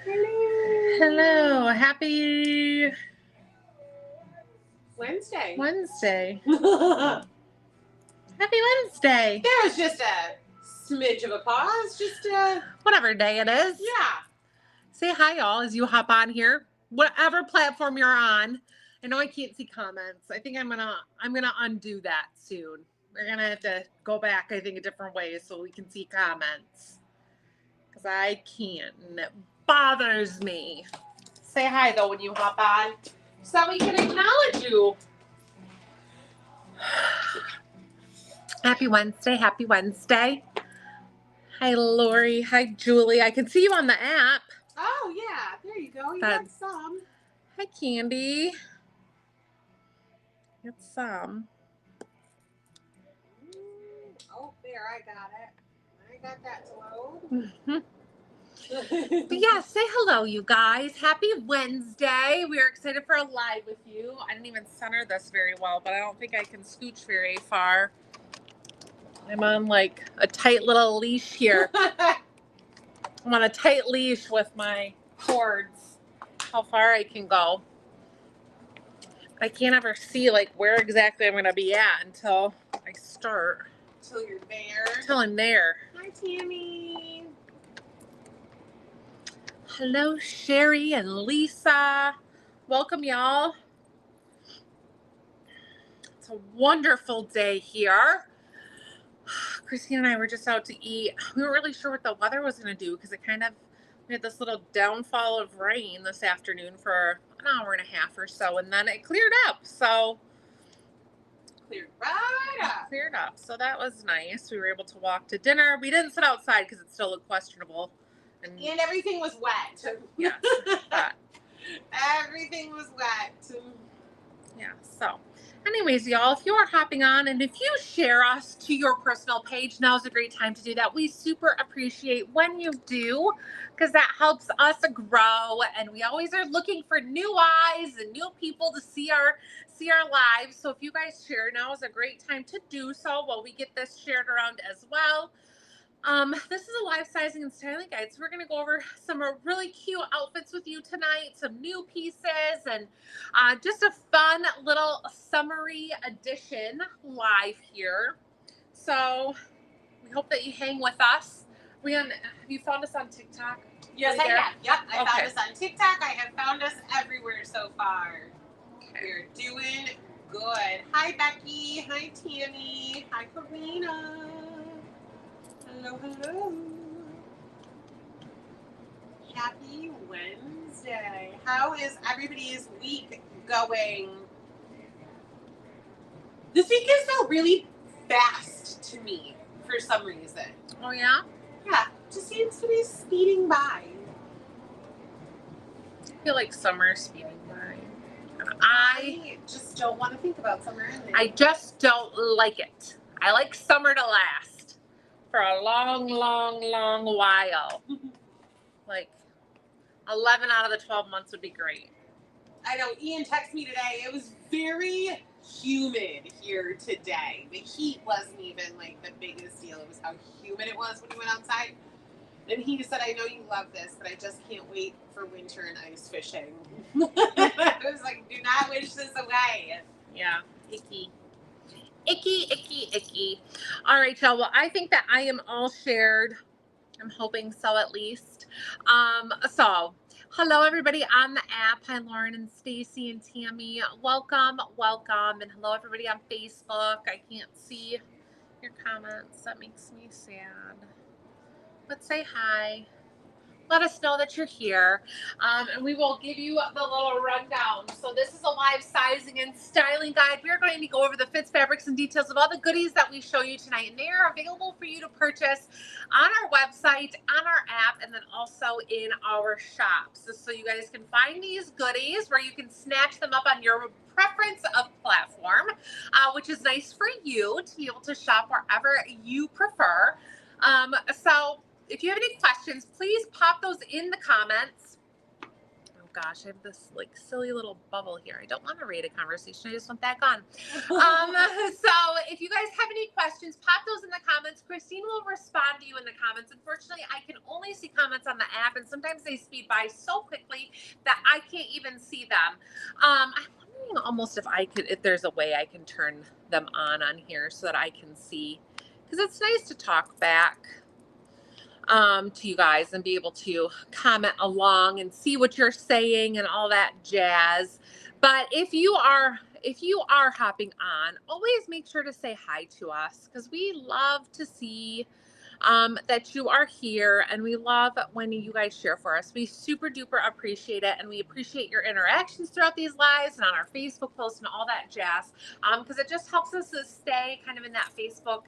Hello. Hello. Happy Wednesday. Wednesday. There Happy Wednesday. was just a smidge of a pause. Whatever day it is. Yeah. Say hi, y'all, as you hop on here. Whatever platform you're on. I know I can't see comments. I think I'm gonna undo that soon. We're gonna have to go back, I think, a different way so we can see comments. Because I can't, and it bothers me. Say hi though when you hop on, so we can acknowledge you. Happy Wednesday. Happy Wednesday. Hi, Lori. Hi, Julie. I can see you on the app. Oh, yeah. There you go. You That- got some. Hi, Candy. Get some. Oh, there. I got it. I got that to load. But yeah, say hello, you guys. Happy Wednesday. We are excited for a live with you. I didn't even center this very well, but I don't think I can scooch very far. I'm on like a tight little leash here. I'm on a tight leash with my cords. How far I can go. I can't ever see like where exactly I'm gonna be at until I start. Until you're there. Until I'm there. Hi, Tammy. Hello, Sherry and Lisa. Welcome, y'all. It's a wonderful day here. Christine and I were just out to eat. We weren't really sure what the weather was going to do because we had this little downfall of rain this afternoon for an hour and a half or so, and then it cleared up. So Cleared up. So that was nice. We were able to walk to dinner. We didn't sit outside because it still looked questionable. And everything was wet. Yes. But, everything was wet. yeah. So anyways, y'all, if you are hopping on and if you share us to your personal page, now's a great time to do that. We super appreciate when you do because that helps us grow, and we always are looking for new eyes and new people to see our lives. So if you guys share, now is a great time to do so while we get this shared around as well. This is a live sizing and styling guide, so we're going to go over some really cute outfits with you tonight, some new pieces, and just a fun little summary edition live here. So we hope that you hang with us. Have you found us on TikTok? Yes, I have. Yep, I found Okay. us on TikTok. I have found us everywhere so far. Okay. We're doing good. Hi, Becky. Hi, Tammy. Hi, Karina. Hello, hello. Happy Wednesday. How is everybody's week going? This week has felt really fast to me for some reason. Oh, yeah? Yeah, just seems to be speeding by. I feel like summer speeding by. I just don't want to think about summer ending. I just don't like it. I like summer to last for a long, long, long while. Like 11 out of the 12 months would be great. I know. Ian texted me today. It was very humid here today. The heat wasn't even like the biggest deal. It was how humid it was when we went outside. And he said, I know you love this, but I just can't wait for winter and ice fishing. I was like, do not wish this away. Yeah. Icky. Icky, icky, icky. All right, y'all. Well, I think that I am all shared. I'm hoping so, at least. So hello everybody on the app. Hi Lauren and Stacy and Tammy. Welcome. And hello everybody on Facebook. I can't see your comments. That makes me sad. But say hi. Let us know that you're here, and we will give you the little rundown. So this is a live sizing and styling guide. We are going to go over the fits, fabrics, and details of all the goodies that we show you tonight, and they are available for you to purchase on our website, on our app, and then also in our shops. So you guys can find these goodies where you can snatch them up on your preference of platform, which is nice for you to be able to shop wherever you prefer. So if you have any questions, please pop those in the comments. gosh, I have this like silly little bubble here. I don't want to read a conversation. I just want that gone. So if you guys have any questions, pop those in the comments. Christine will respond to you in the comments. Unfortunately, I can only see comments on the app, and sometimes they speed by so quickly that I can't even see them. I'm wondering almost if there's a way I can turn them on here so that I can see, because it's nice to talk back to you guys and be able to comment along and see what you're saying and all that jazz. But if you are hopping on, always make sure to say hi to us, because we love to see that you are here, and we love when you guys share for us. We super duper appreciate it, and we appreciate your interactions throughout these lives and on our Facebook posts and all that jazz, because it just helps us to stay kind of in that Facebook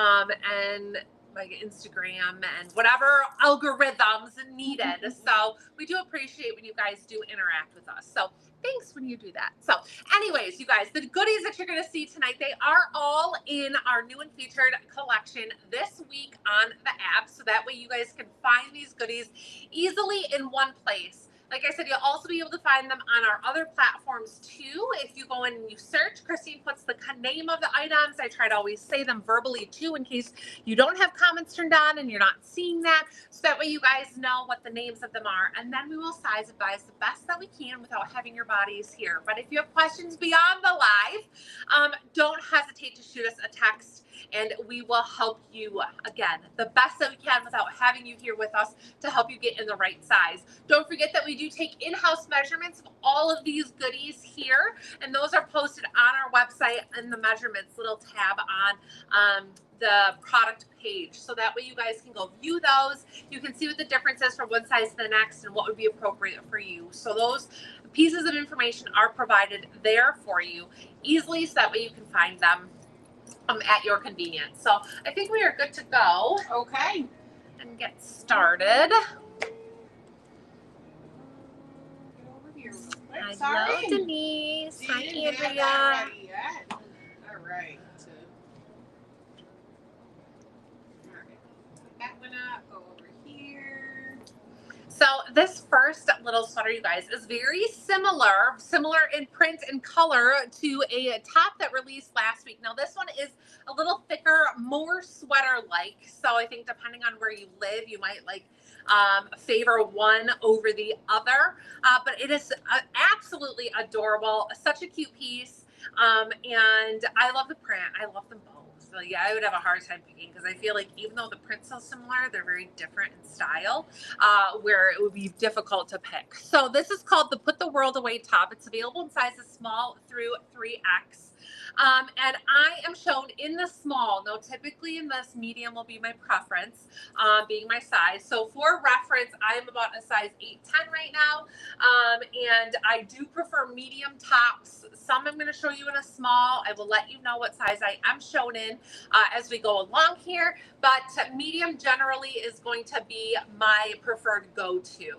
and like Instagram and whatever algorithms needed. So we do appreciate when you guys do interact with us. So thanks when you do that. So anyways, you guys, the goodies that you're going to see tonight, they are all in our new and featured collection this week on the app. So that way you guys can find these goodies easily in one place. Like I said, you'll also be able to find them on our other platforms too. If you go in and you search, Christine puts the name of the items. I try to always say them verbally too, in case you don't have comments turned on and you're not seeing that. So that way you guys know what the names of them are. And then we will size advise the best that we can without having your bodies here. But if you have questions beyond the live, don't hesitate to shoot us a text, and we will help you, again, the best that we can without having you here with us to help you get in the right size. Don't forget that we do take in-house measurements of all of these goodies here, and those are posted on our website in the measurements little tab on the product page. So that way you guys can go view those. You can see what the difference is from one size to the next and what would be appropriate for you. So those pieces of information are provided there for you easily, so that way you can find them at your convenience. So I think we are good to go. Okay. And get started. Hello, Denise. Hi, Andrea. All right. Put that one up. Go over here. So this first little sweater, you guys, is very similar in print and color to a top that released last week. Now this one is a little thicker, more sweater-like. So I think depending on where you live, you might like favor one over the other. But it is absolutely adorable. Such a cute piece. And I love the print. I love them both. So yeah, I would have a hard time picking, because I feel like even though the print's so similar, they're very different in style, where it would be difficult to pick. So this is called the Put the World Away top. It's available in sizes small through 3X. And I am shown in the small. Now, typically in this, medium will be my preference, being my size. So for reference, I am about a size 8'10" right now. And I do prefer medium tops. Some I'm going to show you in a small. I will let you know what size I am shown in as we go along here. But medium generally is going to be my preferred go-to.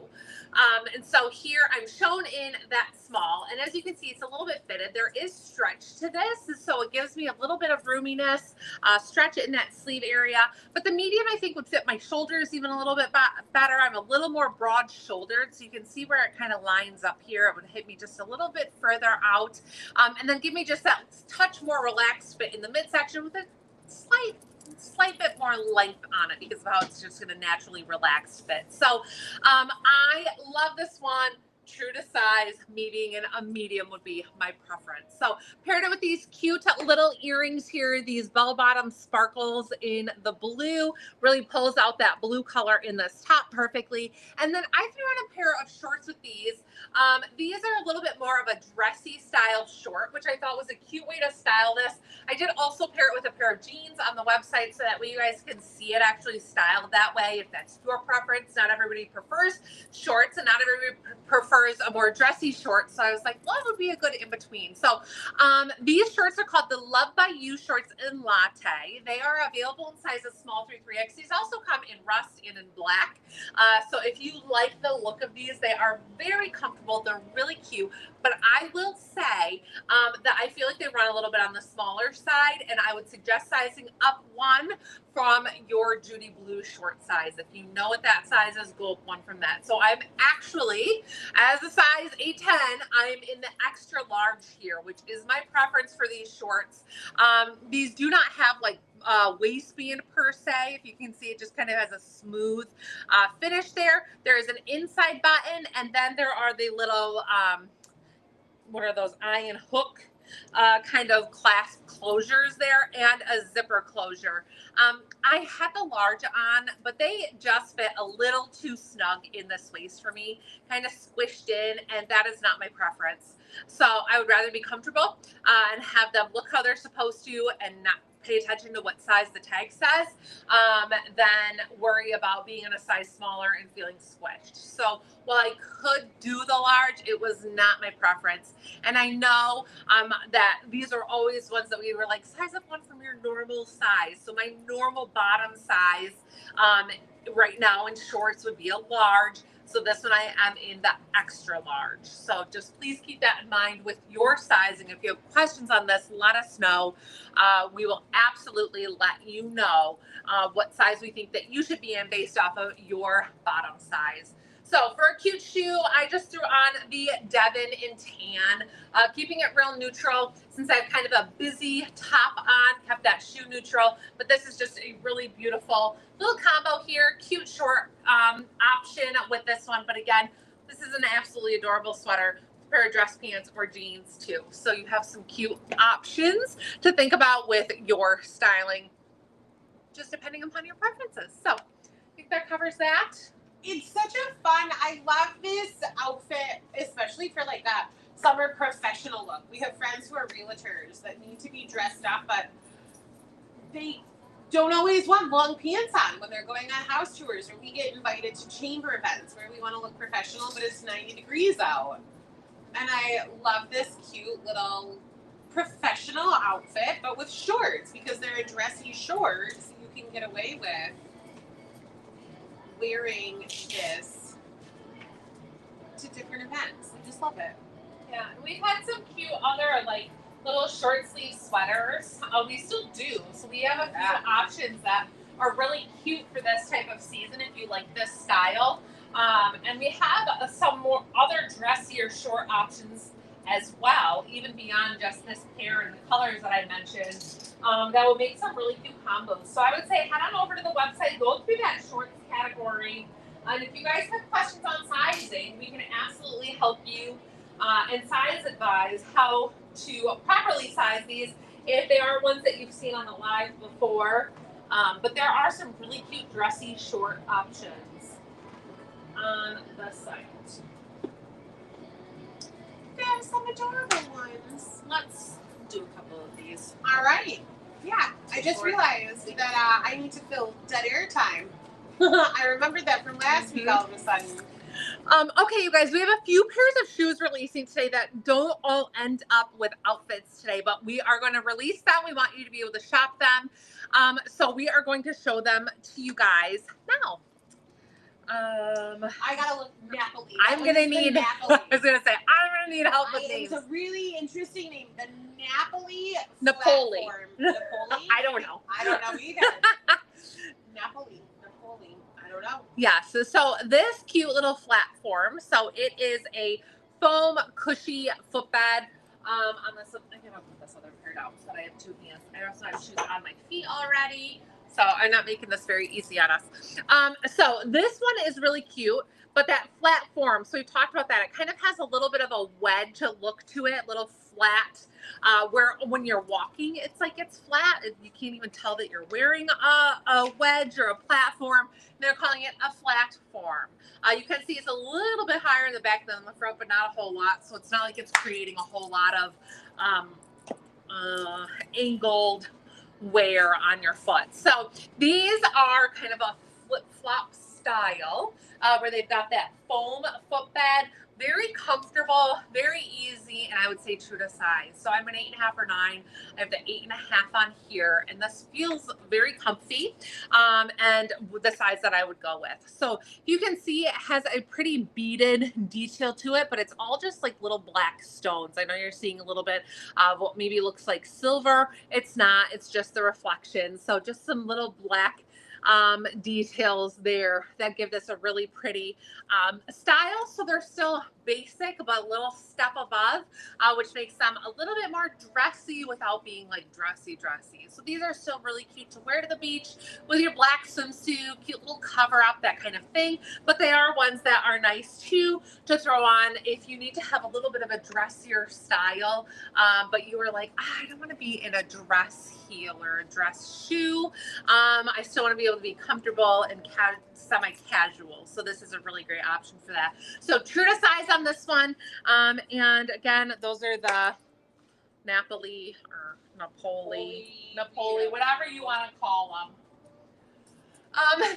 And so here I'm shown in that small, and as you can see, it's a little bit fitted. There is stretch to this, so it gives me a little bit of roominess, stretch it in that sleeve area. But the medium, I think, would fit my shoulders even a little bit better. I'm a little more broad shouldered, so you can see where it kind of lines up here. It would hit me just a little bit further out, and then give me just that touch more relaxed fit in the midsection with a slight bit more length on it, because of how it's just going to naturally relax fit. So I love this one. True to size, me being in a medium would be my preference. So paired it with these cute little earrings here, these bell-bottom sparkles in the blue, really pulls out that blue color in this top perfectly. And then I threw on a pair of shorts with these. These are a little bit more of a dressy style short, which I thought was a cute way to style this. I did also pair it with a pair of jeans on the website, so that way you guys can see it actually styled that way if that's your preference. Not everybody prefers shorts, and not everybody prefers a more dressy short. So I was like, what would be a good in between? So these shorts are called the Love by You shorts in latte. They are available in sizes small through 3X. These also come in rust and in black. So if you like the look of these, they are very comfortable. They're really cute. But I will say that I feel like they run a little bit on the smaller side, and I would suggest sizing up one from your Judy Blue short size. If you know what that size is, go up one from that. So I'm actually, as a size 8'10", I'm in the extra large here, which is my preference for these shorts. These do not have like waistband per se. If you can see, it just kind of has a smooth finish there. There is an inside button, and then there are the little, what are those, iron hook kind of clasp closures there, and a zipper closure. I had the large on, but they just fit a little too snug in this waist for me, kind of squished in, and that is not my preference. So I would rather be comfortable and have them look how they're supposed to and not pay attention to what size the tag says, than worry about being in a size smaller and feeling squished. So while I could do the large, it was not my preference. And I know that these are always ones that we were like, size up one from your normal size. So my normal bottom size right now in shorts would be a large. So this one I am in the extra large. So just please keep that in mind with your sizing. If you have questions on this, let us know. We will absolutely let you know what size we think that you should be in based off of your bottom size. So for a cute shoe, I just threw on the Devon in tan, keeping it real neutral since I have kind of a busy top on, kept that shoe neutral. But this is just a really beautiful little combo here, cute short option with this one. But again, this is an absolutely adorable sweater, pair of dress pants or jeans too. So you have some cute options to think about with your styling, just depending upon your preferences. So I think that covers that. It's such a fun, I love this outfit, especially for like that summer professional look. We have friends who are realtors that need to be dressed up, but they don't always want long pants on when they're going on house tours, or we get invited to chamber events where we want to look professional, but it's 90 degrees out. And I love this cute little professional outfit, but with shorts, because they're a dressy shorts you can get away with wearing this to different events. I just love it. Yeah, we've had some cute other like little short sleeve sweaters. We still do. So we have a few options that are really cute for this type of season if you like this style. And we have some more other dressier short options as well, even beyond just this pair and the colors that I mentioned, that will make some really cute combos. So I would say head on over to the website, go through that shorts category. And if you guys have questions on sizing, we can absolutely help you and size advise how to properly size these if they are ones that you've seen on the live before. But there are some really cute dressy short options on the site. There's some adorable ones. Let's do a couple of these. All right. Yeah, I just realized that I need to fill dead air time. I remembered that from last week all of a sudden. Okay, you guys, we have a few pairs of shoes releasing today that don't all end up with outfits today, but we are going to release them. We want you to be able to shop them. So we are going to show them to you guys now. I gotta look Napoli. I'm gonna need. I was gonna say I'm gonna need help with names. It's a really interesting name. The Napoli. Napoli. Napoli. I don't know. I don't know either. Napoli. I don't know. Yes. Yeah, so this cute little platform. So it is a foam cushy footbed. On this, I think I'll put this other pair down so that I have two hands. I also have shoes on my feet already. So I'm not making this very easy on us. So this one is really cute, but that flat form, so we talked about that. It kind of has a little bit of a wedge look to it, a little flat, where when you're walking, it's like it's flat. You can't even tell that you're wearing a wedge or a platform. They're calling it a flat form. You can see it's a little bit higher in the back than the front, but not a whole lot. So it's not like it's creating a whole lot of angled wear on your foot. So these are kind of a flip-flop style, where they've got that foam footbed. Very comfortable, very easy, and I would say true to size. So I'm an 8.5 or 9. I have the 8.5 on here, and this feels very comfy, and the size that I would go with. So you can see it has a pretty beaded detail to it, but it's all just like little black stones. I know you're seeing a little bit of what maybe looks like silver. It's not, it's just the reflection. So just some little black details there that give this a really pretty style. So they're still basic, but a little step above, which makes them a little bit more dressy without being like dressy. So these are still really cute to wear to the beach with your black swimsuit, cute little cover up, that kind of thing. But they are ones that are nice too to throw on if you need to have a little bit of a dressier style, but you were like, I don't want to be in a dress heel or a dress shoe. I still want to be able to be comfortable and semi-casual. So this is a really great option for that. So true to size on this one. And again, those are the Napoli or Napoli, whatever you want to call them.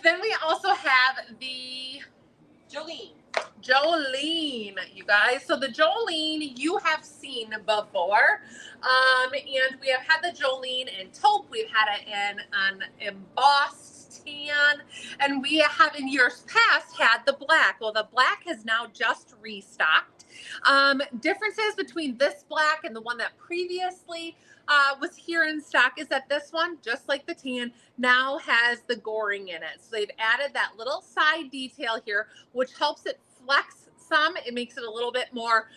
Then we also have the Jolene, you guys. So the Jolene you have seen before. And we have had the Jolene in taupe. We've had it in an embossed tan. And we have in years past had the black. Well, the black has now just restocked. Differences between this black and the one that previously was here in stock is that this one, just like the tan, now has the goring in it. So they've added that little side detail here, which helps it flex some. It makes it a little bit more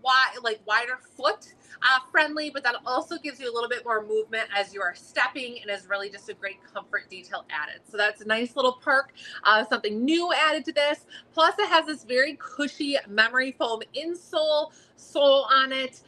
wider foot friendly, but that also gives you a little bit more movement as you are stepping, and is really just a great comfort detail added. So that's a nice little perk, something new added to this. Plus it has this very cushy memory foam insole sole on it,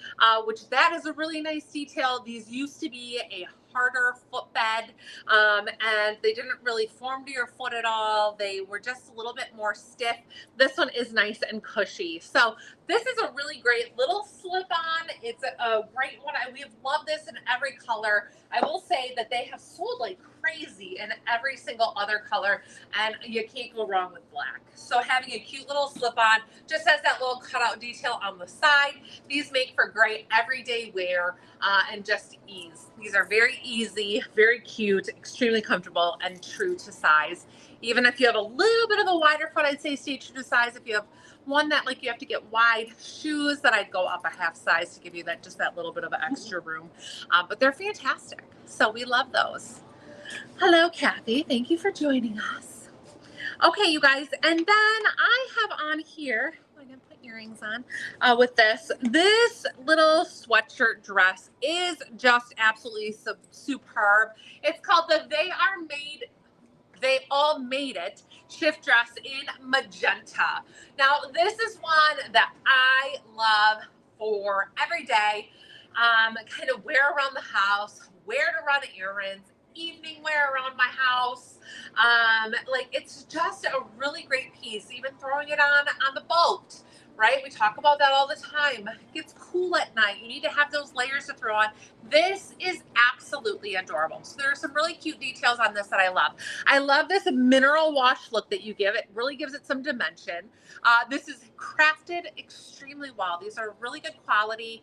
which that is a really nice detail. These used to be a harder footbed, and they didn't really form to your foot at all. They were just a little bit more stiff. This one is nice and cushy. So this is a really great little slip on. It's a great one. We have loved this in every color. I will say that they have sold like crazy in every single other color, and you can't go wrong with black. So having a cute little slip on, just has that little cutout detail on the side. These make for great everyday wear, and just ease. These are very easy, very cute, extremely comfortable, and true to size. Even if you have a little bit of a wider foot, I'd say stay true to size. If you have one that like you have to get wide shoes, then I'd go up a half size to give you that just that little bit of extra room. But they're fantastic. So we love those. Hello, Kathy. Thank you for joining us. Okay, you guys, and then I have on here, I'm gonna put earrings on with this. This little sweatshirt dress is just absolutely superb. It's called the They All Made It shift dress in magenta. Now, this is one that I love for every day, kind of wear around the house, wear to run errands, evening wear around my house. Like, it's just a really great piece, even throwing it on the boat, right? We talk about that all the time. It gets cool at night. You need to have those layers to throw on. This is absolutely adorable. So there are some really cute details on this that I love. I love this mineral wash look that you give it. Really gives it some dimension. This is crafted extremely well. These are really good quality.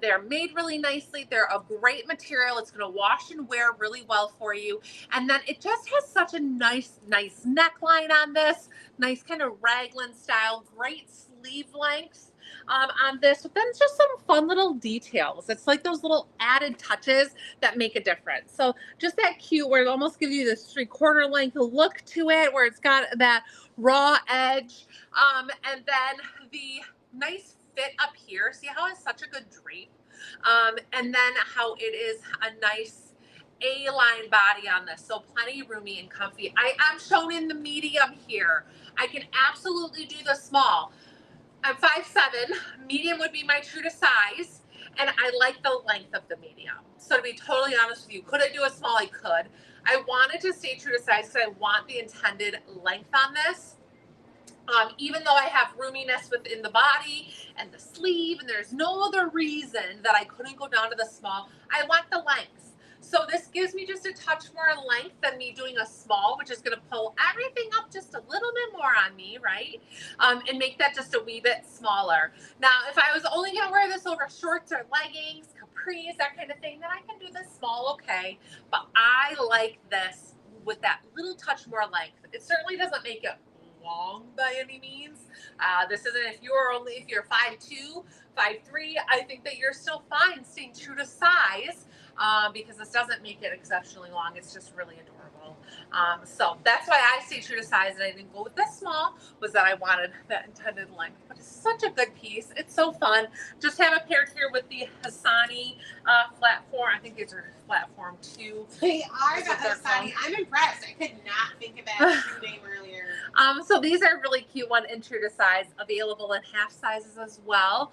They're made really nicely. They're a great material. It's going to wash and wear really well for you. And then it just has such a nice neckline on this. Nice kind of raglan style. Great sleeve lengths on this, but then it's just some fun little details. It's like those little added touches that make a difference. So just that cute where it almost gives you this 3/4 length look to it, where it's got that raw edge, and then the nice fit up here. See how it's such a good drape, and then how it is a nice A-line body on this, so plenty roomy and comfy. I am shown in the medium here. I can absolutely do the small. I'm 5'7", medium would be my true to size, and I like the length of the medium. So to be totally honest with you, could I do a small? I could. I wanted to stay true to size because I want the intended length on this. Even though I have roominess within the body and the sleeve, and there's no other reason that I couldn't go down to the small, I want the length. So this gives me just a touch more length than me doing a small, which is going to pull everything up just a little bit more on me, right? And make that just a wee bit smaller. Now, if I was only going to wear this over shorts or leggings, capris, that kind of thing, then I can do this small, okay. But I like this with that little touch more length. It certainly doesn't make it long by any means. This isn't if you're 5'2", 5'3", I think that you're still fine staying true to size, because this doesn't make it exceptionally long. It's just really adorable. So that's why I stay true to size and I didn't go with this small, was that I wanted that intended length. But it's such a good piece. It's so fun. Just have a pair here with the Hassani flat form. I think these are flat form too. They are the Hassani. I'm impressed. I could not think of that shoe name earlier. So these are really cute, one in true to size, available in half sizes as well.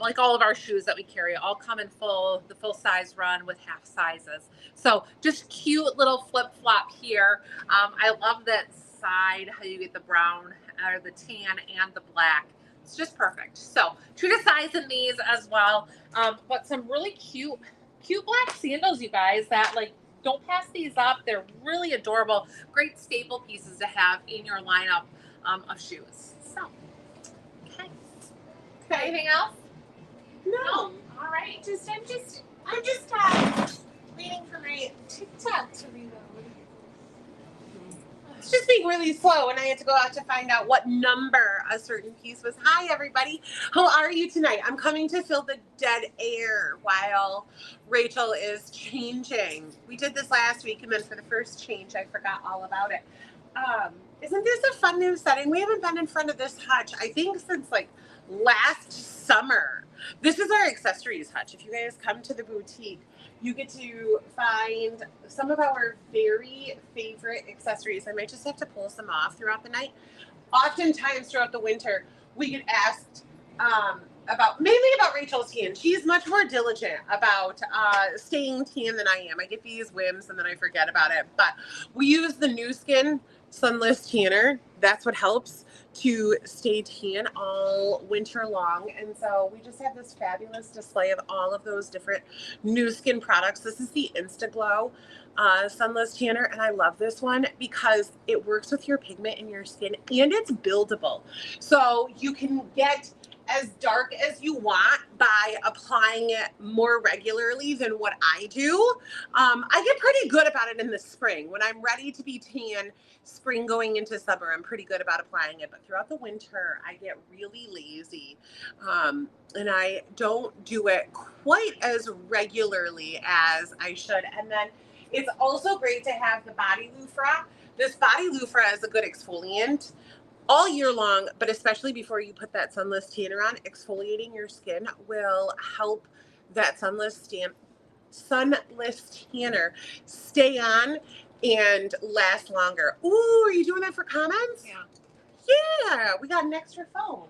Like all of our shoes that we carry, all come in the full size run with half sizes. So just cute little flip flop here. I love that side, how you get the brown or the tan and the black. It's just perfect. So true to size in these as well. But some really cute black sandals, you guys, that like, don't pass these up. They're really adorable. Great staple pieces to have in your lineup of shoes. So, okay. Anything else? No. All right. I'm just waiting for my TikTok to reload. It's just being really slow, and I had to go out to find out what number a certain piece was. Hi, everybody. How are you tonight? I'm coming to fill the dead air while Rachel is changing. We did this last week, and then for the first change, I forgot all about it. Isn't this a fun new setting? We haven't been in front of this hutch, I think, since like last summer. This is our accessories hutch. If you guys come to the boutique, you get to find some of our very favorite accessories. I might just have to pull some off throughout the night. Oftentimes throughout the winter, we get asked mainly about Rachel's tan. She's much more diligent about staying tan than I am. I get these whims and then I forget about it. But we use the New Skin Sunless Tanner. That's what helps to stay tan all winter long. And so we just have this fabulous display of all of those different New Skin products. This is the Instaglow Sunless Tanner, and I love this one because it works with your pigment in your skin and it's buildable. So you can get as dark as you want by applying it more regularly than what I do. I get pretty good about it in the spring. When I'm ready to be tan, spring going into summer, I'm pretty good about applying it. But throughout the winter, I get really lazy. And I don't do it quite as regularly as I should. And then it's also great to have the body loofah. This body loofah is a good exfoliant all year long, but especially before you put that sunless tanner on. Exfoliating your skin will help that sunless tanner stay on and last longer. Ooh, are you doing that for comments? Yeah. Yeah, we got an extra phone.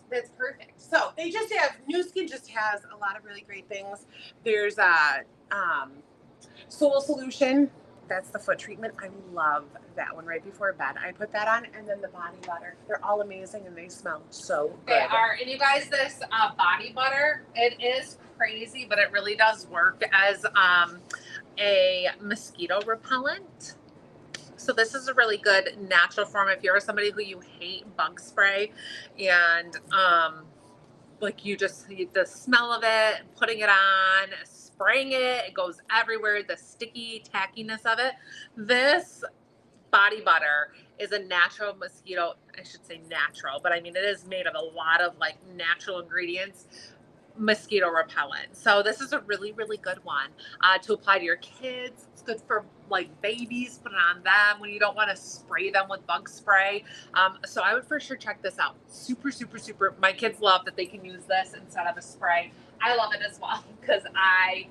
That's perfect. So they just have, New Skin just has a lot of really great things. There's a Soul Solution. That's the foot treatment. I love that one right before bed. I put that on, and then the body butter. They're all amazing and they smell so good. They are. And you guys, this body butter, it is crazy, but it really does work as a mosquito repellent. So this is a really good natural form if you're somebody who you hate bug spray and like the smell of it, putting it on, spraying it goes everywhere, the sticky tackiness of it. This body butter is a natural mosquito, I should say natural, but I mean, it is made of a lot of like natural ingredients, mosquito repellent. So this is a really, really good one to apply to your kids. It's good for like babies, put it on them when you don't want to spray them with bug spray. So I would for sure check this out. Super, super, super. My kids love that they can use this instead of a spray. I love it as well because I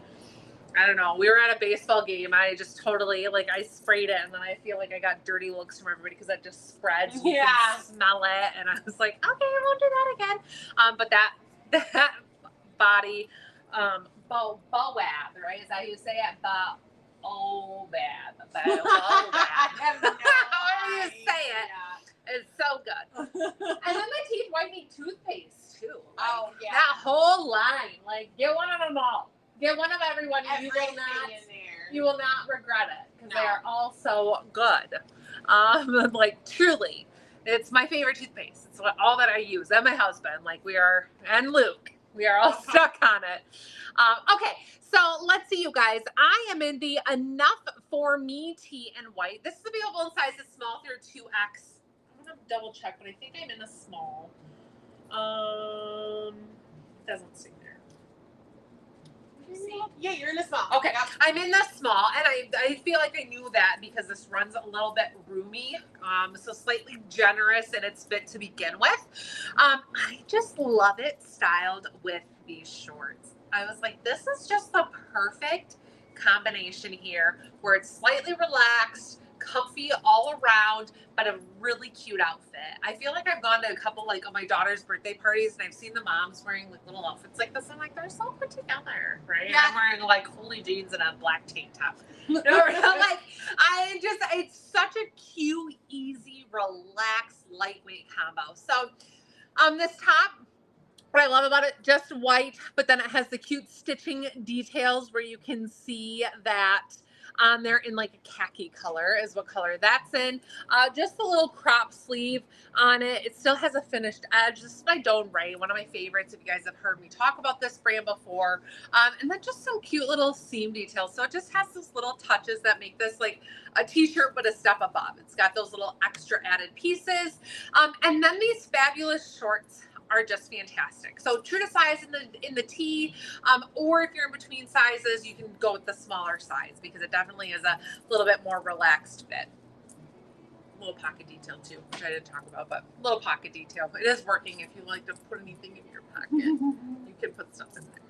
don't know. We were at a baseball game. I just totally, like, I sprayed it, and then I feel like I got dirty looks from everybody because that just spreads. You can smell it, and I was like, okay, I won't do that again. But that body, Boab, right? Is that how you say it? Boab. However you say it. Yeah. It's so good. And then the teeth whitening toothpaste, too. Like, that whole line. Like, get one of them all. Get one of everyone. Everything in there. You will not regret it because No. they are all so good. Like truly, it's my favorite toothpaste. It's all that I use. And my husband, like and Luke, we are all stuck on it. Okay, so let's see, you guys. I am in the Enough for Me tea and white. This is available in sizes small through 2X. I'm gonna double check, but I think I'm in a small. Doesn't say there. Yeah, you're in a small. Okay, I'm in the small, and I feel like I knew that because this runs a little bit roomy, so slightly generous in its fit to begin with. I just love it styled with these shorts. I was like, this is just the perfect combination here, where it's slightly relaxed, comfy all around, but a really cute outfit. I feel like I've gone to a couple like of my daughter's birthday parties and I've seen the moms wearing like little outfits like this. I'm like, they're so put together, right? Yeah. I'm wearing like holy jeans and a black tank top. Like it's such a cute, easy, relaxed, lightweight combo. So this top, what I love about it, just white, but then it has the cute stitching details where you can see that they're in like a khaki color is what color that's in. Just a little crop sleeve on it. It still has a finished edge. This is by Doan Ray, one of my favorites if you guys have heard me talk about this brand before. And then just some cute little seam details. So it just has those little touches that make this like a t-shirt but a step above. It's got those little extra added pieces. And then these fabulous shorts are just fantastic. So true to size in the tee, or if you're in between sizes, you can go with the smaller size because it definitely is a little bit more relaxed fit. Little pocket detail too, which I didn't talk about, but little pocket detail. It is working if you like to put anything in your pocket. You can put stuff in there.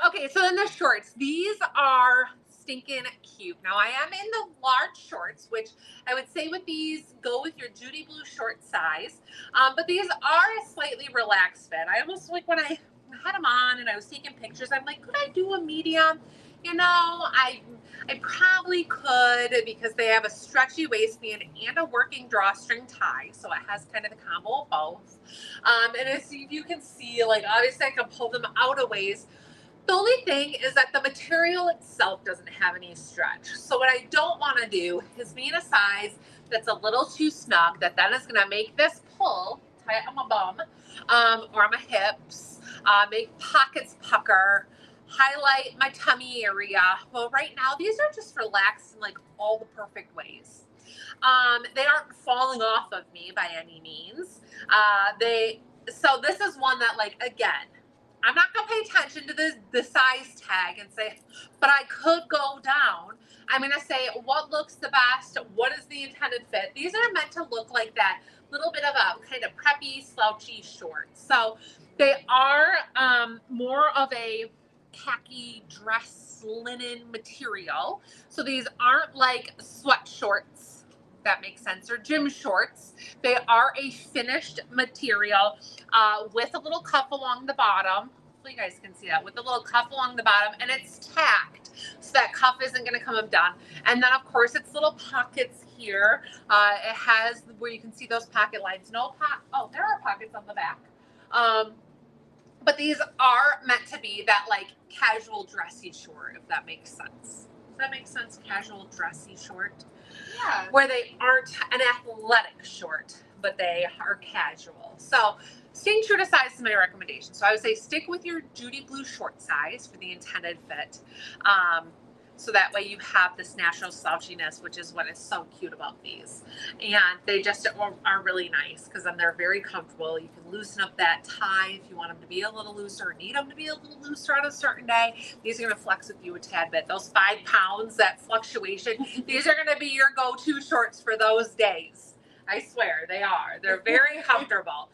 Okay, so then the shorts. These are stinking cute. Now I am in the large shorts, which I would say with these, go with your Judy Blue short size. But these are a slightly relaxed fit. I almost like when I had them on and I was taking pictures, I'm like, could I do a medium? You know, I probably could because they have a stretchy waistband and a working drawstring tie. So it has kind of the combo of both. And as you can see, like obviously I can pull them out a ways. The only thing is that the material itself doesn't have any stretch. So what I don't want to do is be in a size that's a little too snug that then is going to make this pull tight on my bum or on my hips, make pockets pucker, highlight my tummy area. Well, right now, these are just relaxed in like all the perfect ways. They aren't falling off of me by any means. So this is one that like, again, I'm not going to pay attention to the size tag and say, but I could go down. I'm going to say what looks the best, what is the intended fit. These are meant to look like that little bit of a kind of preppy, slouchy short. So they are more of a khaki dress linen material. So these aren't like sweat shorts. That makes sense, or gym shorts. They are a finished material with a little cuff along the bottom. Hopefully you guys can see that, with a little cuff along the bottom, and it's tacked so that cuff isn't going to come undone. And then of course it's little pockets here. It has where you can see those pocket lines. There are pockets on the back. But these are meant to be that like casual dressy short, if that makes sense. Does that make sense? Casual dressy short. Yeah. Where they aren't an athletic short, but they are casual. So staying true to size is my recommendation. So I would say stick with your Judy Blue short size for the intended fit. So that way you have this natural slouchiness, which is what is so cute about these. And they just are really nice because then they're very comfortable. You can loosen up that tie if you want them to be a little looser or need them to be a little looser on a certain day. These are going to flex with you a tad bit. Those 5 pounds, that fluctuation, these are going to be your go-to shorts for those days. I swear they are. They're very comfortable.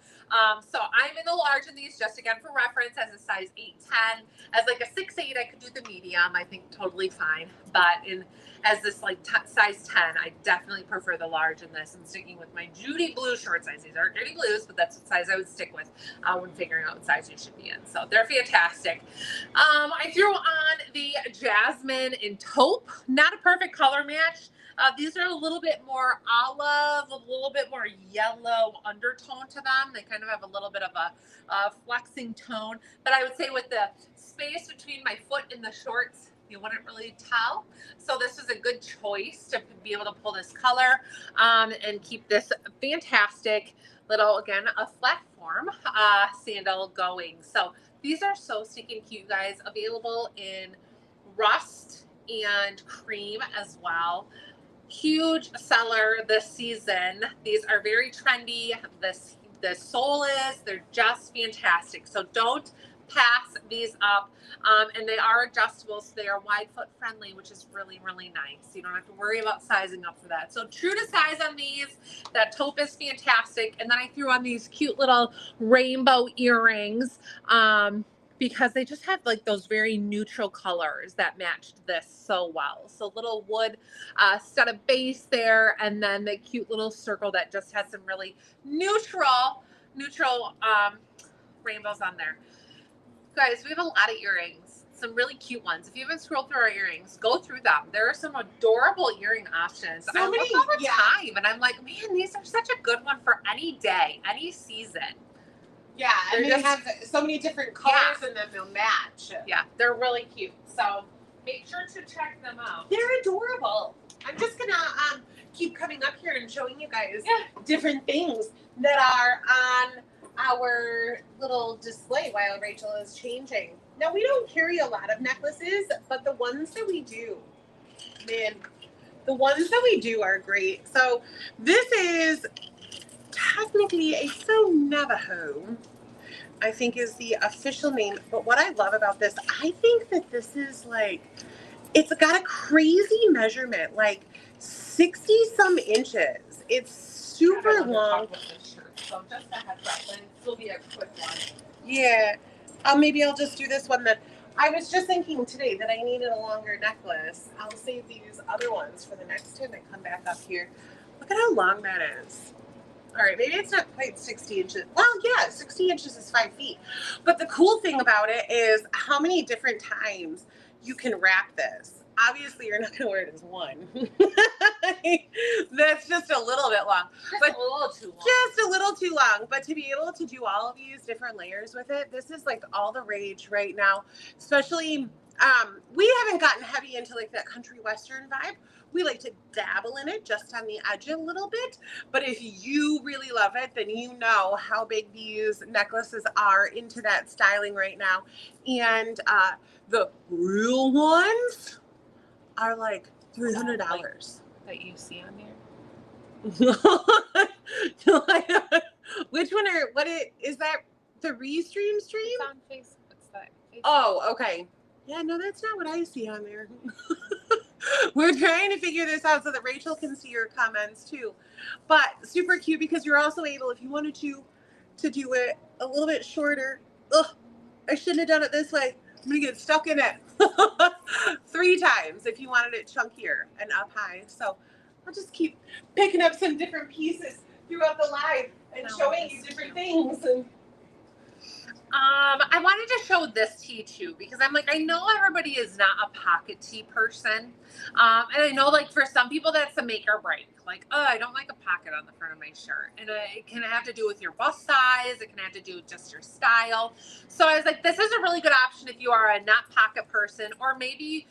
So I'm in the large in these, just again for reference, as a size 8-10. As like a 6'8", I could do the medium. I think totally fine. but as this like size 10, I definitely prefer the large in this. I'm sticking with my Judy blue short size. These aren't Judy blues, but that's what size I would stick with when figuring out what size you should be in. So they're fantastic. I threw on the Jasmine in taupe. Not a perfect color match. These are a little bit more olive, a little bit more yellow undertone to them. They kind of have a little bit of a flexing tone, but I would say with the space between my foot and the shorts, you wouldn't really tell. So this is a good choice to be able to pull this color and keep this fantastic little, again, a flat form sandal going. So these are so stinking cute, guys. Available in rust and cream as well. Huge seller this season. These are very trendy. The sole is, they're just fantastic. So don't pass these up. And they are adjustable, so they are wide foot friendly, which is really, really nice. You don't have to worry about sizing up for that. So true to size on these. That taupe is fantastic. And then I threw on these cute little rainbow earrings. Because they just have like those very neutral colors that matched this so well. So little wood studded base there, and then the cute little circle that just has some really neutral rainbows on there. Guys, we have a lot of earrings, some really cute ones. If you haven't scrolled through our earrings, go through them. There are some adorable earring options. So I many, look all the yeah. time, and I'm like, man, these are such a good one for any day, any season. Yeah, and They're they have so many different colors, and then they'll match. Yeah, they're really cute. So make sure to check them out. They're adorable. I'm just gonna keep coming up here and showing you guys different things that are on our little display while Rachel is changing. Now, we don't carry a lot of necklaces, but the ones that we do, man, the ones that we do are great. So this is technically a faux Navajo, I think is the official name. But what I love about this, I think that this is like, it's got a crazy measurement, like 60 some inches. It's super long. So just a heads up, and this will be a quick one. Yeah. Maybe I'll just do this one then. I was just thinking today that I needed a longer necklace. I'll save these other ones for the next time I come back up here. Look at how long that is. All right, maybe it's not quite 60 inches. Well, yeah, 60 inches is 5 feet. But the cool thing about it is how many different times you can wrap this. Obviously, you're not going to wear it as one. That's just a little bit long. Just a little too long. Just a little too long. But to be able to do all of these different layers with it, this is like all the rage right now. Especially, we haven't gotten heavy into like that country western vibe. We like to dabble in it just on the edge a little bit. But if you really love it, then you know how big these necklaces are into that styling right now. And the real ones are like $300. That you see on there? Which one are, is that the Restream stream? It's on Facebook. It's that Facebook. Oh, okay. Yeah, no, that's not what I see on there. We're trying to figure this out so that Rachel can see your comments too. But super cute because you're also able, if you wanted to do it a little bit shorter. Ugh, I shouldn't have done it this way. I'm gonna get stuck in it 3 times if you wanted it chunkier and up high. So I'll just keep picking up some different pieces throughout the live and showing you different things. And I wanted to show this tee too because I'm like, I know everybody is not a pocket tee person. And I know like for some people that's a make or break. Like, oh, I don't like a pocket on the front of my shirt. And it can have to do with your bust size. It can have to do with just your style. So I was like, this is a really good option if you are a not pocket person, or maybe,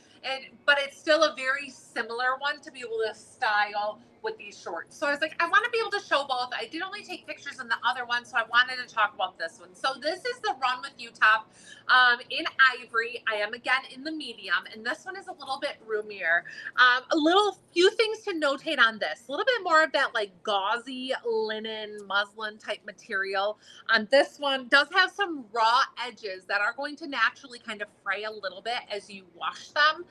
but it's still a very similar one to be able to style with these shorts. So I was like, I want to be able to show both. I did only take pictures in the other one, so I wanted to talk about this one. So this is the Run With You top in ivory. I am again in the medium, and this one is a little bit roomier. A few things to notate on this. A little bit more of that like gauzy linen muslin type material. This one does have some raw edges that are going to naturally kind of fray a little bit as you wash them.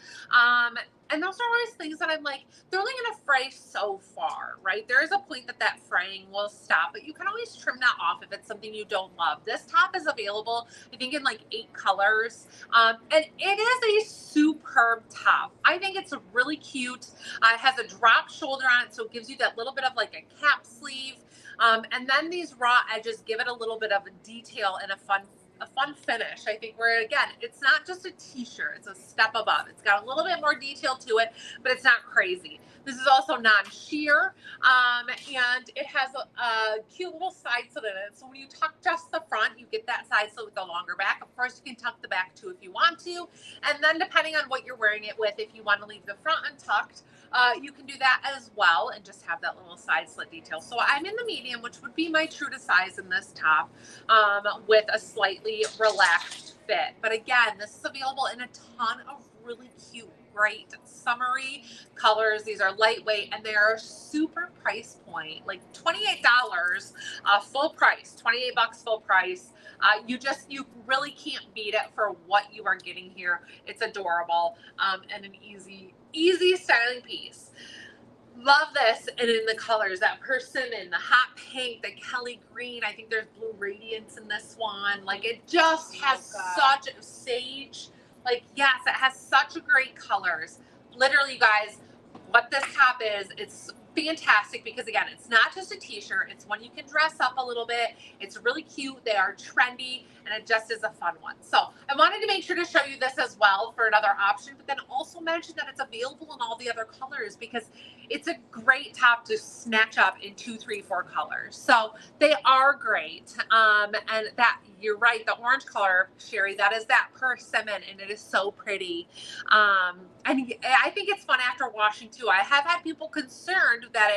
And those are always things that I'm like, they're only going to fray so far, right? There is a point that that fraying will stop, but you can always trim that off if it's something you don't love. This top is available, I think, in like 8 colors. And it is a superb top. I think it's really cute. It has a drop shoulder on it, so it gives you that little bit of like a cap sleeve. And then these raw edges give it a little bit of a detail and a fun finish. I think where, again, it's not just a t-shirt, it's a step above. It's got a little bit more detail to it, but it's not crazy. This is also non-sheer, and it has a cute little side slit in it. So when you tuck just the front, you get that side slit with the longer back. Of course, you can tuck the back too if you want to. And then depending on what you're wearing it with, if you want to leave the front untucked, you can do that as well and just have that little side slit detail. So I'm in the medium, which would be my true to size in this top, with a slightly relaxed fit. But again, this is available in a ton of really cute, bright, summery colors. These are lightweight and they are super price point, like $28 full price, $28 full price. You really can't beat it for what you are getting here. It's adorable, and an easy styling piece. Love this, and in the colors, that persimmon, the hot pink, the Kelly green. I think there's blue radiance in this one. Like, it just has such sage. Like, yes, it has such great colors. Literally, you guys, what this top is, it's fantastic because, again, it's not just a t-shirt. It's one you can dress up a little bit. It's really cute. They are trendy, and it just is a fun one. So I wanted to make sure to show you this as well for another option, but then also mention that it's available in all the other colors because it's a great top to snatch up in 2, 3, 4 colors. So they are great. And that, you're right, the orange color, Sherry, that is that persimmon, and it is so pretty. And I think it's fun after washing too. I have had people concerned that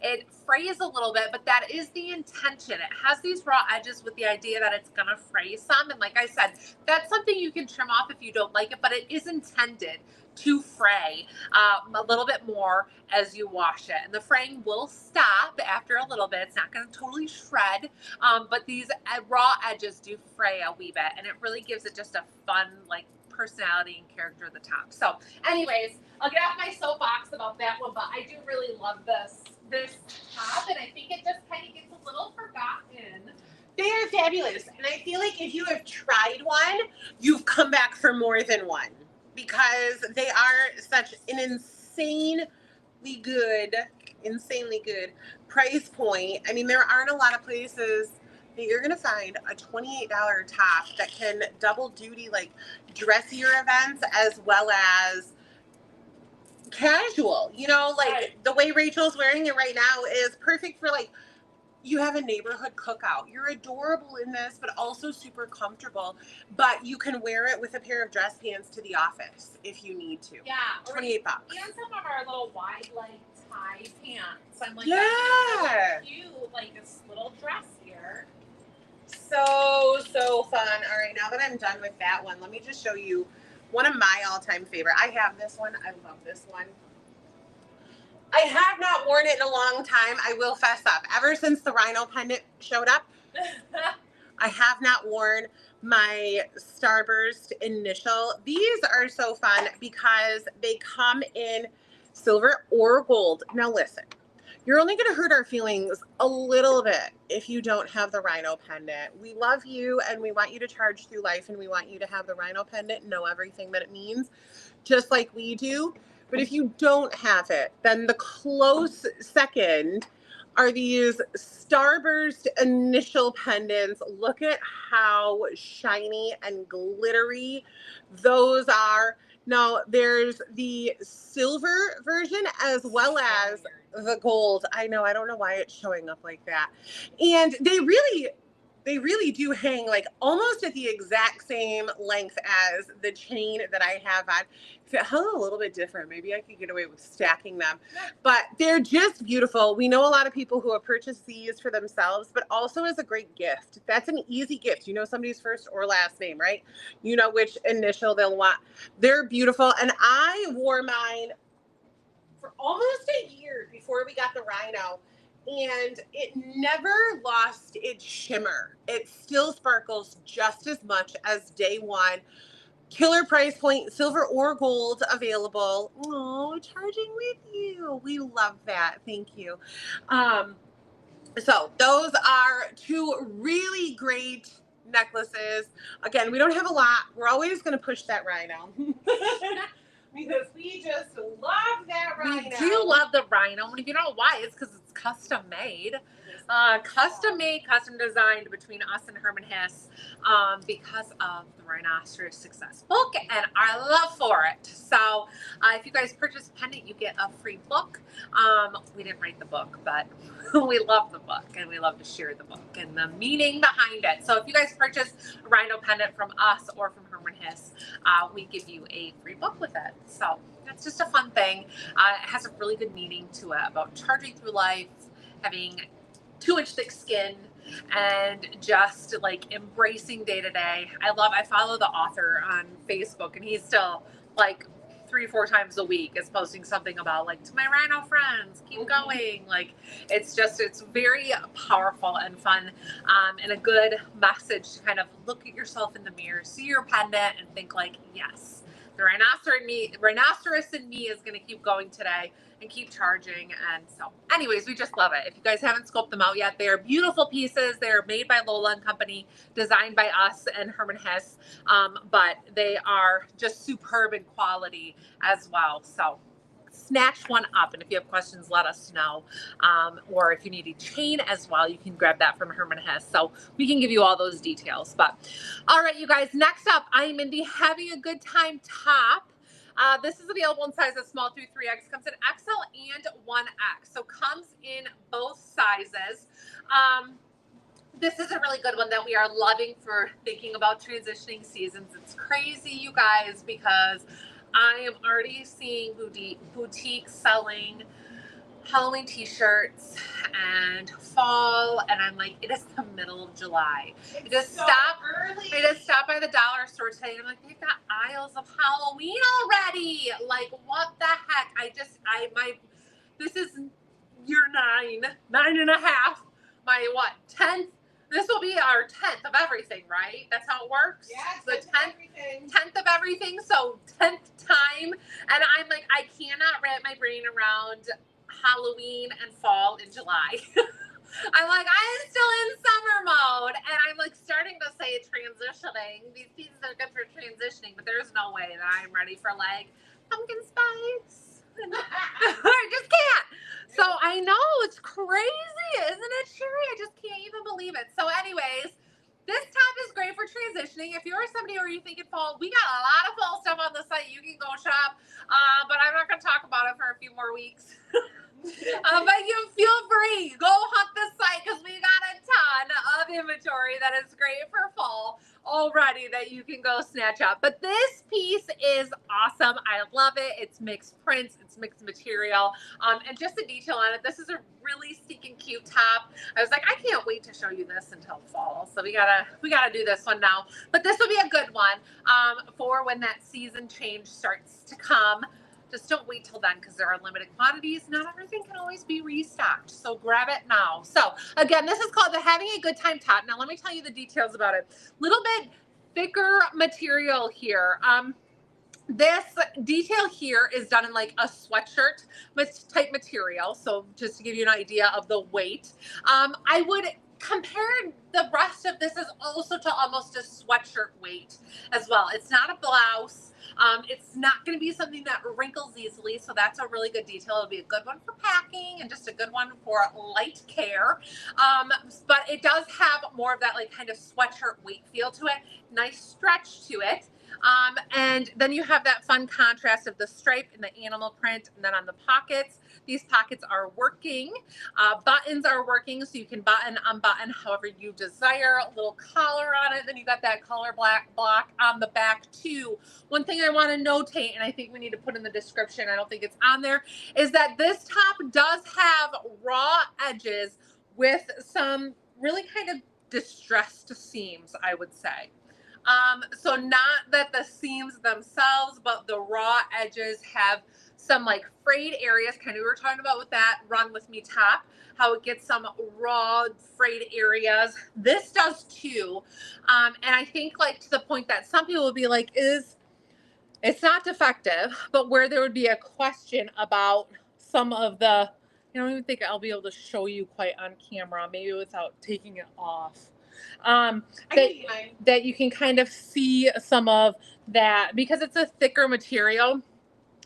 it frays a little bit, but that is the intention. It has these raw edges with the idea that it's gonna fray some, and like I said, that's something you can trim off if you don't like it, but it is intended to fray a little bit more as you wash it. And the fraying will stop after a little bit. It's not going to totally shred, but these raw edges do fray a wee bit, and it really gives it just a fun, like, personality and character at the top. So anyways, I'll get off my soapbox about that one, but I do really love this top, and I think it just kind of gets a little forgotten. They are fabulous, and I feel like if you have tried one, you've come back for more than one because they are such an insanely good price point. I mean, there aren't a lot of places that you're going to find a $28 top that can double duty, like dressier events as well as casual. You know, like Right. The way Rachel's wearing it right now is perfect for, like, you have a neighborhood cookout. You're adorable in this, but also super comfortable. But you can wear it with a pair of dress pants to the office if you need to. Yeah. $28. And some of our little wide leg tie pants. I'm like, Yeah. that's cute, like this little dress here. So fun. All right, now that I'm done with that one, let me just show you one of my all-time favorite. I have this one. I love this one. I have not worn it in a long time. I will fess up. Ever since the rhino pendant showed up, I have not worn my Starburst Initial. These are so fun because they come in silver or gold. Now listen, you're only going to hurt our feelings a little bit if you don't have the rhino pendant. We love you and we want you to charge through life, and we want you to have the rhino pendant and know everything that it means, just like we do. But if you don't have it, then the close second are these Starburst Initial pendants. Look at how shiny and glittery those are. Now, there's the silver version as well as the gold. I know, I don't know why it's showing up like that. And they really do hang like almost at the exact same length as the chain that I have on. If it hung a little bit different, maybe I could get away with stacking them. But they're just beautiful. We know a lot of people who have purchased these for themselves, but also as a great gift. That's an easy gift. You know somebody's first or last name, right? You know which initial they'll want. They're beautiful. And I wore mine for almost a year before we got the rhino. And it never lost its shimmer. It still sparkles just as much as day one. Killer price point, silver or gold available. Oh, charging with you. We love that. Thank you. So those are two really great necklaces. Again, we don't have a lot. We're always going to push that rhino. Because we just love that rhino. We do love the rhino. And if you don't know why, it's because it's custom made. Custom made, custom designed between us and Herman Hess because of the Rhinoceros Success book and our love for it. So if you guys purchase a pendant, you get a free book. We didn't write the book, but we love the book and we love to share the book and the meaning behind it. So if you guys purchase a rhino pendant from us or from Herman Hess, we give you a free book with it. So it's just a fun thing. It has a really good meaning to it about charging through life, having 2-inch thick skin, and just like embracing day to day. I follow the author on Facebook, and he's still like 3-4 times a week is posting something about like, to my rhino friends, keep going. Like it's very powerful and fun, and a good message to kind of look at yourself in the mirror, see your pendant, and think like, yes, the rhinoceros in me is going to keep going today and keep charging. And so anyways, we just love it. If you guys haven't scoped them out yet, they are beautiful pieces. They're made by Lola & Company, designed by us and Herman Hess, but they are just superb in quality as well. So snatch one up, and if you have questions, let us know, or if you need a chain as well, you can grab that from Herman Hess, so we can give you all those details. But all right, you guys, next up, I'm in the Having a Good Time top. This is available in sizes small through 3X, comes in XL and 1X, so comes in both sizes. This is a really good one that we are loving for thinking about transitioning seasons. It's crazy, you guys, because I am already seeing boutiques selling Halloween t-shirts and fall, and I'm like, it is the middle of July. I just stopped by the dollar store today, and I'm like, they've got aisles of Halloween already. Like, what the heck? This is year 9.5. My 10th. This will be our 10th of everything, right? That's how it works? Yeah, the 10th of everything, so 10th time. And I'm like, I cannot wrap my brain around Halloween and fall in July. I'm like, I'm still in summer mode, and I'm like starting to say transitioning. These pieces are good for transitioning, but there's no way that I'm ready for like pumpkin spice. I just can't. So I know, it's crazy, isn't it, Sherry? I just can't even believe it. So anyways, this top is great for transitioning. If you're somebody who you think it fall, we got a lot of fall stuff on the site. You can go shop, but I'm not going to talk about it for a few more weeks. But you feel free, go hunt the site, because we got a ton of inventory that is great for fall already that you can go snatch up. But this piece is awesome. I love it. It's mixed prints, it's mixed material, and just the detail on it. This is a really stinking cute top. I was like, I can't wait to show you this until fall, so we gotta do this one now. But this will be a good one for when that season change starts to come. Just don't wait till then, because there are limited quantities. Not everything can always be restocked, so grab it now. So again, this is called the Having a Good Time top. Now let me tell you the details about it. Little bit thicker material here. This detail here is done in like a sweatshirt type material. So just to give you an idea of the weight, I would compare the rest of this as also to almost a sweatshirt weight as well. It's not a blouse. It's not going to be something that wrinkles easily, so that's a really good detail. It'll be a good one for packing and just a good one for light care. But it does have more of that like kind of sweatshirt weight feel to it. Nice stretch to it. And then you have that fun contrast of the stripe and the animal print, and then on the pockets, these pockets are working. Buttons are working, so you can button, unbutton however you desire. A little collar on it. Then you got that color block on the back too. One thing I want to notate, and I think we need to put in the description, I don't think it's on there, is that this top does have raw edges with some really kind of distressed seams, I would say. So not that the seams themselves, but the raw edges have some like frayed areas, kind of we were talking about with that Run With Me top, how it gets some raw frayed areas. This does too. And I think like to the point that some people will be like, it's not defective, but where there would be a question about some of the, I don't even think I'll be able to show you quite on camera, maybe without taking it off. That you can kind of see some of that because it's a thicker material.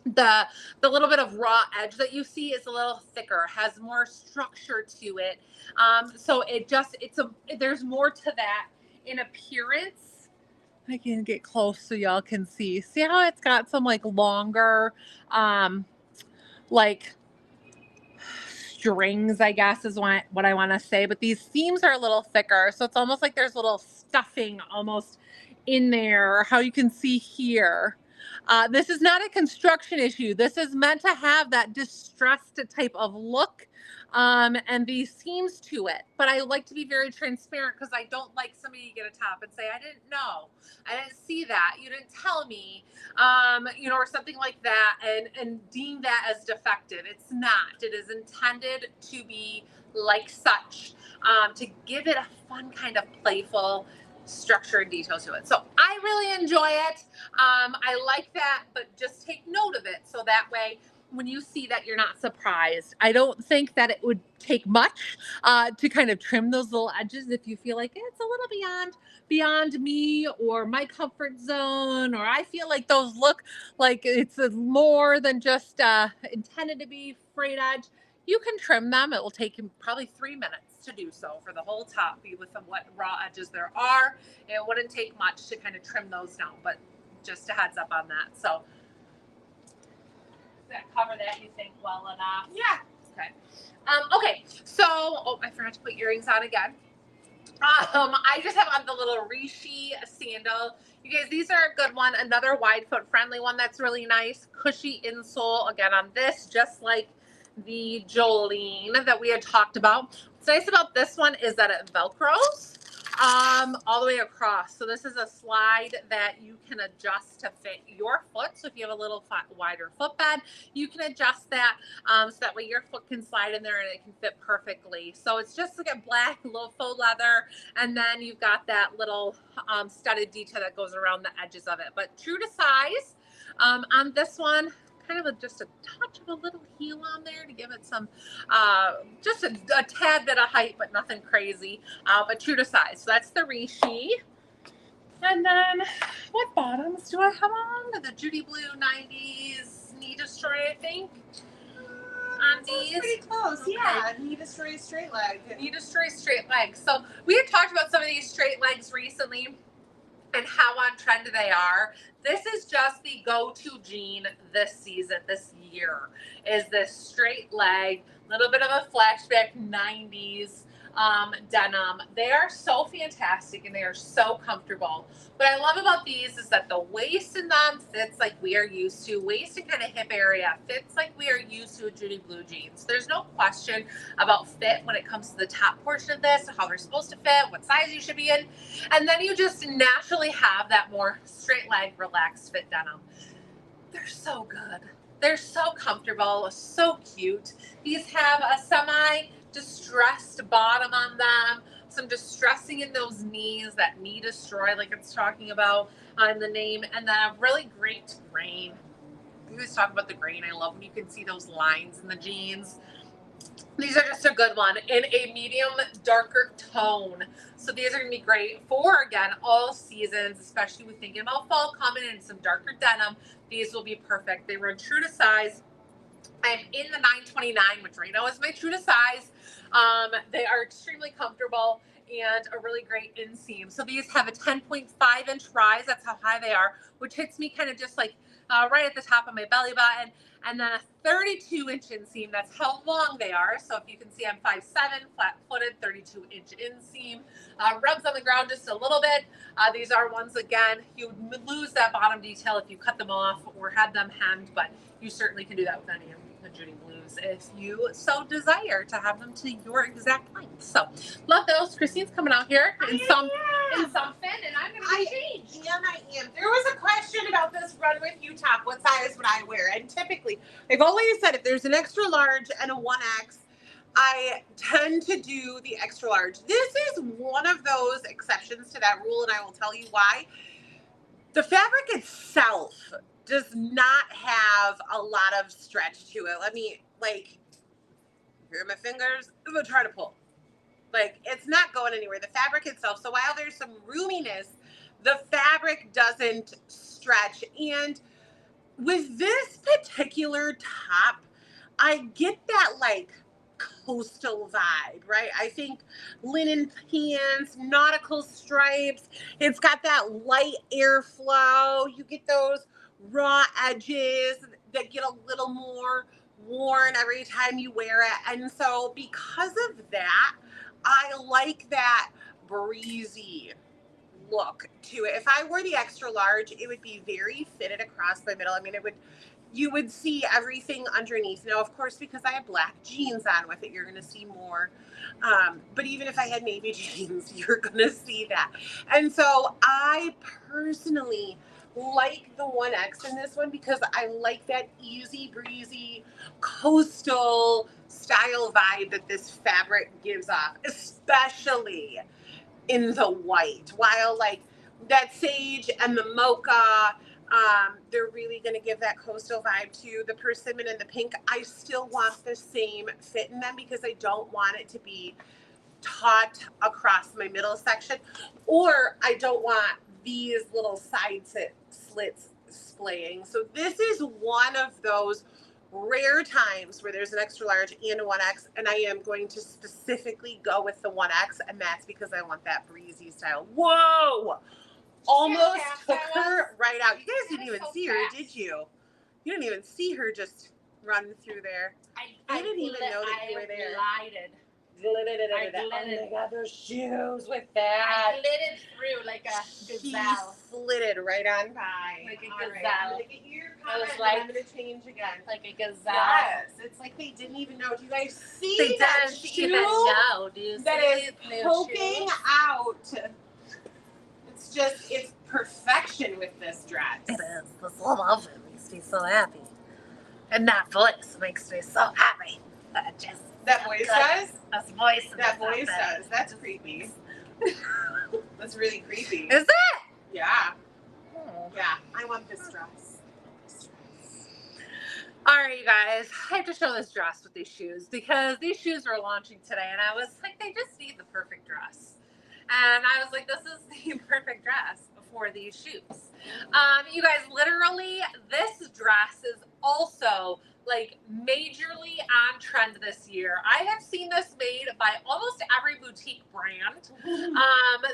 The little bit of raw edge that you see is a little thicker, has more structure to it. So there's more to that in appearance. I can get close so y'all can see. See how it's got some like longer, like strings, I guess is what I want to say. But these seams are a little thicker, so it's almost like there's a little stuffing almost in there. How you can see here. This is not a construction issue. This is meant to have that distressed type of look and these seams to it. But I like to be very transparent because I don't like somebody to get a top and say, I didn't know. I didn't see that. You didn't tell me, or something like that and deem that as defective. It's not. It is intended to be like such, to give it a fun kind of playful structure and detail to it. So I really enjoy it. I like that, but just take note of it so that way when you see that you're not surprised. I don't think that it would take much to kind of trim those little edges if you feel like it's a little beyond me or my comfort zone, or I feel like those look like it's more than just intended to be frayed edge. You can trim them. It will take you probably 3 minutes to do so for the whole top with what raw edges there are. It wouldn't take much to kind of trim those down, but just a heads up on that. So does that cover that, you think, well enough? Yeah. Okay. Okay. So, I forgot to put earrings on again. I just have on the little Rishi sandal. You guys, these are a good one. Another wide foot friendly one that's really nice. Cushy insole again on this, just like the Jolene that we had talked about. What's nice about this one is that it Velcros all the way across. So this is a slide that you can adjust to fit your foot. So if you have a little wider footbed, you can adjust that so that way your foot can slide in there and it can fit perfectly. So it's just like a black little faux leather, and then you've got that little studded detail that goes around the edges of it. But true to size on this one. Kind of just a touch of a little heel on there to give it some, just a tad bit of height, but nothing crazy, but true to size. So that's the Rishi. And then what bottoms do I have on? The Judy Blue 90s Knee Destroy, I think. On these. Pretty close, okay. Yeah. Knee Destroy straight leg. Knee Destroy straight legs. So we had talked about some of these straight legs recently and how on trend they are. This is just the go-to jean this season, this year, is this straight leg, little bit of a flashback 90s denim. They are so fantastic and they are so comfortable. What I love about these is that the waist in them fits like we are used to. Waist and kind of hip area fits like we are used to with Judy Blue jeans. There's no question about fit when it comes to the top portion of this, how they're supposed to fit, what size you should be in. And then you just naturally have that more straight leg, relaxed fit denim. They're so good. They're so comfortable, so cute. These have a semi-distressed bottom on them, some distressing in those knees, that knee destroy like it's talking about in the name, and then a really great grain. We always talk about the grain. I love when you can see those lines in the jeans. These are just a good one in a medium darker tone. So these are going to be great for, again, all seasons, especially with thinking about fall coming in some darker denim. These will be perfect. They run true to size. I'm in the 929, which right now is my true to size. They are extremely comfortable and a really great inseam. So these have a 10.5 inch rise. That's how high they are, which hits me kind of just like right at the top of my belly button. And then a 32 inch inseam. That's how long they are. So if you can see, I'm 5'7", flat footed, 32 inch inseam. Rubs on the ground just a little bit. These are ones, again, you would lose that bottom detail if you cut them off or had them hemmed, but you certainly can do that with any of them. the Judy Blues if you so desire to have them to your exact length. So love those. Christine's coming out here in some fin, and I'm going to change. I am. There was a question about this Run With You top. What size would I wear? And typically, I've always said if there's an extra large and a 1X, I tend to do the extra large. This is one of those exceptions to that rule, and I will tell you why. The fabric itself does not have a lot of stretch to it. Let me, here are my fingers. I'm going to try to pull. It's not going anywhere. The fabric itself. So while there's some roominess, the fabric doesn't stretch. And with this particular top, I get that coastal vibe, right? I think linen pants, nautical stripes. It's got that light airflow. You get those raw edges that get a little more worn every time you wear it. And so because of that, I like that breezy look to it. If I wore the extra large, it would be very fitted across my middle. I mean, you would see everything underneath. Now, of course, because I have black jeans on with it, you're going to see more. But even if I had navy jeans, you're going to see that. And so I personally like the 1X in this one because I like that easy breezy coastal style vibe that this fabric gives off, especially in the white. While that sage and the mocha, they're really going to give that coastal vibe to the persimmon and the pink. I still want the same fit in them because I don't want it to be taut across my middle section, or I don't want these little side slits splaying. So this is one of those rare times where there's an extra large and a 1X, and I am going to specifically go with the 1X, and that's because I want that breezy style. Whoa! Almost took her right out. You guys didn't even see her, did you? You didn't even see her just run through there. I didn't even know that you were there. Oh my God, those shoes with that. I glided through like a gazelle. She slid right on by. Like a All gazelle. right, I'm going to get your comment, I'm going to change again. Like a gazelle. Yes, it's like they didn't even know. Do you guys see They that didn't shoe even know. Do you that see is new poking shoes? out? It's perfection with this dress. It is. This little outfit makes me so happy. And that voice makes me so happy. That voice does? That voice. That voice does. That's creepy. That's really creepy. Is it? Yeah. Oh. Yeah. I want this dress. All right, you guys. I have to show this dress with these shoes because these shoes were launching today, and I was like, they just need the perfect dress. And I was like, this is the perfect dress for these shoes. You guys, literally, this dress is also majorly on trend this year. I have seen this made by almost every boutique brand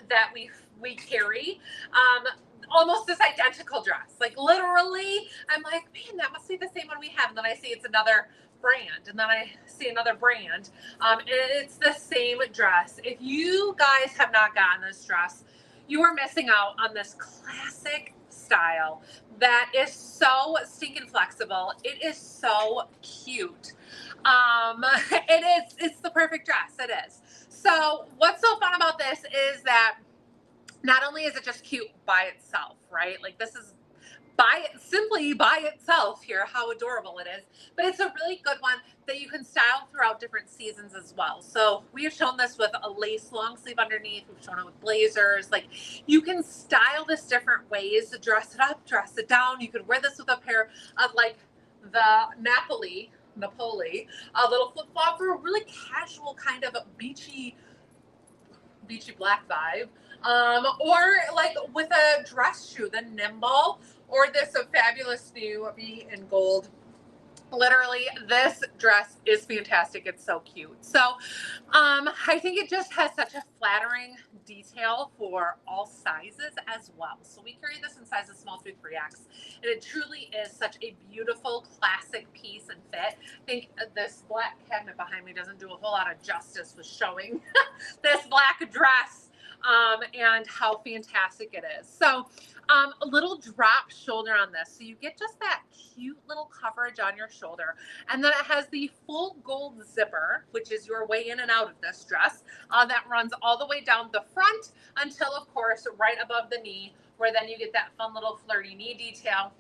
that we carry. Almost this identical dress. Literally, I'm like, man, that must be the same one we have. And then I see it's another brand, and then I see another brand. And it's the same dress. If you guys have not gotten this dress, you are missing out on this classic style that is so stinking flexible. It is so cute. It's the perfect dress. It is. So what's so fun about this is that not only is it just cute by itself, right? This is simply by itself here, how adorable it is. But it's a really good one that you can style throughout different seasons as well. So we have shown this with a lace long sleeve underneath. We've shown it with blazers. You can style this different ways to dress it up, dress it down. You could wear this with a pair of the Napoli, a little flip flop for a really casual kind of beachy black vibe. Or with a dress shoe, the Nimble, or this fabulous new be in gold. Literally, this dress is fantastic. It's so cute. So I think it just has such a flattering detail for all sizes as well. So we carry this in sizes small through 3X, and it truly is such a beautiful classic piece and fit. I think this black cabinet behind me doesn't do a whole lot of justice with showing this black dress and how fantastic it is. So A little drop shoulder on this. So you get just that cute little coverage on your shoulder. And then it has the full gold zipper, which is your way in and out of this dress. That runs all the way down the front until, of course, right above the knee, where then you get that fun little flirty knee detail.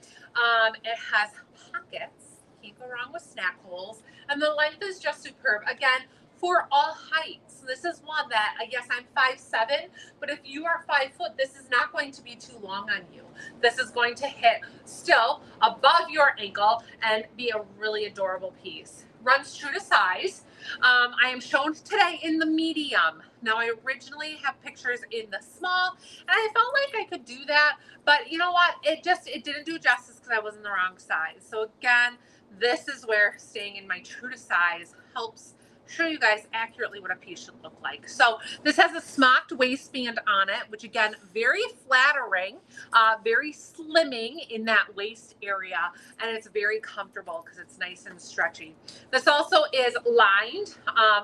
It has pockets. Can't go wrong with snack holes. And the length is just superb. Again, for all heights. This is one that, yes, I'm 5'7", but if you are 5 foot, this is not going to be too long on you. This is going to hit still above your ankle and be a really adorable piece. Runs true to size. I am shown today in the medium. Now, I originally have pictures in the small, and I felt like I could do that, but you know what? It didn't do justice because I was in the wrong size. So again, this is where staying in my true to size helps show you guys accurately what a piece should look like. So this has a smocked waistband on it, which again, very flattering, very slimming in that waist area, and it's very comfortable because it's nice and stretchy. This also is lined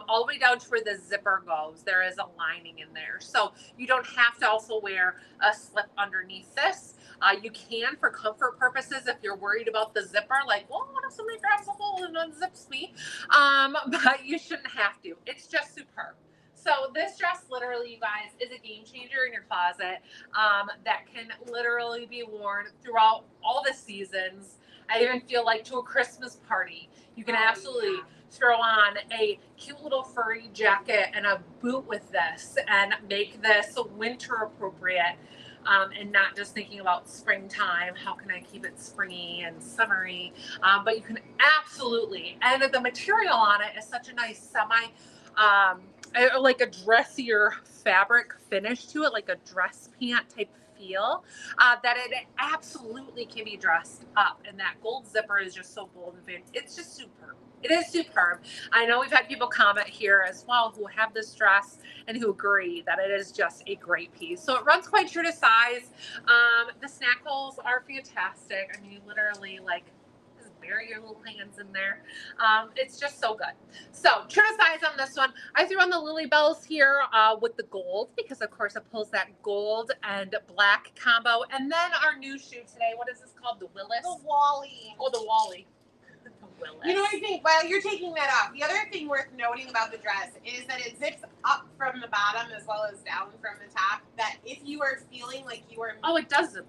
all the way down to where the zipper goes. There is a lining in there, so you don't have to also wear a slip underneath this. You can, for comfort purposes, if you're worried about the zipper, like, well, what if somebody grabs a hole and unzips me? But you shouldn't have to. It's just superb. So this dress, literally, you guys, is a game changer in your closet that can literally be worn throughout all the seasons. I even feel like to a Christmas party, you can absolutely throw on a cute little furry jacket and a boot with this and make this winter appropriate. And not just thinking about springtime, how can I keep it springy and summery, but you can absolutely, and the material on it is such a nice like a dressier fabric finish to it, like a dress pant type feel, that it absolutely can be dressed up, and that gold zipper is just so bold and big. It's just superb. It is superb. I know we've had people comment here as well who have this dress and who agree that it is just a great piece. So it runs quite true to size. The snack holes are fantastic. I mean, you literally like just bury your little hands in there. It's just so good. So true to size on this one. I threw on the Lily Bells here with the gold because, of course, it pulls that gold and black combo. And then our new shoe today, what is this called? The Willis? The Wally. Oh, the Wally. You know what I think? While you're taking that off, the other thing worth noting about the dress is that it zips up from the bottom as well as down from the top. That if you are feeling like you are it does zip.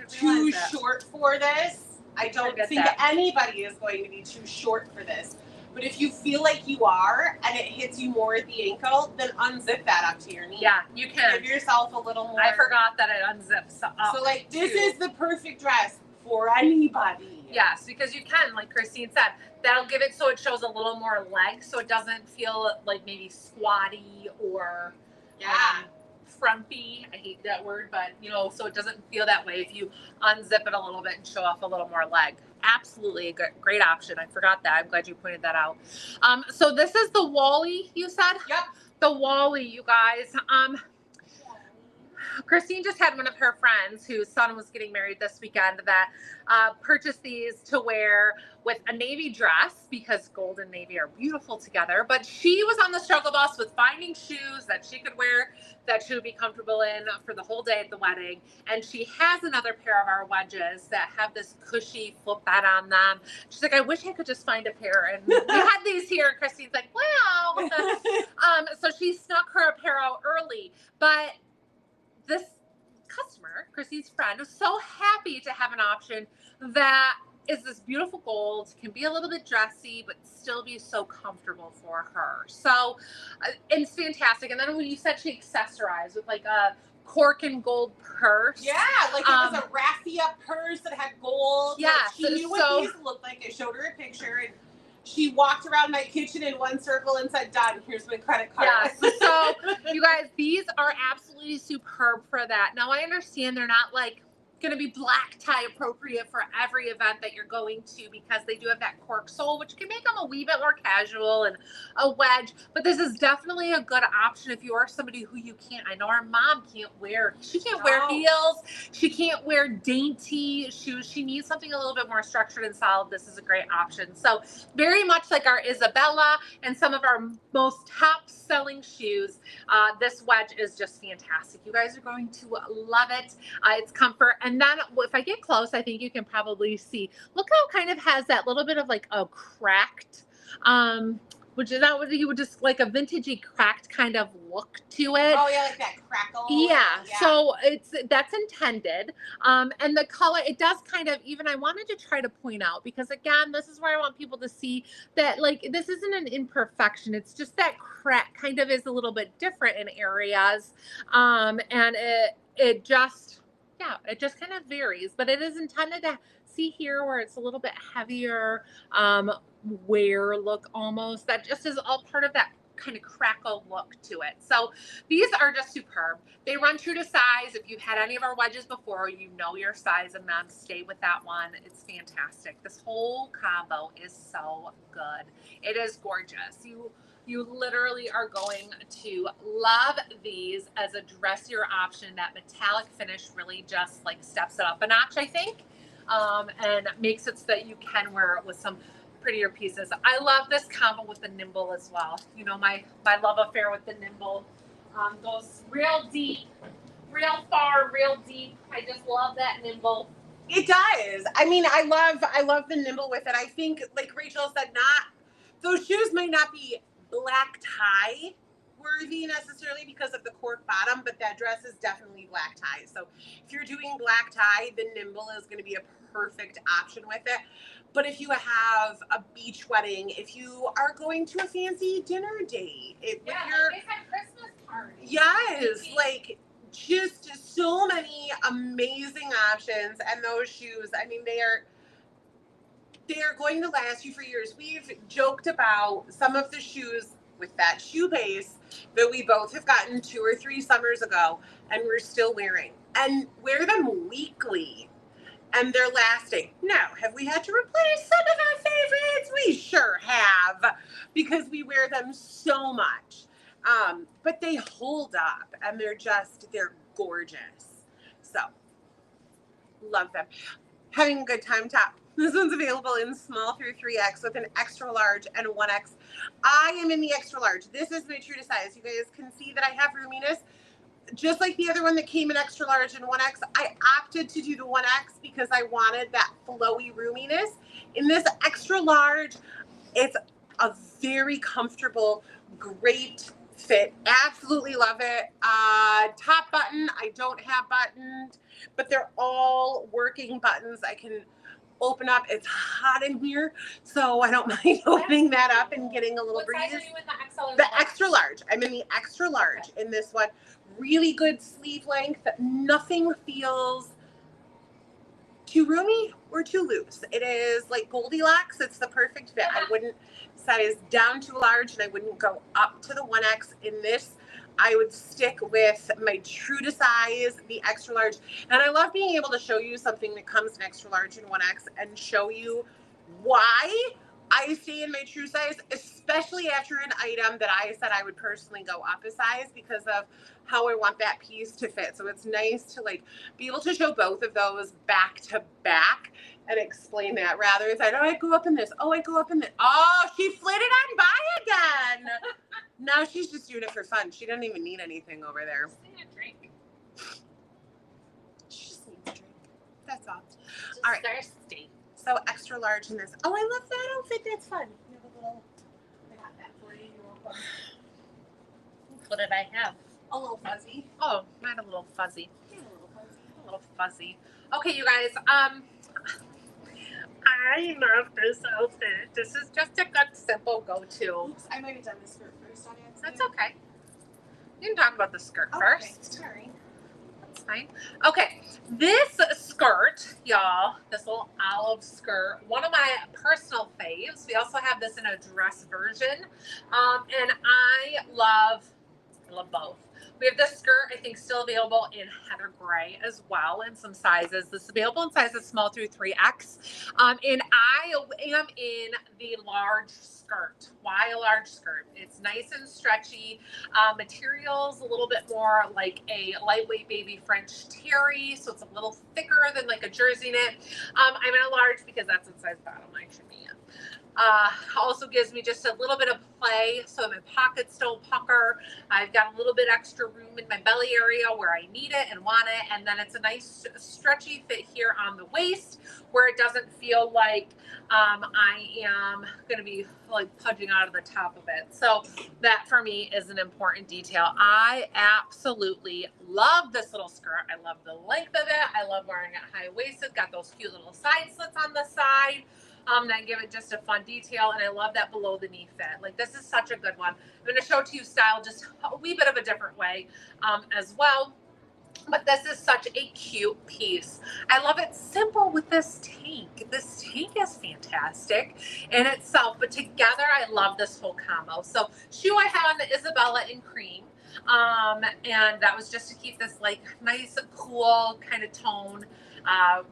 too short for this, I don't think anybody is going to be too short for this. But if you feel like you are and it hits you more at the ankle, then unzip that up to your knee. Yeah, you can. Give yourself a little more. I forgot that it unzips up. So like this is the perfect dress for anybody. Yes, because you can, like Christine said, that'll give it so it shows a little more leg, so it doesn't feel like maybe squatty or frumpy. I hate that word, but you know, so it doesn't feel that way if you unzip it a little bit and show off a little more leg. Absolutely a great option. I forgot that. I'm glad you pointed that out. So this is the Wally, you said? Yep. The Wally, you guys. Christine just had one of her friends whose son was getting married this weekend that purchased these to wear with a navy dress because gold and navy are beautiful together. But she was on the struggle bus with finding shoes that she could wear that she would be comfortable in for the whole day at the wedding. And she has another pair of our wedges that have this cushy foot bed on them. She's like, I wish I could just find a pair. And we had these here. And Christine's like, wow. So she snuck her a pair out early. But this customer, Chrissy's friend, was so happy to have an option that is this beautiful gold, can be a little bit dressy, but still be so comfortable for her. So it's fantastic. And then when you said she accessorized with like a cork and gold purse. Yeah, like it was a raffia purse that had gold. Yeah. Like she knew what these looked like. I showed her a picture and she walked around my kitchen in one circle and said, done, here's my credit card. Yes. So you guys, these are absolutely superb for that. Now I understand they're not like going to be black tie appropriate for every event that you're going to because they do have that cork sole, which can make them a wee bit more casual and a wedge. But this is definitely a good option if you are somebody who you can't. I know our mom can't wear. She can't wear heels. She can't wear dainty shoes. She needs something a little bit more structured and solid. This is a great option. So very much like our Isabella and some of our most top selling shoes, this wedge is just fantastic. You guys are going to love it. It's comfort. And And then if I get close, I think you can probably see, look how it kind of has that little bit of like a cracked, which is that what you would just like a vintagey cracked kind of look to it. Oh yeah, like that crackle. Yeah, so that's intended. And the color, it does kind of, even I wanted to try to point out, because again, this is where I want people to see that like this isn't an imperfection. It's just that crack kind of is a little bit different in areas. And it just, yeah, it just kind of varies, but it is intended to see here where it's a little bit heavier, wear look almost. That just is all part of that kind of crackle look to it. So these are just superb. They run true to size. If you've had any of our wedges before, you know your size in them. Stay with that one. It's fantastic. This whole combo is so good. It is gorgeous. You literally are going to love these as a dressier option. That metallic finish really just like steps it up a notch, I think, and makes it so that you can wear it with some prettier pieces. I love this combo with the nimble as well. You know, my love affair with the nimble goes real deep, real far, real deep. I just love that nimble. It does. I mean, I love the nimble with it. I think, like Rachel said, those shoes might not be black tie worthy necessarily because of the cork bottom, but that dress is definitely black tie. So if you're doing black tie, the nimble is going to be a perfect option with it. But if you have a beach wedding, if you are going to a fancy dinner date, Like Christmas party. Yes, like just so many amazing options. And those shoes, I mean, they are going to last you for years. We've joked about some of the shoes with that shoe base that we both have gotten 2 or 3 summers ago and we're still wearing, and wear them weekly. And they're lasting. Now, have we had to replace some of our favorites? We sure have, because we wear them so much. But they hold up, and they're gorgeous. So, love them. Having a good time top. This one's available in small through 3X with an extra large and 1X. I am in the extra large. This is my true to size. You guys can see that I have roominess. Just like the other one that came in extra large and 1X, I opted to do the 1X because I wanted that flowy roominess. In this extra large, it's a very comfortable, great fit. Absolutely love it. Top button, I don't have buttoned, but they're all working buttons. I can open up. It's hot in here, so I don't mind opening that up and getting a little breeze. What size are you in the XL? The extra large. I'm in the extra large in this one. Really good sleeve length. Nothing feels too roomy or too loose. It is like Goldilocks. It's the perfect fit. I wouldn't size down too large, and I wouldn't go up to the 1X in this. I would stick with my true to size, the extra large. And I love being able to show you something that comes in extra large and 1X and show you why I stay in my true size, especially after an item that I said I would personally go up a size because of how I want that piece to fit. So it's nice to like be able to show both of those back to back and explain that rather than, oh, I go up in this. Oh, I go up in this. Oh, she flitted on by again. Now she's just doing it for fun. She doesn't even need anything over there. Just need a drink. She just needs a drink. That's all. Just all right. Thirsty. So extra large in this. Oh, I love that outfit. That's fun. You have a little, I got that for you. What did I have? A little fuzzy. Oh, mine a little fuzzy. Yeah, a little fuzzy. A little fuzzy. Okay, you guys. I love this outfit. This is just a good, simple go-to. Oops, I might have done the skirt first on accident. That's okay. You can talk about the skirt first. Sorry. That's fine. Okay, this skirt, y'all, this little olive skirt, one of my personal faves. We also have this in a dress version, and I love both. We have this skirt, I think, still available in heather gray as well in some sizes. This is available in sizes small through 3X. And I am in the large skirt. Why a large skirt? It's nice and stretchy. Materials a little bit more like a lightweight baby French terry, so it's a little thicker than like a jersey knit. I'm in a large because that's what size bottom I should be in. Also gives me just a little bit of play so my pockets don't pucker. I've got a little bit extra room in my belly area where I need it and want it. And then it's a nice stretchy fit here on the waist where it doesn't feel like I am going to be like pudging out of the top of it. So that for me is an important detail. I absolutely love this little skirt. I love the length of it. I love wearing it high-waisted. Got those cute little side slits on the side. That give it just a fun detail, and I love that below the knee fit. Like, this is such a good one. I'm going to show to you style just a wee bit of a different way as well. But this is such a cute piece. I love it simple with this tank. This tank is fantastic in itself, but together I love this whole combo. So shoe I have on the Isabella in cream. And that was just to keep this like nice, cool kind of tone,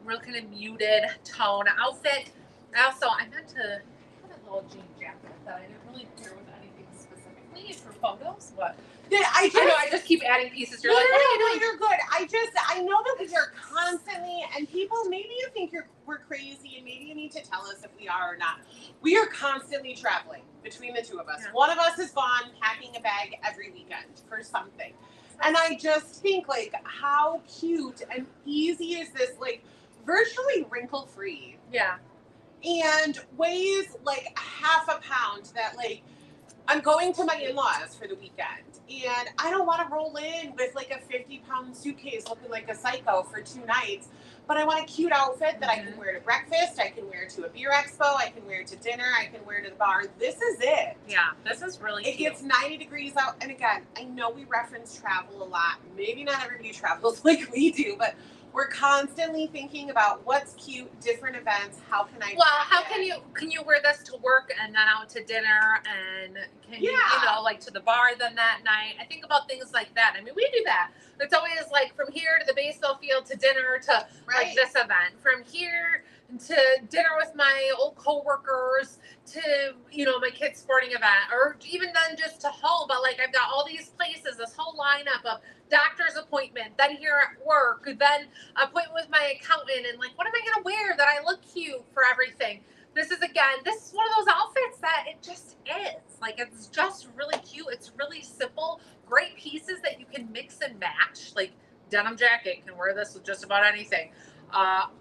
real kind of muted tone outfit. I meant to put a little jean jacket that I didn't really pair with anything specifically for photos, but I just keep adding pieces. You're like, what are you doing? You're good. I know that we are constantly, and people, maybe you think we're crazy, and maybe you need to tell us if we are or not. We are constantly traveling between the two of us. Yeah. One of us is gone packing a bag every weekend for something. And I just think, like, how cute and easy is this, like, virtually wrinkle-free. Yeah. And weighs like half a pound that, like, I'm going to my in-laws for the weekend and I don't want to roll in with like a 50-pound suitcase looking like a psycho for 2 nights, but I want a cute outfit that I can wear to breakfast, I can wear to a beer expo, I can wear to dinner, I can wear to the bar. This is it. Yeah, this is really cute. It gets 90 degrees out. And again, I know we reference travel a lot. Maybe not everybody travels like we do, but we're constantly thinking about what's cute, different events. How can I? Well, how can you wear this to work and then out to dinner and can you like to the bar then that night? I think about things like that. I mean, we do that. It's always like from here to the baseball field to dinner to like this event. From here to dinner with my old coworkers to my kid's sporting event, or even then just to home. But like I've got all these places, this whole lineup of doctor's appointment, then here at work, then appointment with my accountant, and like, what am I gonna wear that I look cute for everything? This is one of those outfits that it just is. Like, it's just really cute. It's really simple, great pieces that you can mix and match. Like denim jacket, can wear this with just about anything.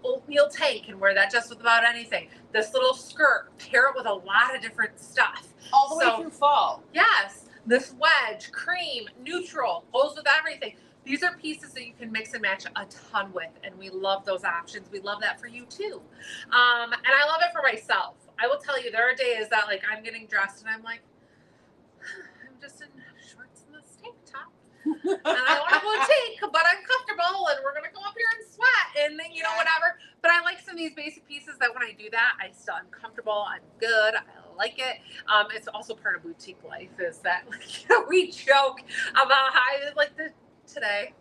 Oatmeal tank, can wear that just with about anything. This little skirt, pair it with a lot of different stuff. All the way through fall. Yes. This wedge, cream, neutral, goes with everything. These are pieces that you can mix and match a ton with, and we love those options. We love that for you too. And I love it for myself. I will tell you, there are days that like I'm getting dressed and I'm like, I'm just in shorts and this tank top. And I want a boutique, but I'm comfortable and we're going to go up here and sweat and then, whatever. But I like some of these basic pieces that when I do that, I'm comfortable. I'm good. I like it. It's also part of boutique life is that we joke about how today,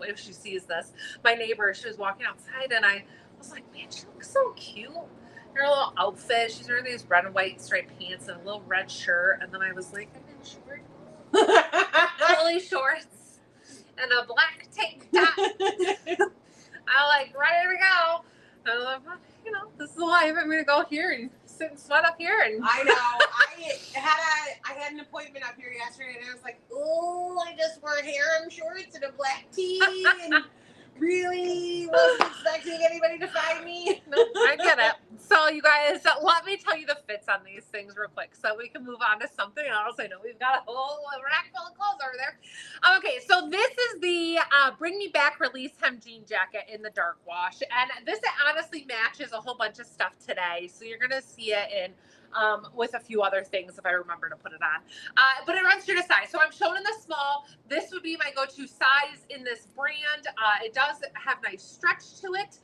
if she sees this, my neighbor, she was walking outside and I was like, man, she looks so cute. Her little outfit, she's wearing these red and white striped pants and a little red shirt. And then I was like, I'm in short, curly shorts and a black tank top. I like, ready to go. I was like, this is the life. I'm going to go here and sit and sweat up here. And I know. I had an appointment up here yesterday and I was like, oh, I just wore harem shorts and a black tee and really wasn't expecting anybody to find me. No, I get it. So you guys, let me tell you the fits on these things real quick so we can move on to something else. I know we've got a whole rack full of clothes over there. Okay, so this is the Bring Me Back Release Hem Jean Jacket in the dark wash. And this honestly matches a whole bunch of stuff today. So you're going to see it in with a few other things if I remember to put it on. But it runs true to size. So I'm shown in the small. This would be my go-to size in this brand. It does have nice stretch to it.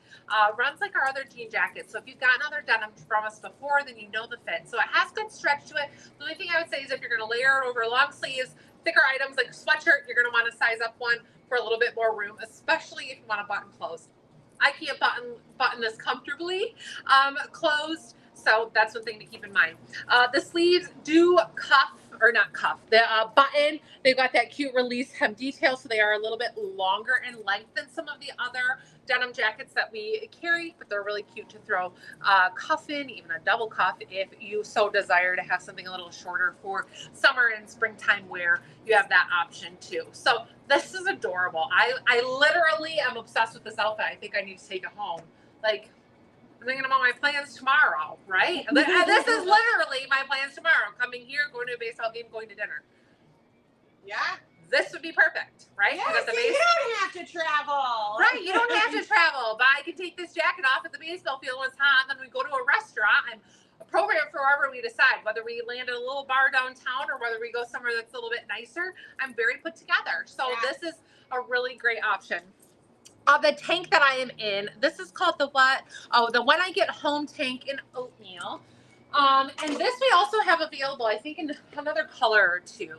Runs like our other jean jackets. So if you've gotten other denim from us before, then you know the fit. So it has good stretch to it. The only thing I would say is if you're going to layer it over long sleeves, thicker items like a sweatshirt, you're going to want to size up one for a little bit more room, especially if you want to button closed. I can't button this comfortably closed. So that's one thing to keep in mind. The sleeves do cuff, or not cuff, the button. They've got that cute release hem detail, so they are a little bit longer in length than some of the other denim jackets that we carry, but they're really cute to throw cuff in, even a double cuff if you so desire to have something a little shorter for summer and springtime wear. You have that option too. So this is adorable. I literally am obsessed with this outfit. I think I need to take it home. Like, I'm thinking about my plans tomorrow, right? This is literally my plans tomorrow. Coming here, going to a baseball game, going to dinner. Yeah. This would be perfect, right? Yeah, you don't have to travel. Right, you don't have to travel, but I can take this jacket off at the baseball field when it's hot, and then we go to a restaurant and program for wherever we decide, whether we land at a little bar downtown or whether we go somewhere that's a little bit nicer. I'm very put together. So this is a really great option. The tank that I am in, this is called the what? Oh, the When I Get Home tank in oatmeal. And this we also have available, I think, in another color or two.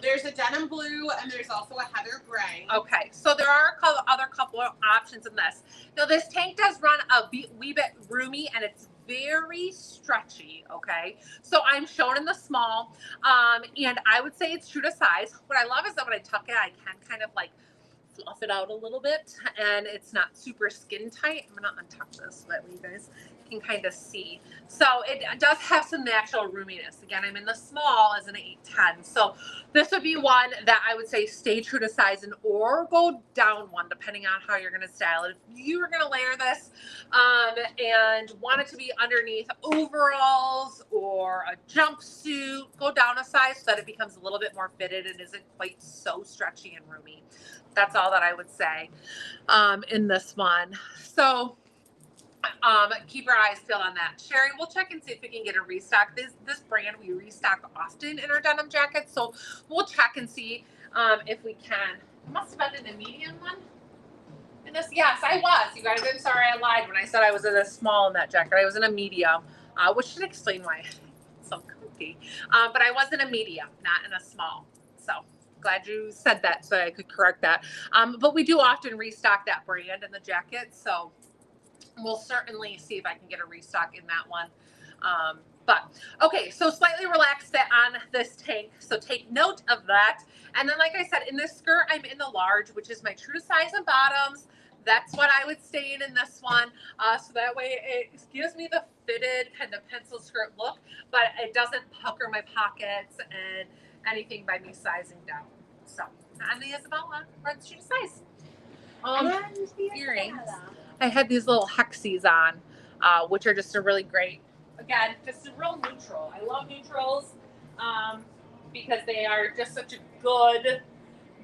There's a denim blue and there's also a heather gray. Okay, so there are other couple of options in this. Now this tank does run a wee bit roomy and it's very stretchy, okay? So I'm shown in the small, and I would say it's true to size. What I love is that when I tuck it, I can kind of like fluff it out a little bit and it's not super skin tight. I'm gonna untuck this so that way you guys can kind of see. So it does have some natural roominess. Again, I'm in the small as an 8'10". So this would be one that I would say stay true to size and or go down one depending on how you're gonna style it. If you were gonna layer this and want it to be underneath overalls or a jumpsuit, go down a size so that it becomes a little bit more fitted and isn't quite so stretchy and roomy. That's all that I would say in this one. So keep your eyes peeled on that. Sherry, we'll check and see if we can get a restock. This brand we restock often in our denim jackets, so we'll check and see if we can. It must have been in a medium one. And this, yes, I was. You guys, I'm sorry I lied when I said I was in a small in that jacket. I was in a medium, which should explain why it's so comfy. But I was in a medium, not in a small. So glad you said that so I could correct that. But we do often restock that brand in the jacket, so we'll certainly see if I can get a restock in that one. But okay, so slightly relaxed fit on this tank, so take note of that. And then, like I said, in this skirt, I'm in the large, which is my true to size and bottoms. That's what I would stay in this one. So that way it gives me the fitted kind of pencil skirt look, but it doesn't pucker my pockets and anything by me sizing down. So, I'm the Isabella, runs true to size. Earrings. I had these little hexies on, which are just a really great, again, just a real neutral. I love neutrals because they are just such a good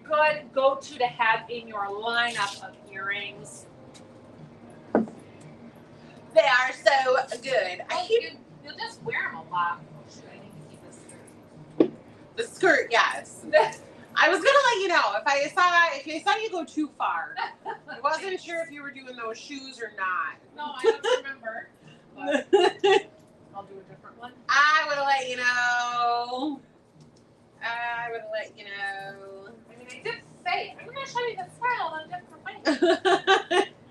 go-to to have in your lineup of earrings. They are so good. You'll just wear them a lot. Oh, shoot, I need to keep this skirt. The skirt, yes. I was gonna let you know if I saw you go too far. I wasn't sure if you were doing those shoes or not. No, I don't remember. But I'll do a different one. I would have let you know. I would have let you know. I mean, I did say I'm gonna show you the style in a different way.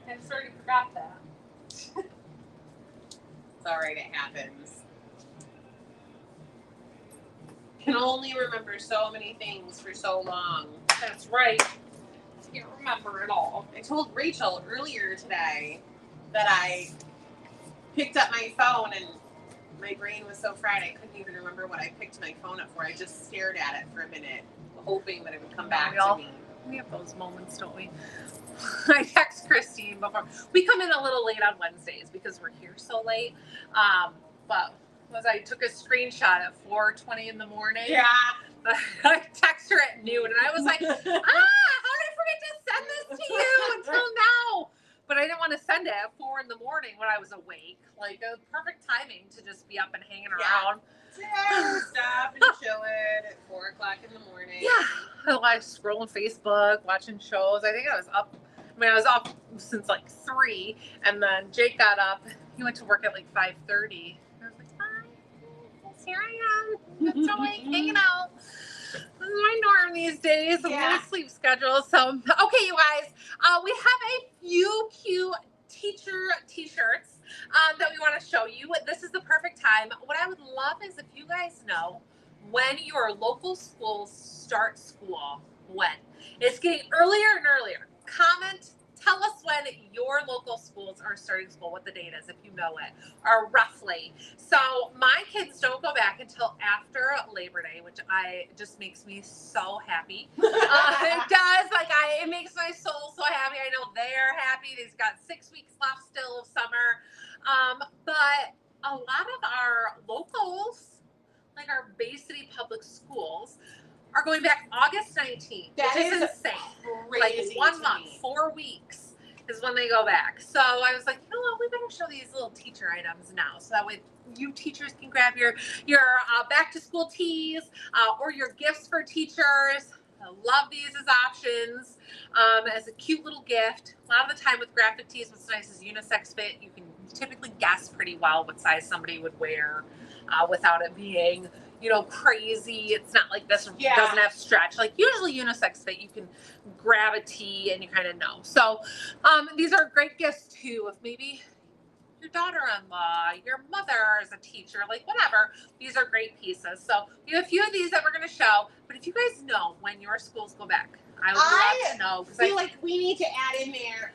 I just already forgot that. It's all right. It happens. Can only remember so many things for so long. That's right. Can't remember it all. I told Rachel earlier today that I picked up my phone and my brain was so fried I couldn't even remember what I picked my phone up for. I just stared at it for a minute, hoping that it would come back to me. We have those moments, don't we? I text Christine before. We come in a little late on Wednesdays because we're here so late. But I took a screenshot at 4:20 in the morning. Yeah. I text her at noon and I was like, how did I forget to send this to you until now? But I didn't want to send it at 4 in the morning when I was awake. Like, a perfect timing to just be up and hanging around. Yeah, stop and chilling at 4 o'clock in the morning. Yeah. I was scrolling Facebook, watching shows. I think I was up. I was up since like 3, and then Jake got up. He went to work at like 5:30. Here I am, just awake, hanging out. This is my norm these days. A little sleep schedule. So, okay, you guys, we have a few cute teacher t-shirts that we want to show you. This is the perfect time. What I would love is if you guys know when your local schools start school. When it's getting earlier and earlier. Comment. Tell us when your local schools are starting school, what the date is, if you know it, or roughly. So my kids don't go back until after Labor Day, which just makes me so happy. It does. It makes my soul so happy. I know they're happy. They've got 6 weeks left still of summer. But a lot of our locals, like our Bay City public schools, are going back August 19th, which is insane. Like 1 month, 4 weeks is when they go back. So I was like, you know what, we better show these little teacher items now, so that way you teachers can grab your back to school tees or your gifts for teachers. I love these as options as a cute little gift. A lot of the time with graphic tees, what's nice is unisex fit. You can typically guess pretty well what size somebody would wear without it being, you know, crazy. It's not like this doesn't have stretch. Like usually unisex fit, you can grab a tee and you kind of know. So these are great gifts too. If maybe your daughter-in-law, your mother is a teacher, like whatever, these are great pieces. So we have a few of these that we're going to show. But if you guys know when your schools go back, I would love to know. I feel like we need to add in there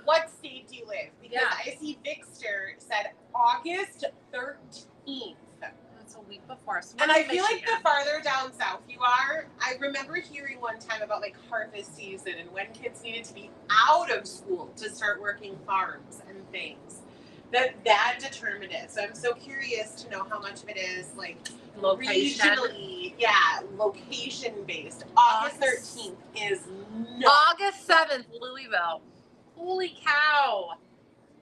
what state do you live? Because I see Victor said August 13th. It's a week before. So and I feel like the farther down south you are, I remember hearing one time about like harvest season and when kids needed to be out of school to start working farms and things. That determined it. So I'm so curious to know how much of it is like regionally, location based. August 13th is August 7th, Louisville. Holy cow.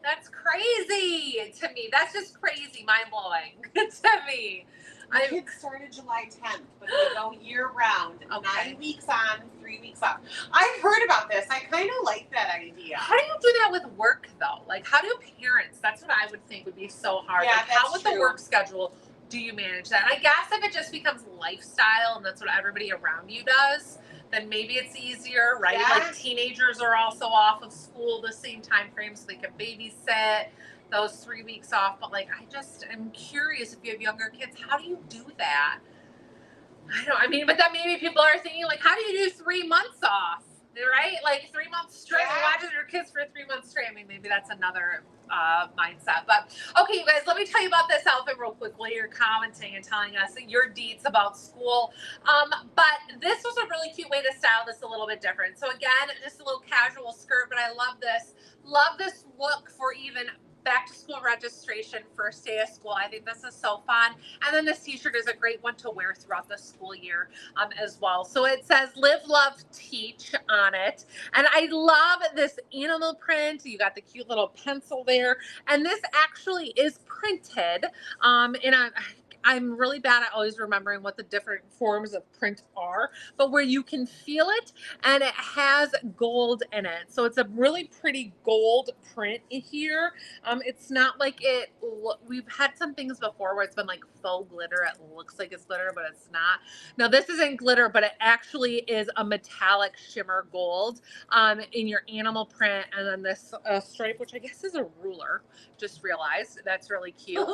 That's crazy to me. That's just crazy, mind-blowing to me. My kids started July 10th, but they go year-round. 9 weeks on, 3 weeks off. I've heard about this. I kind of like that idea. How do you do that with work, though? Like, how do parents? That's what I would think would be so hard. Yeah, like, how with the work schedule do you manage that? I guess if it just becomes lifestyle and that's what everybody around you does, then maybe it's easier, right? Yeah. Like teenagers are also off of school the same time frame, so they can babysit those 3 weeks off. But like, I'm curious if you have younger kids, how do you do that? But then maybe people are thinking like, how do you do 3 months off? Right? Like 3 months straight, watching your kids for 3 months straight. I mean, maybe that's another mindset. But okay, you guys, let me tell you about this outfit real quick while you're commenting and telling us your deets about school. But this was a really cute way to style this a little bit different. So again, just a little casual skirt, but I love this. Love this look for even back to school registration, first day of school. I think this is so fun. And then this t-shirt is a great one to wear throughout the school year as well. So it says Live, Love, Teach on it. And I love this animal print. You got the cute little pencil there. And this actually is printed I'm really bad at always remembering what the different forms of print are, but where you can feel it and it has gold in it. So it's a really pretty gold print here. It's not like we've had some things before where it's been like faux glitter. It looks like it's glitter, but it's not. No, this isn't glitter, but it actually is a metallic shimmer gold in your animal print. And then this stripe, which I guess is a ruler, just realized. That's really cute.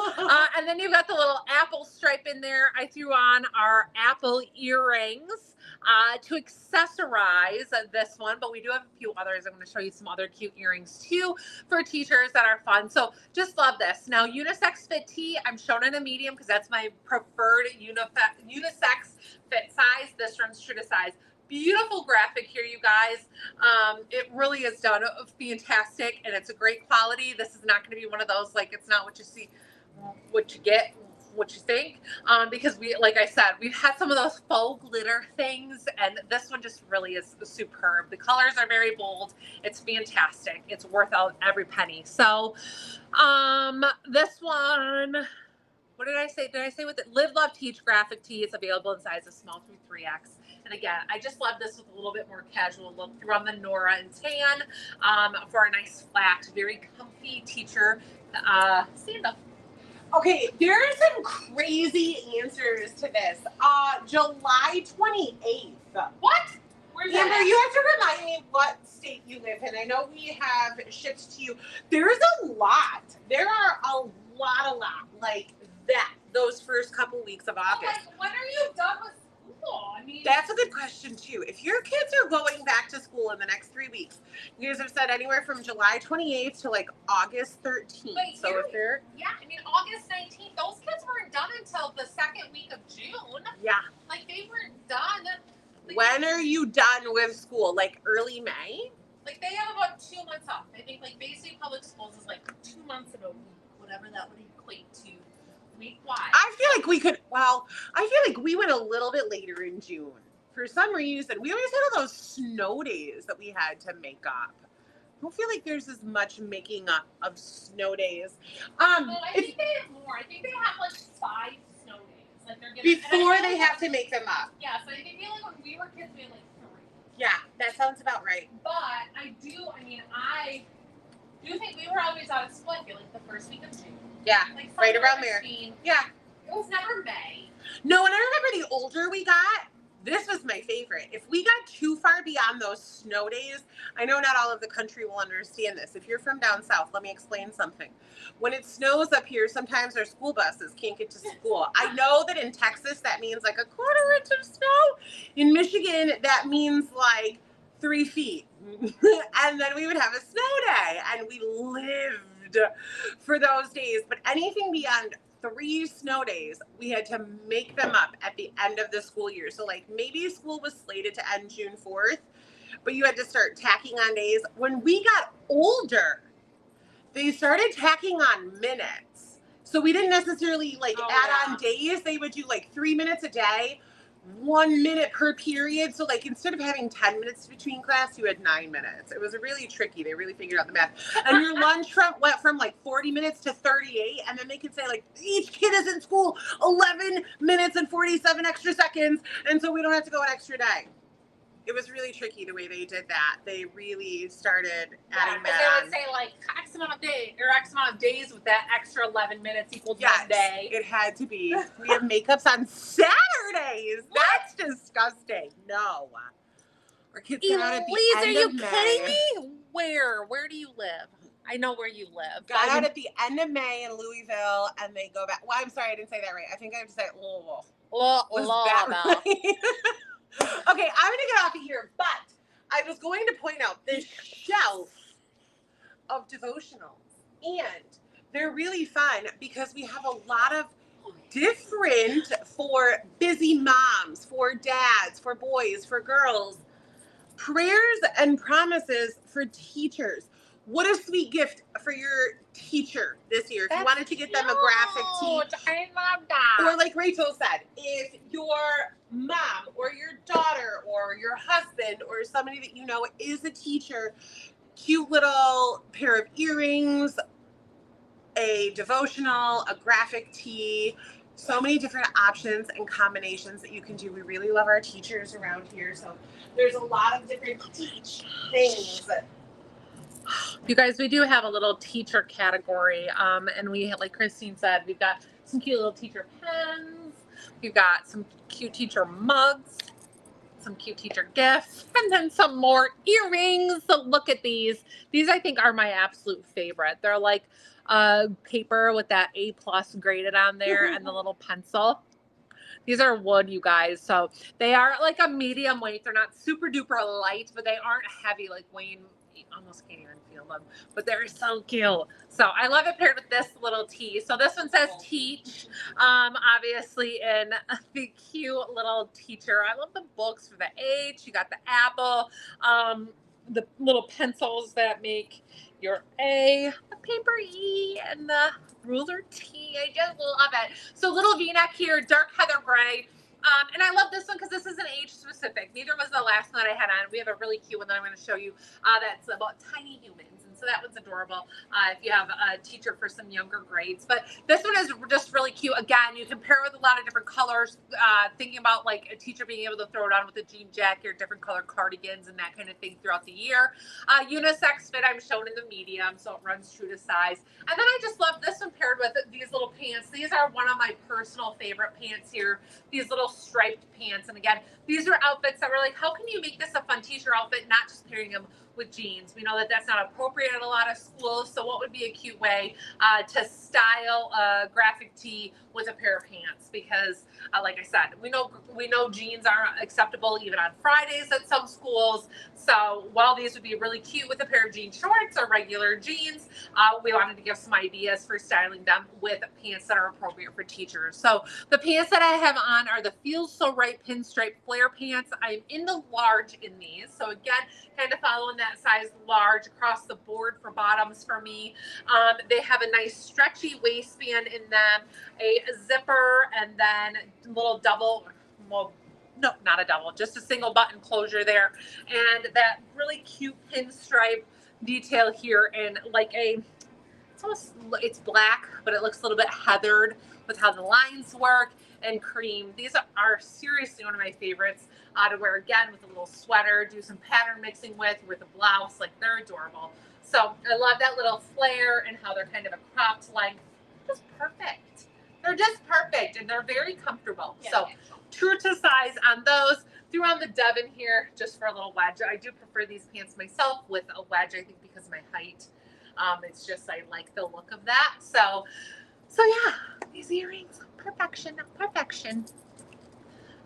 And then you've got the little apple stripe in there. I threw on our apple earrings to accessorize this one, but we do have a few others. I'm going to show you some other cute earrings too for teachers that are fun. So just love this. Now unisex fit tee, I'm showing in a medium because that's my preferred unisex fit size. This runs true to size. Beautiful graphic here, you guys. It really is done fantastic, and it's a great quality. This is not going to be one of those, like, it's not what you see, what you get, what you think, because like I said, we've had some of those faux glitter things, and this one just really is superb. The colors are very bold. It's fantastic. It's worth out every penny. So this one, what did I say? Did I say with it? Live, Love, Teach graphic tee. It's available in sizes small through 3X. And again, I just love this with a little bit more casual look. Through on the Nora and tan for a nice flat, very comfy teacher sandal. Okay, there are some crazy answers to this. July 28th. What? Where's Amber, that? you have to remind me what state state you live in. I know we have shipped to you. There's a lot. There are a lot. Like that. Those first couple weeks of August. Like, when are you done with school? I mean, that's a good question too. If your kids are going back to school in the next 3 weeks, you guys have said anywhere from July 28th to like August 13th. But so if they're I mean August 19th, those kids weren't done until the second week of June. Yeah. Like they weren't done. Like, when are you done with school? Like early May? Like they have about 2 months off. I think like basic public schools is like 2 months and a week, whatever that would equate to week-wise. I feel like we went a little bit later in June. For some reason, we always had all those snow days that we had to make up. I don't feel like there's as much making up of snow days. I think they have more. I think they have like 5 snow days. Like they're getting, before they have to make them up. Yeah, so I think like when we were kids, we had like 3. Yeah, that sounds about right. But I do think we were always out of school, I feel like the first week of June. Yeah, like right around there. Yeah. It was never May. No, and I remember the older we got, this was my favorite. If we got too far beyond those snow days, I know not all of the country will understand this. If you're from down south, let me explain something. When it snows up here, sometimes our school buses can't get to school. I know that in Texas, that means like a 1/4 inch of snow. In Michigan, that means like 3 feet. And then we would have a snow day, and we lived for those days. But anything beyond 3 snow days, we had to make them up at the end of the school year. So like maybe school was slated to end June 4th, but you had to start tacking on days. When we got older, they started tacking on minutes. So we didn't necessarily add on days. They would do like 3 minutes a day, 1 minute per period. So like instead of having 10 minutes between class, you had 9 minutes. It was really tricky. They really figured out the math. And your lunch went from like 40 minutes to 38. And then they could say like each kid is in school 11 minutes and 47 extra seconds. And so we don't have to go an extra day. It was really tricky the way they did that. They really started adding that. They would say like X amount of days or X amount of days with that extra 11 minutes equals 1 day. It had to be. We have makeups on Saturdays. What? That's disgusting. No. Our kids get out at the Elise, end are you of May. kidding me? Where? Where do you live? I know where you live. Got out at the end of May in Louisville, and they go back. Well, I'm sorry, I didn't say that right. I think I have to say Louisville. Was that right? Okay, I'm going to get off of here, but I was going to point out this shelf of devotionals, and they're really fun because we have a lot of different for busy moms, for dads, for boys, for girls, prayers and promises for teachers. What a sweet gift for your teacher this year. If you wanted to get them a graphic tee. I love that. Or like Rachel said, if your mom or your daughter or your husband or somebody that you know is a teacher, cute little pair of earrings, a devotional, a graphic tee, so many different options and combinations that you can do. We really love our teachers around here. So there's a lot of different teach things. You guys, we do have a little teacher category. And we, like Christine said, we've got some cute little teacher pens. We've got some cute teacher mugs, some cute teacher gifts, and then some more earrings. So look at these. These I think are my absolute favorite. They're like paper with that A+ graded on there and the little pencil. These are wood, you guys. So they are like a medium weight. They're not super duper light, but they aren't heavy like Wayne. Almost can't even feel them, but they're so cute. So I love it paired with this little tee. So this one says teach, obviously in the cute little teacher. I love the books for the H. You got the apple, the little pencils that make your A, the paper E, and the ruler T. I just love it. So little V-neck here, dark heather gray. And I love this one because this isn't age specific. Neither was the last one that I had on. We have a really cute one that I'm going to show you that's about tiny humans. And so that one's adorable if you have a teacher for some younger grades. But this one is just really cute. Again, you can pair it with a lot of different colors. Thinking about like a teacher being able to throw it on with a jean jacket or different color cardigans and that kind of thing throughout the year. Unisex fit, I'm shown in the medium, so it runs true to size. And then I just love this one paired with these little pants. These are one of my personal favorite pants here. These little striped pants. And again, these are outfits that were like, how can you make this a fun t-shirt outfit, not just pairing them with jeans. We know that that's not appropriate at a lot of schools. So what would be a cute way to style a graphic tee with a pair of pants? Because like I said, we know jeans aren't acceptable even on Fridays at some schools. So while these would be really cute with a pair of jean shorts or regular jeans, we wanted to give some ideas for styling them with pants that are appropriate for teachers. So the pants that I have on are the Feels So Right pinstripe flare pants. I'm in the large in these. So again, kind of following that size large across the board for bottoms for me. They have a nice stretchy waistband in them, a zipper, and then a little double, well, no, not a double, just a single button closure there. And that really cute pinstripe detail here in like it's black, but it looks a little bit heathered with how the lines work, and cream. These are seriously one of my favorites to wear again with a little sweater, do some pattern mixing with a blouse. Like, they're adorable. So I love that little flare and how they're kind of a cropped length. Just perfect. They're just perfect, and they're very comfortable. Yeah. So true to size on those. Threw on the Devon here just for a little wedge. I do prefer these pants myself with a wedge, I think, because of my height. It's just, I like the look of that. So yeah, these earrings, perfection.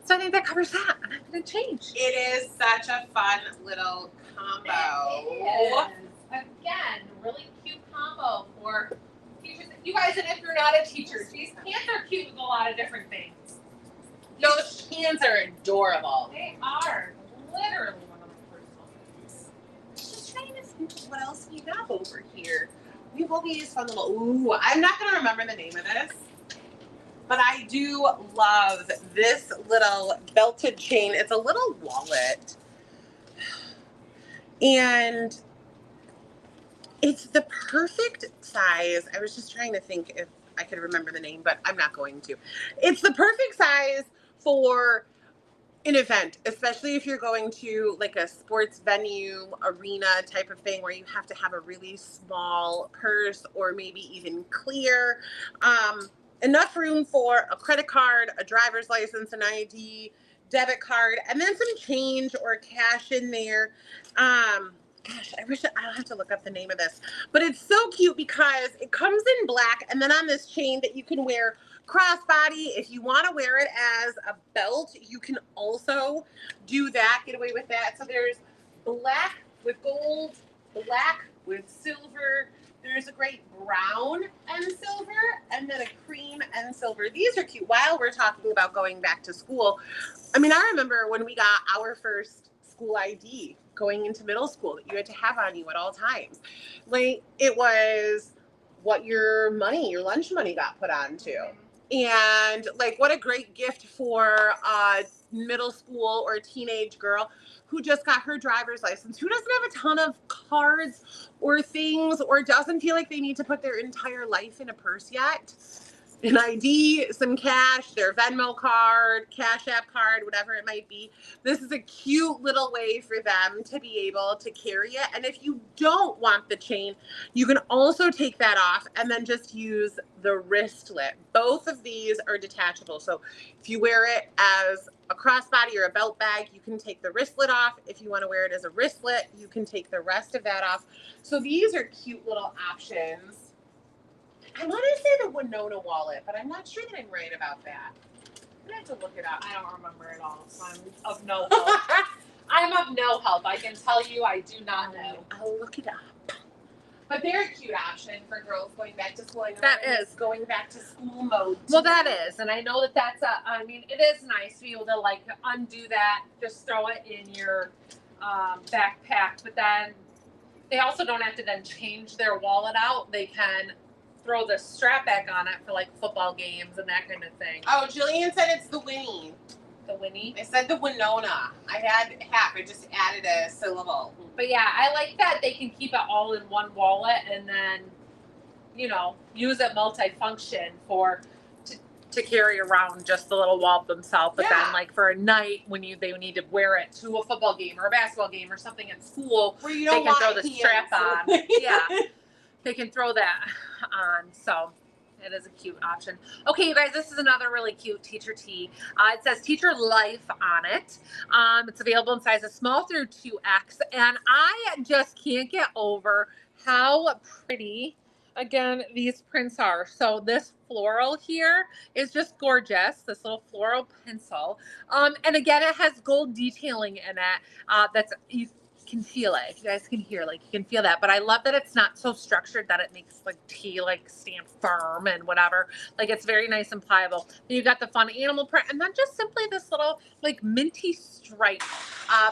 So I think that covers that. I'm not going to change. It is such a fun little combo. It is. Again, really cute combo for teachers. You guys, and if you're not a teacher, these pants are cute with a lot of different things. Those pants are adorable. They are literally one of my personal favorites. Just trying to think what else we got over here. We have all these fun little, ooh, I'm not going to remember the name of this, but I do love this little belted chain. It's a little wallet. And it's the perfect size. I was just trying to think if I could remember the name, but I'm not going to. It's the perfect size for an event, especially if you're going to like a sports venue, arena type of thing where you have to have a really small purse or maybe even clear. Enough room for a credit card, a driver's license, an ID, debit card, and then some change or cash in there. Gosh, I'll have to look up the name of this, but it's so cute because it comes in black, and then on this chain that you can wear crossbody. If you want to wear it as a belt, you can also do that, get away with that. So there's black with gold, black with silver. There's a great brown and silver, and then a cream and silver. These are cute. While we're talking about going back to school, I mean, I remember when we got our first school ID going into middle school that you had to have on you at all times. Like, it was what your lunch money got put onto. And like, what a great gift for a middle school or teenage girl who just got her driver's license, who doesn't have a ton of cards or things, or doesn't feel like they need to put their entire life in a purse yet. An ID, some cash, their Venmo card, Cash App card, whatever it might be. This is a cute little way for them to be able to carry it. And if you don't want the chain, you can also take that off and then just use the wristlet. Both of these are detachable. So if you wear it as a crossbody or a belt bag, you can take the wristlet off. If you want to wear it as a wristlet, you can take the rest of that off. So these are cute little options. I want to say the Winona wallet, but I'm not sure that I'm right about that. I'm going to have to look it up. I don't remember it all, so I'm of no help. I'm of no help. I can tell you I do not know. I'll look it up. But they're a cute option for girls going back to school. I know that is going back to school mode. Well, that is. And I know that that's I mean, it is nice to be able to like undo that, just throw it in your backpack. But then they also don't have to then change their wallet out. They can throw the strap back on it for like football games and that kind of thing. Oh, Jillian said it's the Winnie. The Winnie? I said the Winona. I had half. I just added a syllable. But yeah, I like that they can keep it all in one wallet and then, you know, use it multifunction to carry around just the little wallet themselves. But then like for a night when they need to wear it to a football game or a basketball game or something at school, where you don't they can throw the strap on. Yeah. They can throw that on. So It is a cute option. Okay, you guys, this is another really cute teacher tee. It says Teacher Life on it. It's available in sizes small through 2X. And I just can't get over how pretty, again, these prints are. So this floral here is just gorgeous. This little floral pencil. And again, it has gold detailing in it. That's, you can feel it. If you guys can hear, like, you can feel that. But I love that it's not so structured that it makes like tea like stamp firm and whatever. Like, it's very nice and pliable. Then you got the fun animal print, and then just simply this little like minty stripe.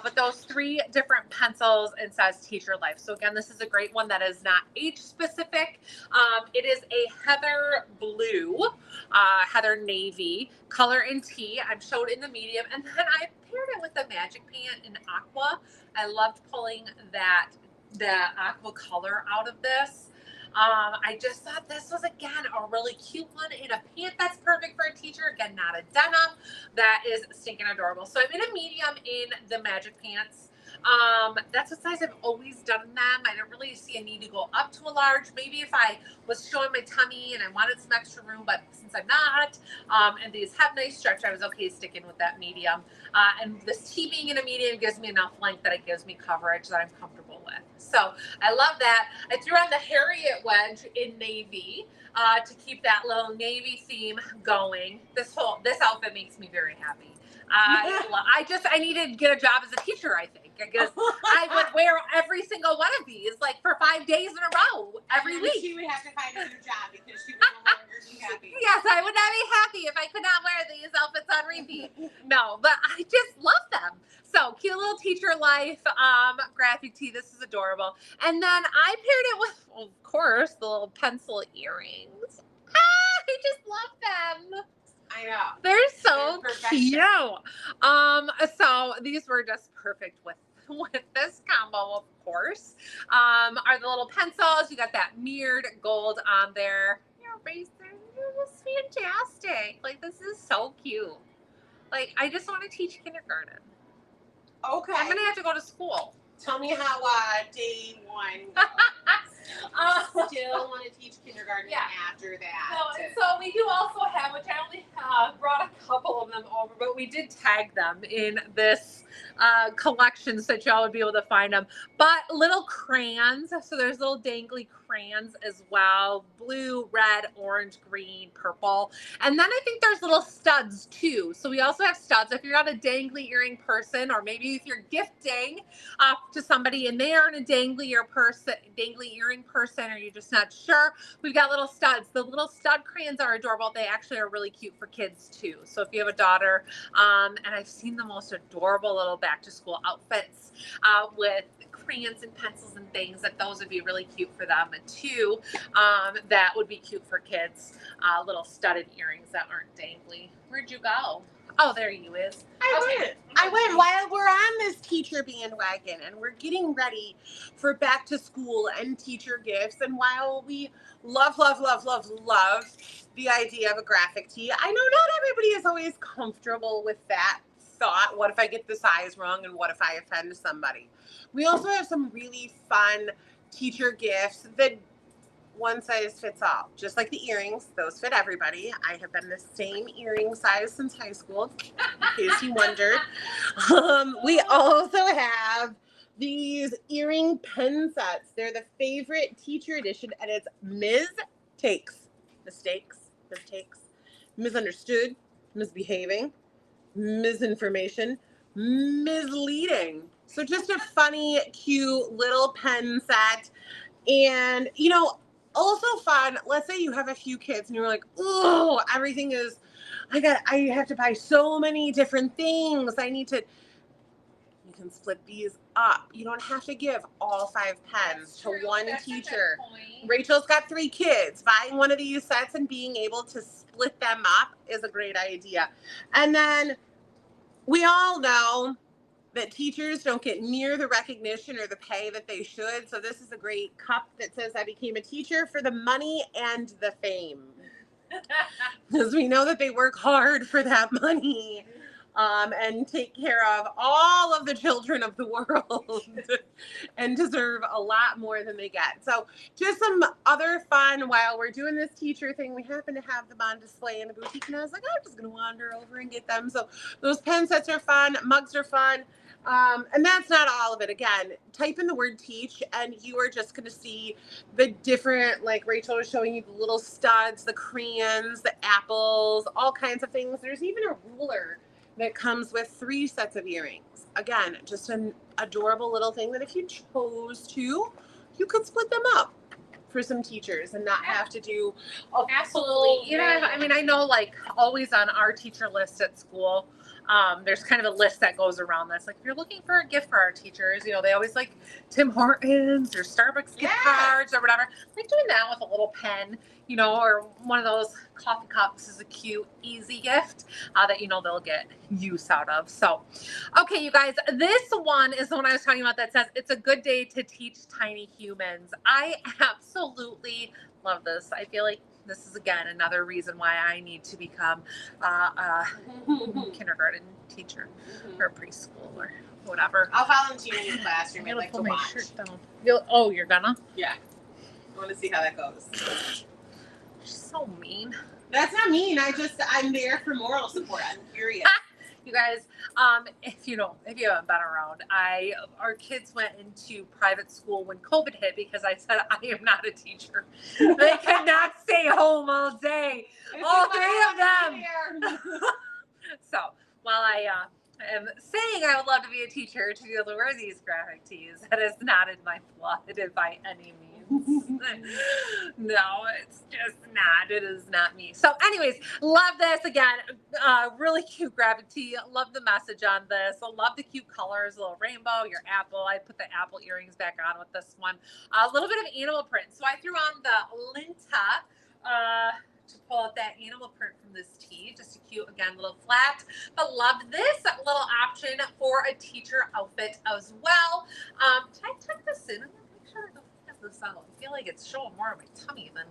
But those 3 different pencils, and says Teacher Life. So again, this is a great one that is not age specific. It is a heather blue, heather navy color in tea. I'm showed in the medium, and then I paired it with the Magic Pan in aqua. I loved pulling the aqua color out of this. I just thought this was, again, a really cute one in a pant that's perfect for a teacher. Again, not a denim. That is stinking adorable. So I'm in a medium in the Magic Pants. That's what size I've always done them. I don't really see a need to go up to a large. Maybe if I was showing my tummy and I wanted some extra room, but since I'm not, and these have nice stretch, I was okay sticking with that medium. And this tee being in a medium gives me enough length that it gives me coverage that I'm comfortable with. So I love that. I threw on the Harriet wedge in navy to keep that little navy theme going. This outfit makes me very happy. I needed to get a job as a teacher, I think. I guess I would wear every single one of these like for 5 days in a row every week. She would have to find another job because she would no longer be happy. Yes, I would not be happy if I could not wear these outfits on repeat. No, but I just love them. So cute little Teacher Life graphic tee. This is adorable. And then I paired it with, of course, the little pencil earrings. I just love them. I know. They're so cute. So these were just perfect with this combo, of course. Are the little pencils. You got that mirrored gold on there. Your face there. It was fantastic. Like, this is so cute. Like, I just want to teach kindergarten. Okay. I'm gonna have to go to school. Tell me how day 1 still want to teach kindergarten after that. So we do also have, which I only brought a couple of them over, but we did tag them in this collection so that y'all would be able to find them. But little crayons, so there's little dangly crayons as well, blue, red, orange, green, purple. And then I think there's little studs too. So we also have studs. If you're not a dangly earring person, or maybe if you're gifting to somebody and they aren't a dangly earring person, or you're just not sure, we've got little studs. The little stud crayons are adorable. They actually are really cute for kids too. So if you have a daughter, and I've seen the most adorable little back to school outfits with crayons and pencils and things, that those would be really cute for them too. That would be cute for kids. Little studded earrings that aren't dangly. Where'd you go? Oh, there you is. I went while we're on this teacher bandwagon and we're getting ready for back to school and teacher gifts. And while we love the idea of a graphic tee, I know not everybody is always comfortable with that thought. What if I get the size wrong, and what if I offend somebody? We also have some really fun teacher gifts that one size fits all. Just like the earrings, those fit everybody. I have been the same earring size since high school, in case you wondered. We also have these earring pen sets. They're the favorite teacher edition, and it's mistakes, misunderstood, misbehaving, misinformation, misleading. So just a funny, cute little pen set. And, also fun. Let's say you have a few kids and you're like, oh, everything is, I have to buy so many different things. You can split these up. You don't have to give all 5 pens to one teacher. Rachel's got 3 kids. Buying one of these sets and being able to split them up is a great idea. And then we all know that teachers don't get near the recognition or the pay that they should. So this is a great cup that says, I became a teacher for the money and the fame. Because we know that they work hard for that money. and take care of all of the children of the world and deserve a lot more than they get. So just some other fun while we're doing this teacher thing. We happen to have them on display in the boutique, and I was like, I'm just going to wander over and get them. So those pen sets are fun. Mugs are fun. And that's not all of it. Again, type in the word teach and you are just going to see the different, like Rachel was showing you, the little studs, the crayons, the apples, all kinds of things. There's even a ruler that comes with 3 sets of earrings. Again, just an adorable little thing that if you chose to, you could split them up for some teachers and not have to do absolutely. I mean, I know like always on our teacher list at school, there's kind of a list that goes around this. Like if you're looking for a gift for our teachers, they always like Tim Hortons or Starbucks gift cards or whatever. Like doing that with a little pen, or one of those coffee cups is a cute, easy gift that they'll get use out of. So, okay, you guys, this one is the one I was talking about that says it's a good day to teach tiny humans. I absolutely love this. I feel like this is, again, another reason why I need to become a kindergarten teacher or preschool or whatever. I'll volunteer in your classroom. I'd like to watch. You're gonna? Yeah. I want to see how that goes. She's so mean. That's not mean. I'm there for moral support. I'm curious. You guys, if you haven't been around, our kids went into private school when COVID hit because I said I am not a teacher. They could not stay home all day. All 3 of them. So while I am saying I would love to be a teacher to be able to wear these graphic tees, that is not in my blood by any means. No, it's just not. It is not me. So anyways, love this. Again, really cute graphic tee. Love the message on this. I love the cute colors, a little rainbow, your apple. I put the apple earrings back on with this one. A little bit of animal print. So I threw on the Linta to pull out that animal print from this tee. Just a cute, again, little flat. But love this little option for a teacher outfit as well. Can I tuck this in? I'm going to make sure I don't this out. I feel like it's showing more of my tummy than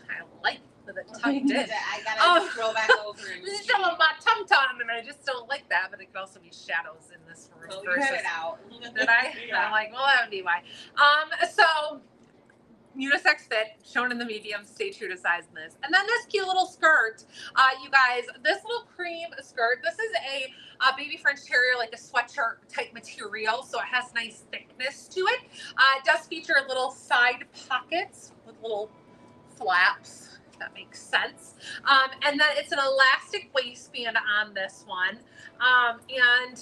I like with it tucked in. I gotta scroll back over and this is showing my tum-tum, and I just don't like that, but it could also be shadows in this room. So you had it out. Did I? Yeah. I'm like, well, that would be why. So unisex fit, shown in the medium. Stay true to size in this. And then this cute little skirt, you guys, this little cream skirt, this is a baby French terrier, like a sweatshirt type material, so it has nice thickness to it. It does feature little side pockets with little flaps, if that makes sense. And then it's an elastic waistband on this one. And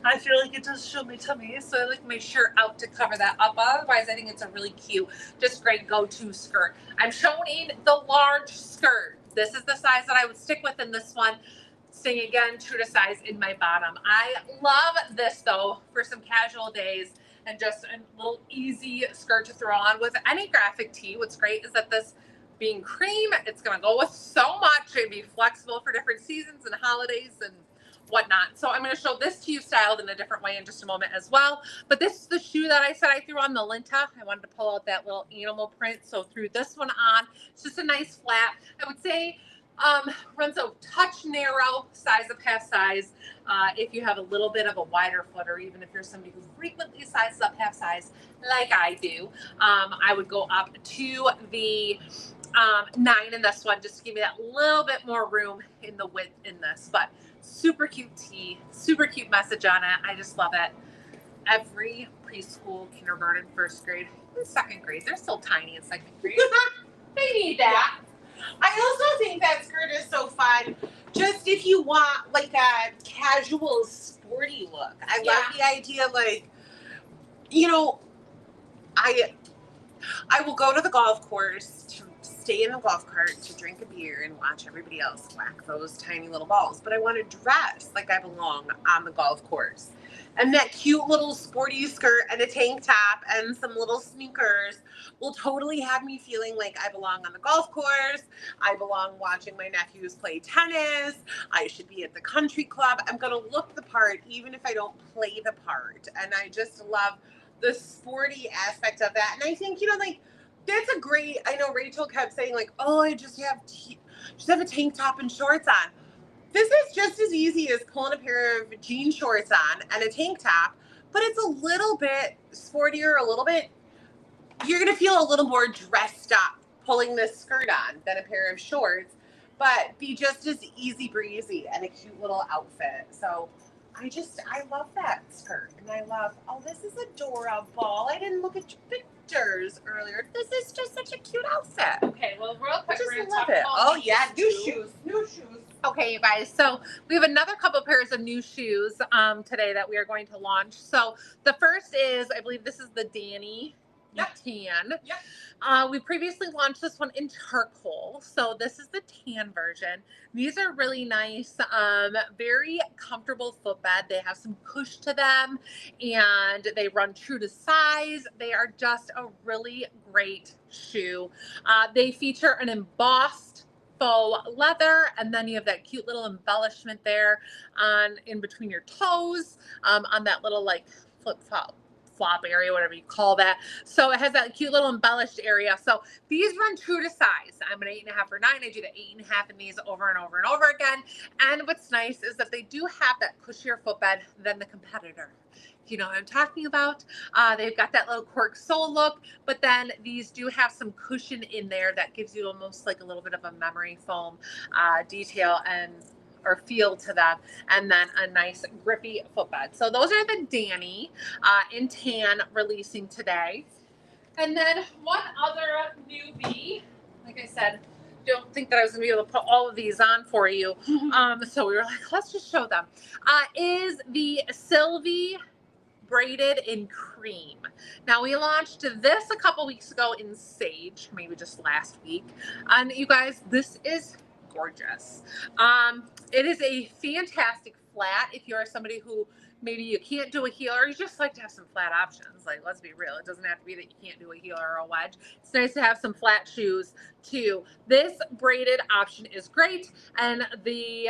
I feel like it does show my tummy, so I like my shirt out to cover that up. Otherwise, I think it's a really cute, just great go-to skirt. I'm showing the large skirt. This is the size that I would stick with in this one. Staying again true to size in my bottom. I love this though for some casual days and just a little easy skirt to throw on with any graphic tee. What's great is that this being cream, it's gonna go with so much and be flexible for different seasons and holidays and whatnot. So I'm going to show this to you styled in a different way in just a moment as well. But this is the shoe that I said I threw on, the Linta. I wanted to pull out that little animal print, so threw this one on. It's just a nice flat. I would say runs a touch narrow, size of half size. If you have a little bit of a wider foot, or even if you're somebody who frequently sizes up half size like I do, I would go up to the 9 in this one, just to give me that little bit more room in the width in this. But super cute tee, super cute message on it. I just love it. Every preschool, kindergarten, first grade, and second grade, they're still tiny in second grade. They need that. I also think that skirt is so fun. Just if you want like a casual, sporty look. I love the idea, like, I will go to the golf course to stay in the golf cart to drink a beer and watch everybody else whack those tiny little balls. But I want to dress like I belong on the golf course. And that cute little sporty skirt and a tank top and some little sneakers will totally have me feeling like I belong on the golf course. I belong watching my nephews play tennis. I should be at the country club. I'm going to look the part even if I don't play the part. And I just love the sporty aspect of that. And I think, that's a great, I know Rachel kept saying like, oh, I just have a tank top and shorts on. This is just as easy as pulling a pair of jean shorts on and a tank top, but it's a little bit sportier, a little bit, you're going to feel a little more dressed up pulling this skirt on than a pair of shorts, but be just as easy breezy and a cute little outfit. So I love that skirt. And I love, oh, this is adorable. I didn't look at your pictures earlier. This is just such a cute outfit. Okay, well, real quick, we're I going just to love talk it. about Oh, these yeah, new two. shoes, new shoes. Okay, you guys, so we have another couple pairs of new shoes today that we are going to launch. So the first is, I believe this is the Danny tan. Yep. We previously launched this one in charcoal, so this is the tan version. These are really nice, very comfortable footbed. They have some cush to them, and they run true to size. They are just a really great shoe. They feature an embossed faux leather, and then you have that cute little embellishment there on in between your toes, on that little like flop area, whatever you call that. So it has that cute little embellished area. So these run true to size. I'm an 8.5 or 9. I do the 8.5 in these over and over and over again. And what's nice is that they do have that cushier footbed than the competitor. You know what I'm talking about. They've got that little cork sole look, but then these do have some cushion in there that gives you almost like a little bit of a memory foam detail and or feel to them, and then a nice grippy footbed. So those are the Danny in tan releasing today. And then one other newbie, like I said, don't think that I was gonna be able to put all of these on for you. So we were like, let's just show them. Is the Sylvie braided in cream. Now we launched this a couple weeks ago in sage, maybe just last week. And you guys, this is gorgeous. It is a fantastic flat if you're somebody who maybe you can't do a heel, or you just like to have some flat options. Like, let's be real, it doesn't have to be that you can't do a heel or a wedge. It's nice to have some flat shoes too. This braided option is great, and the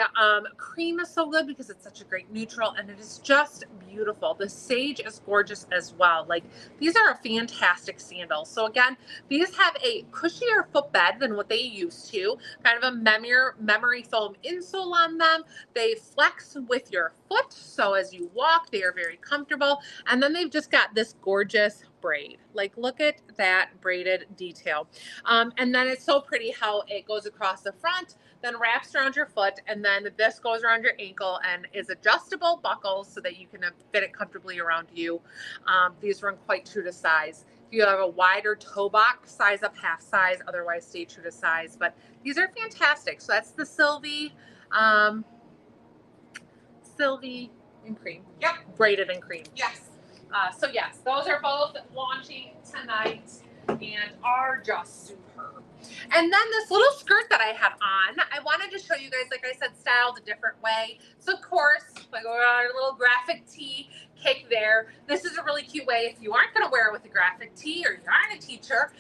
cream is so good because it's such a great neutral, and it is just beautiful. The sage is gorgeous as well. Like, these are a fantastic sandal. So again, these have a cushier footbed than what they used to, kind of a memory foam insole on them. They flex with your foot, so as you walk, they are very comfortable. And then they've just got this gorgeous braid. Like, look at that braided detail. And then it's so pretty how it goes across the front, then wraps around your foot, and then this goes around your ankle and is adjustable buckles so that you can fit it comfortably around you. These run quite true to size. If you have a wider toe box, size up half size, otherwise stay true to size. But these are fantastic. So that's the Sylvie, Sylvie in cream. Yep. Braided in cream. Yes. So yes, those are both launching tonight and are just superb. And then this little skirt that I had on, I wanted to show you guys, like I said, styled a different way. So of course, like our little graphic tee cake there. This is a really cute way if you aren't going to wear it with a graphic tee or you aren't a teacher,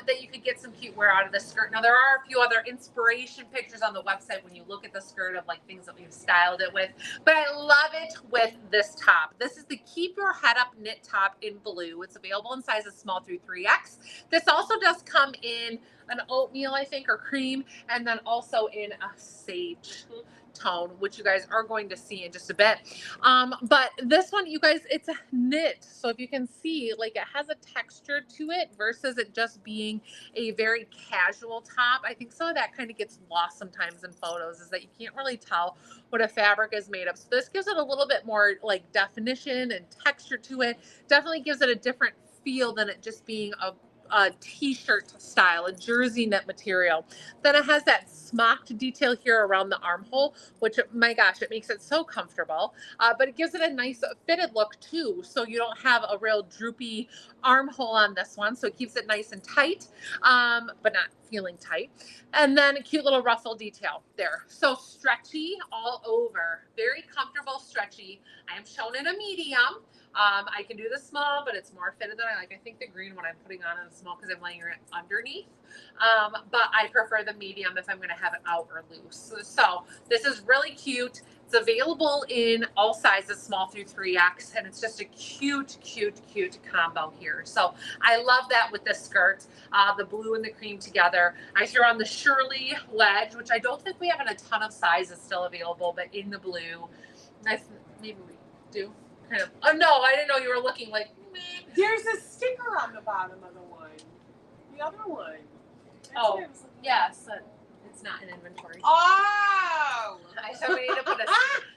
that you could get some cute wear out of this skirt. Now there are a few other inspiration pictures on the website when you look at the skirt of like things that we've styled it with, but I love it with this top. This is the Keep Your Head Up knit top in blue. It's available in sizes small through 3X. This also does come in an oatmeal, I think, or cream, and then also in a sage tone, which you guys are going to see in just a bit. But this one, you guys, it's a knit. So if you can see, like, it has a texture to it versus it just being a very casual top. I think some of that kind of gets lost sometimes in photos, is that you can't really tell what a fabric is made of. So this gives it a little bit more like definition and texture to it. Definitely gives it a different feel than it just being a t-shirt style, a jersey knit material. Then it has that smocked detail here around the armhole, which, my gosh, it makes it so comfortable. But it gives it a nice fitted look too, so you don't have a real droopy armhole on this one. So it keeps it nice and tight, but not feeling tight. And then a cute little ruffle detail there. So stretchy all over, very comfortable, stretchy. I am shown in a medium. I can do the small, but it's more fitted than I like. I think the green one I'm putting on is small because I'm laying it underneath. But I prefer the medium if I'm going to have it out or loose. So this is really cute. It's It's available in all sizes, small through 3X, and it's just a cute, cute, cute combo here. So I love that with the skirt, the blue and the cream together. I threw on the Shirley ledge, which I don't think we have in a ton of sizes still available, but in the blue. Maybe we do. Kind of. Oh no, I didn't know you were looking like. Meh. There's a sticker on the bottom of the one. The other one. Oh, yes. It's not in inventory. Oh! So we need to put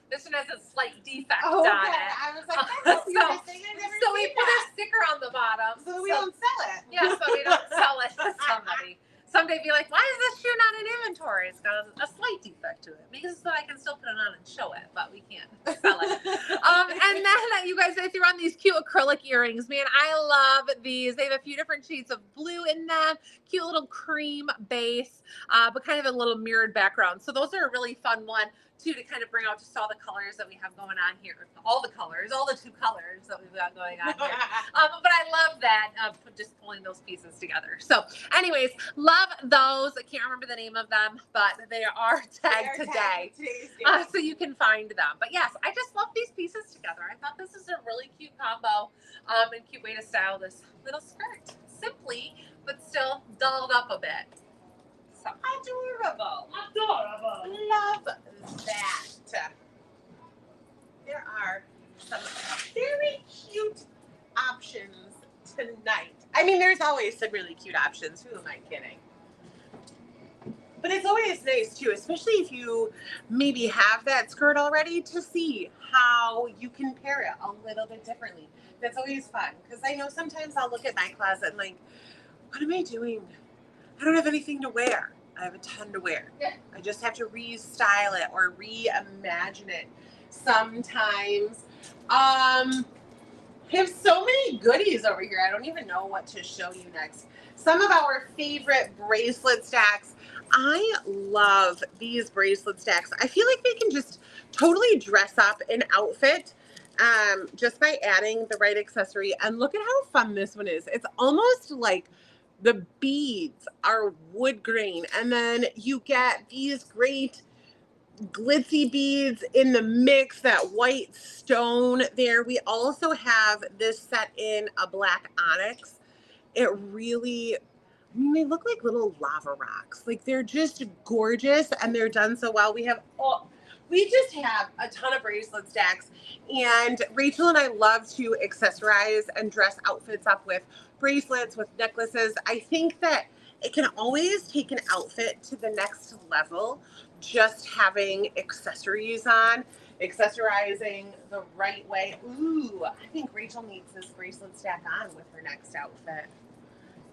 this one has a slight defect Oh, on okay. it. I was like, that's the weirdest thing I've ever So we seen put that. a sticker on the bottom. So we don't sell it. Yeah, so we don't sell it to somebody. Someday be like, why is this shoe not in inventory? It's got a slight defect to it. Because so I can still put it on and show it, but we can't sell it. And then you guys, I threw on these cute acrylic earrings. Man, I love these. They have a few different shades of blue in them. Cute little cream base, but kind of a little mirrored background. So those are a really fun one too, to kind of bring out just all the colors that we have going on here. All the colors, all the 2 colors that we've got going on here. But I love that, just pulling those pieces together. So anyways, love those. I can't remember the name of them, but they are tagged today. So you can find them. But yes, I just love these pieces together. I thought this is a really cute combo and cute way to style this little skirt. Simply, but still dolled up a bit. So. Adorable. Adorable. Love that. There are some very cute options tonight. I mean, there's always some really cute options. Who am I kidding? But it's always nice too, especially if you maybe have that skirt already, to see how you can pair it a little bit differently. That's always fun, because I know sometimes I'll look at my closet and like, what am I doing? I don't have anything to wear. I have a ton to wear. Yeah. I just have to restyle it or reimagine it sometimes. I have so many goodies over here. I don't even know what to show you next. Some of our favorite bracelet stacks. I love these bracelet stacks. I feel like they can just totally dress up an outfit just by adding the right accessory. And look at how fun this one is. It's almost like the beads are wood grain, and then you get these great glitzy beads in the mix, that white stone there. We also have this set in a black onyx. It really, I mean, they look like little lava rocks. Like, they're just gorgeous, and they're done so well. We just have a ton of bracelet stacks, and Rachel and I love to accessorize and dress outfits up with bracelets, with necklaces. I think that it can always take an outfit to the next level, just having accessories on, accessorizing the right way. Ooh, I think Rachel needs this bracelet stack on with her next outfit.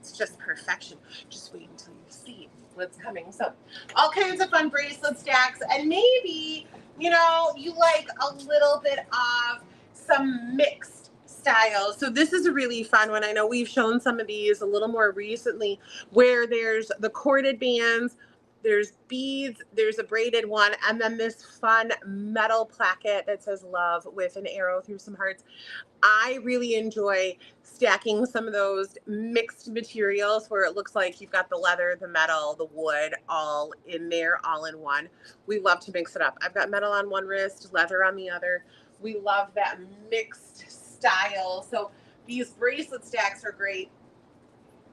It's just perfection. Just wait until you see what's coming. So all kinds of fun bracelet stacks, and maybe, you know, you like a little bit of some mixed styles. So this is a really fun one. I know we've shown some of these a little more recently, where there's the corded bands, there's beads, there's a braided one, and then this fun metal placket that says love with an arrow through some hearts. I really enjoy stacking some of those mixed materials where it looks like you've got the leather, the metal, the wood all in there, all in one. We love to mix it up. I've got metal on one wrist, leather on the other. We love that mixed style. So these bracelet stacks are great.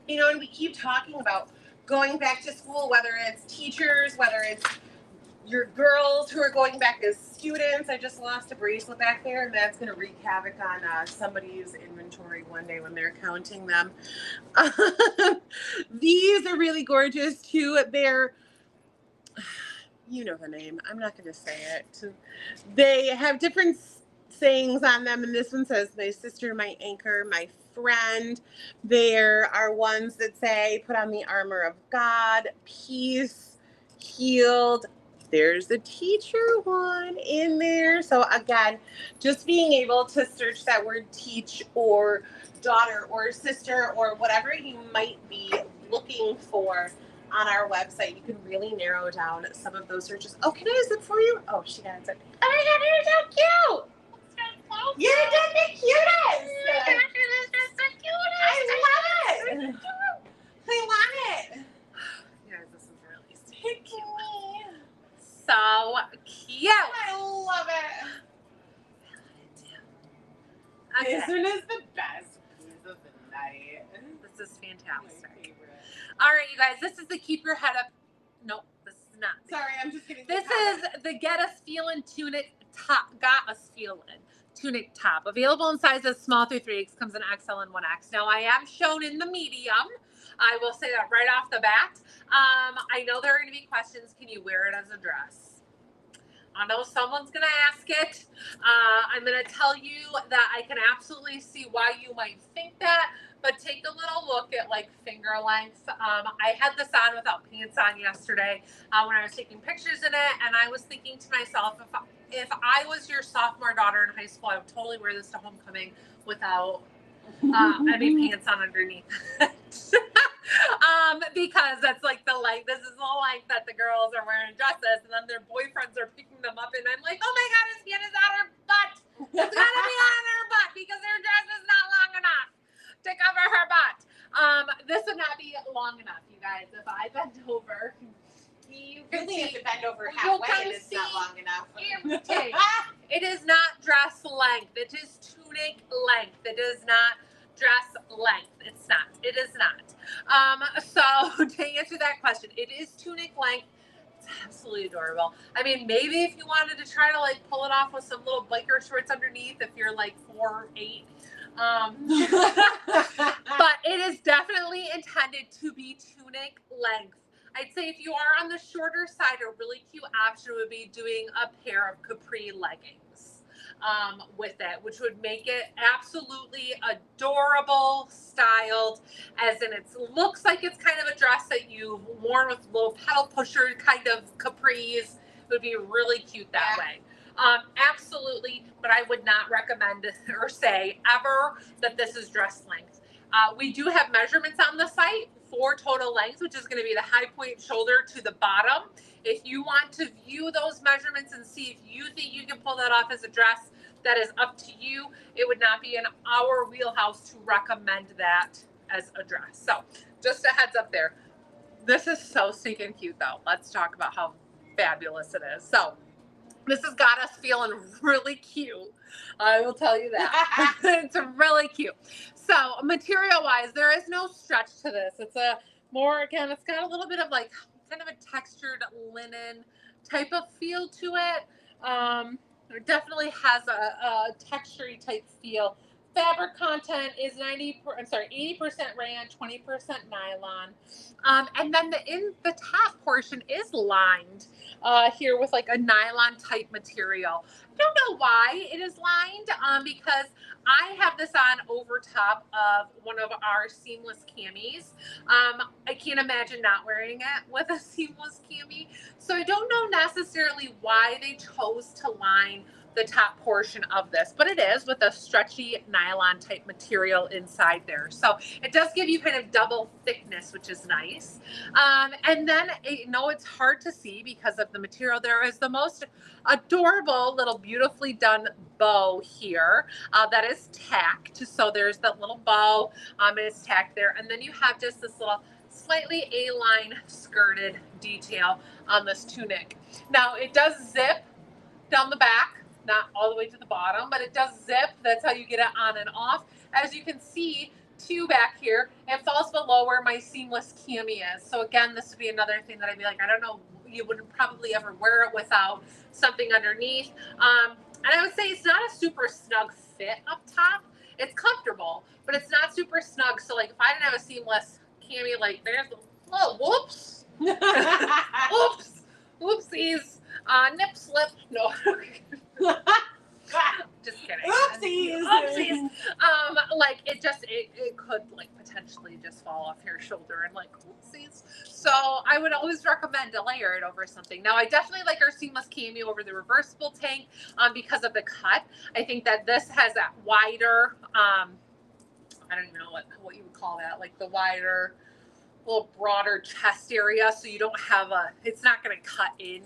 You know, and we keep talking about going back to school, whether it's teachers, whether it's your girls who are going back as students. I just lost a bracelet back there, and that's going to wreak havoc on somebody's inventory one day when they're counting them. These are really gorgeous too. They're, you know the name, I'm not going to say it. They have different sayings on them, and this one says, my sister, my anchor, my friend. There are ones that say, put on the armor of God, peace, healed. There's a teacher one in there. So again, just being able to search that word teach, or daughter, or sister, or whatever you might be looking for on our website, you can really narrow down some of those searches. Oh, can I zip for you? Oh, she got it zipped. Oh my God, you're so cute. You're just the cutest. That's so cute. I love it. I want it. Guys, this is really sticky. so cute. I love right. This is fantastic. My favorite. All right, you guys, this is the keep your head up. Nope, this is not. Sorry, I'm just kidding. This is the Get Us Feelin' tunic top. Got Us Feelin' tunic top. Available in sizes small through 3X. Comes in XL and 1X. Now, I am shown in the medium. I will say that right off the bat. I know there are going to be questions. Can you wear it as a dress? I know someone's going to ask it. I'm going to tell you that I can absolutely see why you might think that, but take a little look at like finger length. I had this on without pants on yesterday when I was taking pictures in it, and I was thinking to myself, if I was your sophomore daughter in high school, I would totally wear this to homecoming without any pants on underneath. Because that's like the length. This is the length that the girls are wearing dresses, and then their boyfriends are picking them up, and I'm like, oh my god, his skin is on her butt. It's gonna be on her butt because her dress is not long enough to cover her butt. This would not be long enough, you guys. If I bend over, you really have to bend over you'll halfway, and it's not long enough. Everything. It is not dress length. It is tunic length. It is not dress length. It's not. It is not. So to answer that question, it is tunic length. It's absolutely adorable. I mean, maybe if you wanted to try to like pull it off with some little biker shorts underneath, if you're like 4'8". But it is definitely intended to be tunic length. I'd say if you are on the shorter side, a really cute option would be doing a pair of capri leggings with it, which would make it absolutely adorable, styled, as in it looks like it's kind of a dress that you've worn with little pedal pusher kind of capris. It would be really cute that way. Absolutely, but I would not recommend or say ever that this is dress length. We do have measurements on the site for total length, which is going to be the high point shoulder to the bottom. If you want to view those measurements and see if you think you can pull that off as a dress, that is up to you. It would not be in our wheelhouse to recommend that as a dress. So just a heads up there. This is so stinking cute though. Let's talk about how fabulous it is. So this has got us feeling really cute. I will tell you that. It's really cute. So material wise, there is no stretch to this. It's a more, again, it's got a little bit of like kind of a textured linen type of feel to it. It definitely has a textury type feel. Fabric content is 80% rayon, 20% nylon. And then the top portion is lined here with like a nylon type material. I don't know why it is lined because I have this on over top of one of our seamless camis. I can't imagine not wearing it with a seamless cami. So I don't know necessarily why they chose to line the top portion of this, but it is with a stretchy nylon type material inside there. So it does give you kind of double thickness, which is nice. And then, it's hard to see because of the material. There is the most adorable little beautifully done bow here that is tacked. So there's that little bow, it is tacked there. And then you have just this little slightly A-line skirted detail on this tunic. Now it does zip down the back, not all the way to the bottom, but it does zip. That's how you get it on and off. As you can see, too, back here, it falls below where my seamless cami is. So again, this would be another thing that I'd be like, I don't know, you wouldn't probably ever wear it without something underneath. And I would say it's not a super snug fit up top. It's comfortable, but it's not super snug. So like if I didn't have a seamless cami, like there's, oh, whoops. Oops. Oopsies. Nip slip. No. Just kidding. Oopsies. Oopsies. Like it could like potentially just fall off your shoulder and like oopsies. So I would always recommend to layer it over something. Now I definitely like our seamless cami over the reversible tank because of the cut. I think that this has that wider, I don't even know what you would call that, like the wider, little broader chest area, so you don't have it's not going to cut in.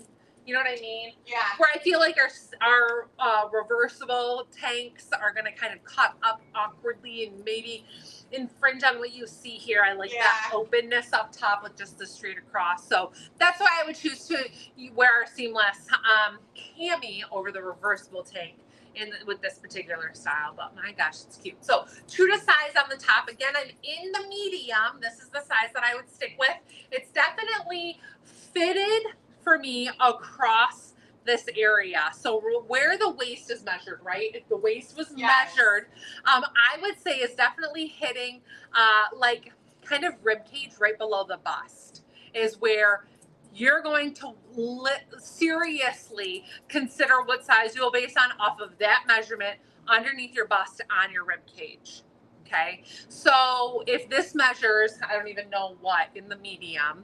You know what I mean? Yeah. Where I feel like our reversible tanks are going to kind of cut up awkwardly and maybe infringe on what you see here. I like that openness up top with just the straight across. So that's why I would choose to wear our seamless cami over the reversible tank. with this particular style, but my gosh, it's cute. So true to size on the top. Again, I'm in the medium. This is the size that I would stick with. It's definitely fitted for me across this area. So where the waist is measured, right? If the waist was measured, I would say is definitely hitting like kind of rib cage right below the bust is where you're going to seriously consider what size you'll base on off of that measurement underneath your bust on your rib cage. Okay, so if this measures, I don't even know what, in the medium,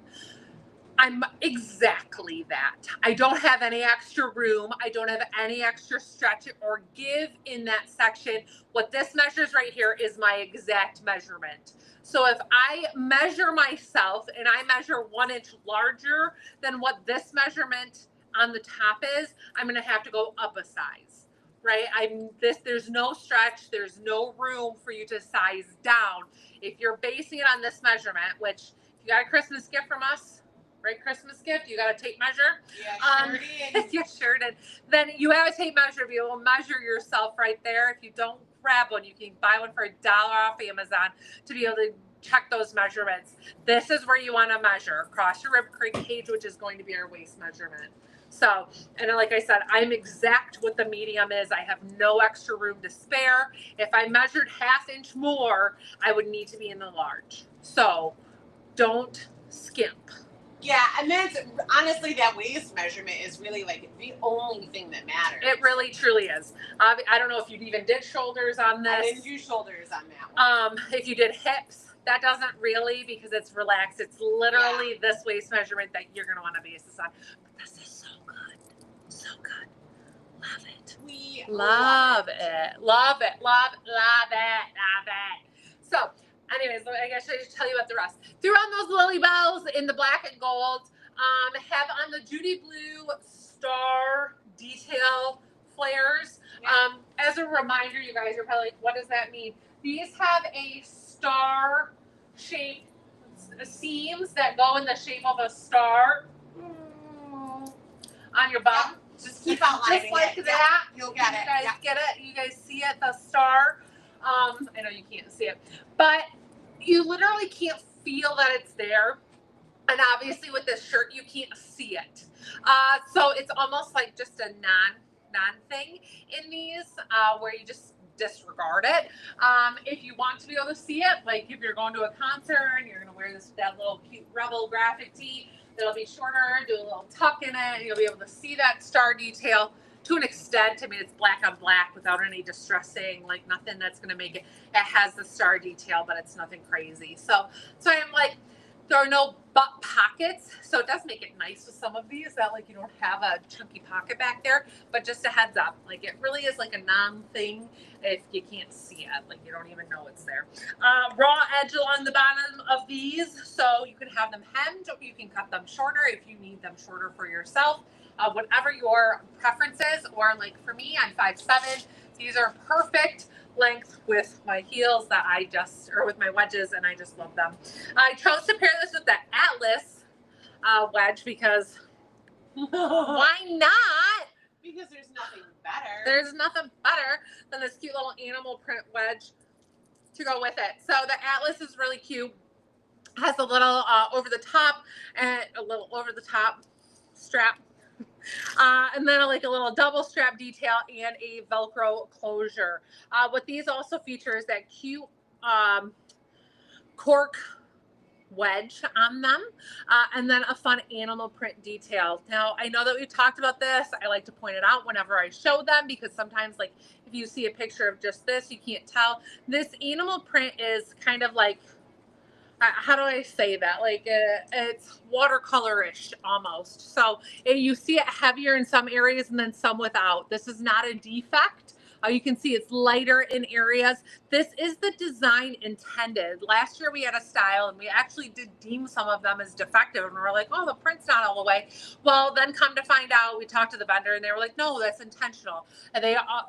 I'm exactly that. I don't have any extra room. I don't have any extra stretch or give in that section. What this measures right here is my exact measurement. So if I measure myself and I measure 1 inch larger than what this measurement on the top is, I'm going to have to go up a size, right? There's no stretch. There's no room for you to size down. If you're basing it on this measurement, which if you got a Christmas gift from us, right? Christmas gift, you got a tape measure. Yeah, sure did. Yeah, sure did. Then you have a tape measure to be able to measure yourself right there. If you don't grab one, you can buy one for $1 off Amazon to be able to check those measurements. This is where you want to measure across your rib cage, which is going to be our waist measurement. So, and like I said, I'm exact what the medium is. I have no extra room to spare. If I measured 1/2 inch more, I would need to be in the large. So don't skimp. Yeah, and that's honestly, that waist measurement is really like the only thing that matters. It really truly is. I don't know if you even did shoulders on this. I didn't do shoulders on that one. If you did hips, that doesn't really, because it's relaxed. It's literally this waist measurement that you're going to want to base this on. But this is so good. So good. Love it. We love it. Love it. Love it. Love it. So, anyways, I guess I should tell you about the rest. Threw on those lily bells in the black and gold. Have on the Judy Blue star detail flares. Yeah. As a reminder, you guys are probably like, what does that mean? These have a star shape seams that go in the shape of a star on your bum. Yeah. Just keep outlining just like it. that. Yeah. You'll get it. You guys Yeah. get it? You guys see it? The star. I know you can't see it, but you literally can't feel that it's there. And obviously with this shirt, you can't see it. So it's almost like just a non thing in these, where you just disregard it. If you want to be able to see it, like if you're going to a concert and you're going to wear that little cute Rebel graphic tee, that'll be shorter, do a little tuck in it, and you'll be able to see that star detail to an extent. I mean, it's black on black without any distressing, like nothing that's going to make it. It has the star detail, but it's nothing crazy. So I'm like, there are no butt pockets, so it does make it nice with some of these that like you don't have a chunky pocket back there. But just a heads up, like it really is like a non-thing if you can't see it, like you don't even know it's there. Raw edge along the bottom of these, so you can have them hemmed or you can cut them shorter if you need them shorter for yourself. Whatever your preference is, or like for me, I'm 5'7". These are perfect length with my heels or with my wedges, and I just love them. I chose to pair this with the Atlas wedge because why not? Because there's nothing better. There's nothing better than this cute little animal print wedge to go with it. So the Atlas is really cute. Has a little over the top and a little over the top strap. And then like a little double strap detail and a Velcro closure. What these also feature is that cute cork wedge on them, and then a fun animal print detail. Now, I know that we've talked about this. I like to point it out whenever I show them because sometimes like if you see a picture of just this, you can't tell. This animal print is kind of like, how do I say that? Like it's watercolor-ish almost. So you see it heavier in some areas and then some without. This is not a defect. You can see it's lighter in areas. This is the design intended. Last year we had a style and we actually did deem some of them as defective and we were like, oh, the print's not all the way. Well, then come to find out, we talked to the vendor and they were like, no, that's intentional. And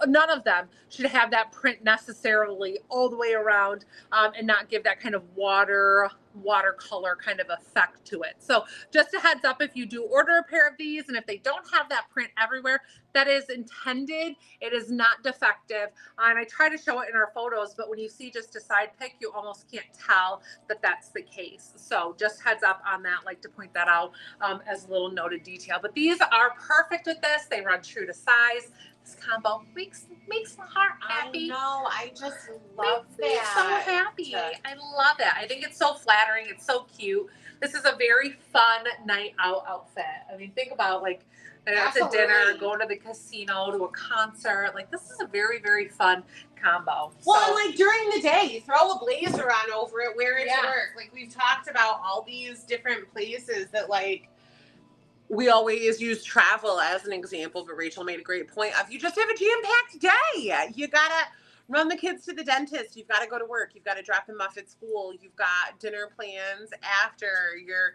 none of them should have that print necessarily all the way around and not give that kind of water watercolor kind of effect to it. So just a heads up, if you do order a pair of these, and if they don't have that print everywhere, that is intended. It is not defective. And I try to show it in our photos, but when you see just a side pic, you almost can't tell that that's the case. So just heads up on that. Like to point that out as a little noted detail. But these are perfect with this. They run true to size. This combo makes my heart happy. I know. I just love makes me so happy. I love it. I think it's so flattering. It's so cute. This is a very fun night out outfit. I mean, think about like out to dinner, going to the casino, to a concert. Like this is a very, very fun combo. Well, and like during the day, throw a blazer on over it, wear it to work. Like we've talked about all these different places that like we always use travel as an example, but Rachel made a great point of you just have a jam-packed day. You gotta run the kids to the dentist. You've got to go to work. You've got to drop them off at school. You've got dinner plans after. You're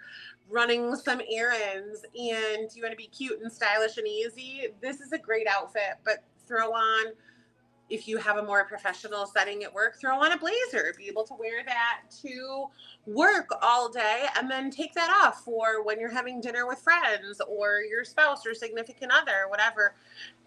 running some errands and you want to be cute and stylish and easy. This is a great outfit, but throw on, if you have a more professional setting at work, throw on a blazer. Be able to wear that to work all day and then take that off for when you're having dinner with friends or your spouse or significant other, whatever.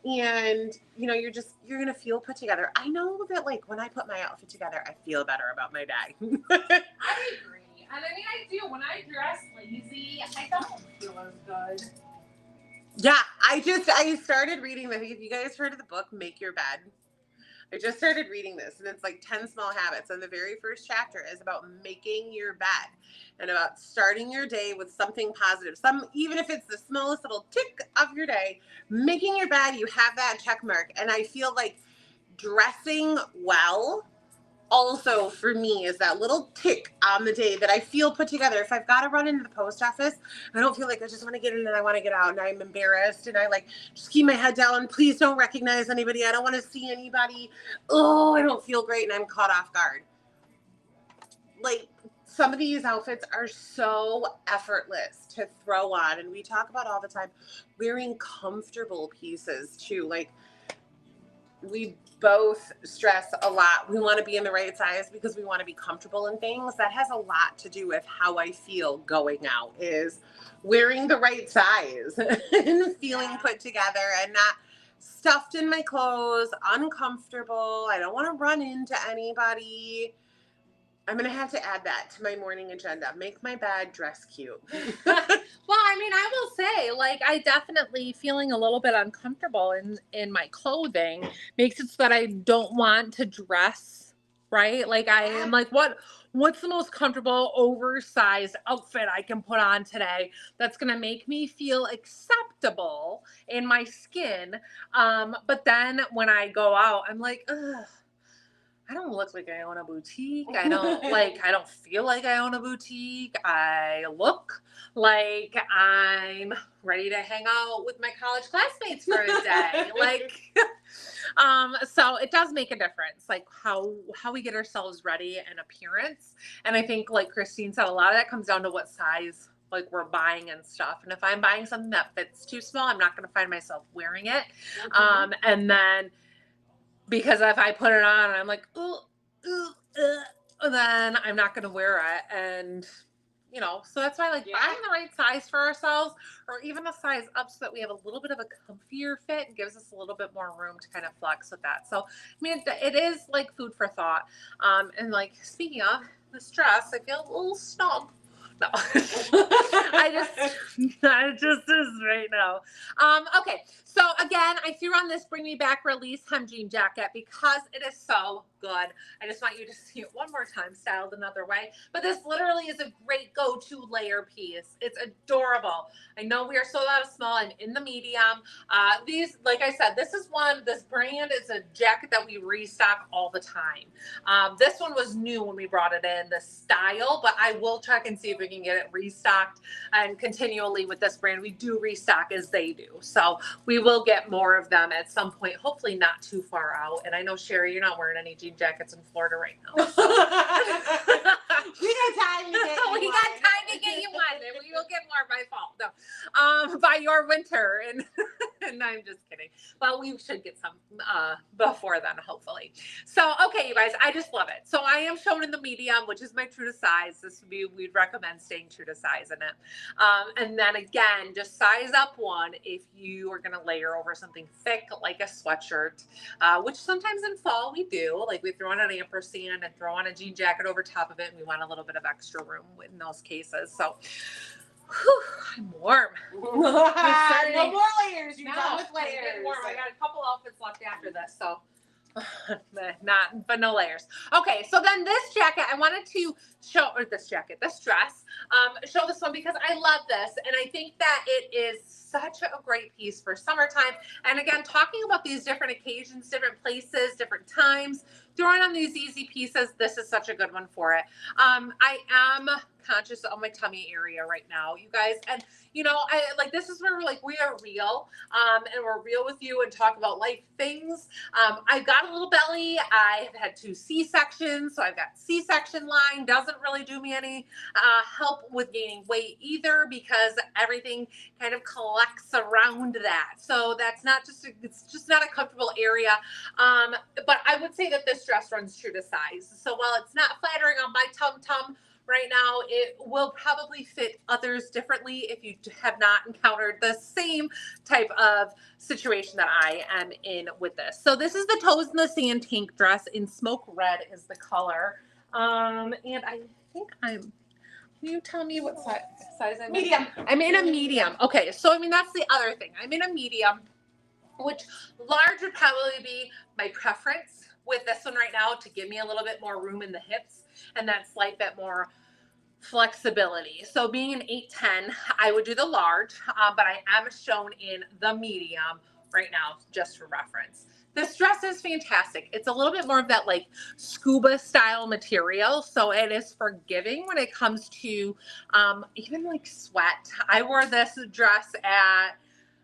And, you know, you're going to feel put together. I know that, like, when I put my outfit together, I feel better about my day. I agree. And I mean, I do. When I dress lazy, I don't feel as good. Yeah, I started reading have you guys heard of the book, Make Your Bed? I just started reading this, and it's like 10 small habits. And the very first chapter is about making your bed and about starting your day with something positive. Even if it's the smallest little tick of your day, making your bed, you have that check mark. And I feel like dressing well also for me is that little tick on the day that I feel put together. If I've got to run into the post office, I don't feel like I just want to get in and I want to get out and I'm embarrassed and I like just keep my head down. Please don't recognize anybody. I don't want to see anybody. Oh, I don't feel great and I'm caught off guard. Like some of these outfits are so effortless to throw on, and we talk about all the time wearing comfortable pieces too. Like we both stress a lot. We want to be in the right size because we want to be comfortable in things. That has a lot to do with how I feel going out, is wearing the right size and feeling put together and not stuffed in my clothes, uncomfortable. I don't want to run into anybody. I'm going to have to add that to my morning agenda. Make my bed, dress cute. Well, I mean, I will say, like, I definitely feeling a little bit uncomfortable in my clothing makes it so that I don't want to dress, right? Like, I am like, what's the most comfortable oversized outfit I can put on today that's going to make me feel acceptable in my skin? But then when I go out, I'm like, ugh. I don't look like I own a boutique. I don't feel like I own a boutique. I look like I'm ready to hang out with my college classmates for a day. So it does make a difference, like how we get ourselves ready and appearance. And I think, like Christine said, a lot of that comes down to what size like we're buying and stuff. And if I'm buying something that fits too small, I'm not going to find myself wearing it. Mm-hmm. And then, because if I put it on and I'm like, then I'm not going to wear it. And, you know, so that's why buying the right size for ourselves, or even a size up so that we have a little bit of a comfier fit, gives us a little bit more room to kind of flex with that. So, I mean, it is like food for thought. And like, speaking of this dress, I feel a little snug. No, it just is right now. Okay. So again, I threw on this Bring Me Back Release hem jean jacket because it is so good. I just want you to see it one more time, styled another way. But this literally is a great go-to layer piece. It's adorable. I know we are sold out of small. I'm in the medium. These, like I said, this brand is a jacket that we restock all the time. This one was new when we brought it in, the style, but I will check and see if we can get it restocked. And continually with this brand, we do restock as they do. So we will get more of them at some point, hopefully not too far out. And I know, Sherry, you're not wearing any jean jackets in Florida right now. So. We got time to get you one. And we will get more by fall. No, by your winter. And I'm just kidding. But we should get some before then, hopefully. So, okay, you guys, I just love it. So I am shown in the medium, which is my true to size. This would be, we'd recommend staying true to size in it. And then again, just size up one if you are going to layer over something thick like a sweatshirt, which sometimes in fall we do. Like we throw on an ampersand and throw on a jean jacket over top of it, and we want a little bit of extra room in those cases. So, whew, I'm warm. No more layers. You're done with layers. Warm. I got a couple outfits left after this, so but no layers. Okay, so then this jacket, I wanted to show, or this dress, show this one because I love this, and I think that it is such a great piece for summertime. And again, talking about these different occasions, different places, different times, throwing on these easy pieces, this is such a good one for it. I am conscious of my tummy area right now, you guys, and you know, I like, this is where we're like, we are real, and we're real with you and talk about life things. I've got a little belly. I have had 2 C-sections, so I've got C-section line. Doesn't really do me any help with gaining weight either, because everything kind of collects around that. So that's not just, it's just not a comfortable area. But I would say that this dress runs true to size. So while it's not flattering on my tum-tum right now, it will probably fit others differently if you have not encountered the same type of situation that I am in with this. So this is the Toes in the Sand tank dress in smoke red is the color. And I think can you tell me what size I'm in? Medium. I'm in a medium. Okay, so I mean, that's the other thing. I'm in a medium, which large would probably be my preference with this one right now to give me a little bit more room in the hips and that slight bit more flexibility. So being an 8'10", I would do the large, but I am shown in the medium right now just for reference. This dress is fantastic. It's a little bit more of that like scuba style material, so it is forgiving when it comes to even like sweat. I wore this dress at,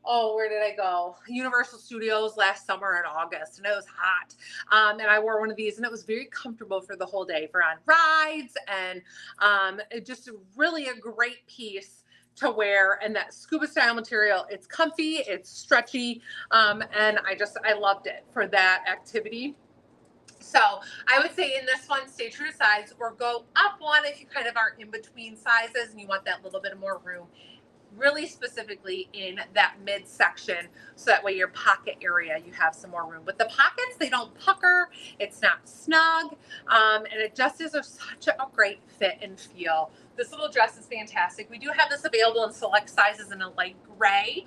oh, where did I go? Universal Studios last summer in August, and it was hot. And I wore one of these, and it was very comfortable for the whole day for on rides, and it just really a great piece to wear. And that scuba style material, it's comfy, it's stretchy, and I loved it for that activity. So I would say in this one, stay true to size or go up one if you kind of are in between sizes and you want that little bit more room, really specifically in that midsection, so that way your pocket area, you have some more room. But the pockets, they don't pucker, it's not snug, and it just is such a great fit and feel. This little dress is fantastic. We do have this available in select sizes in a light gray,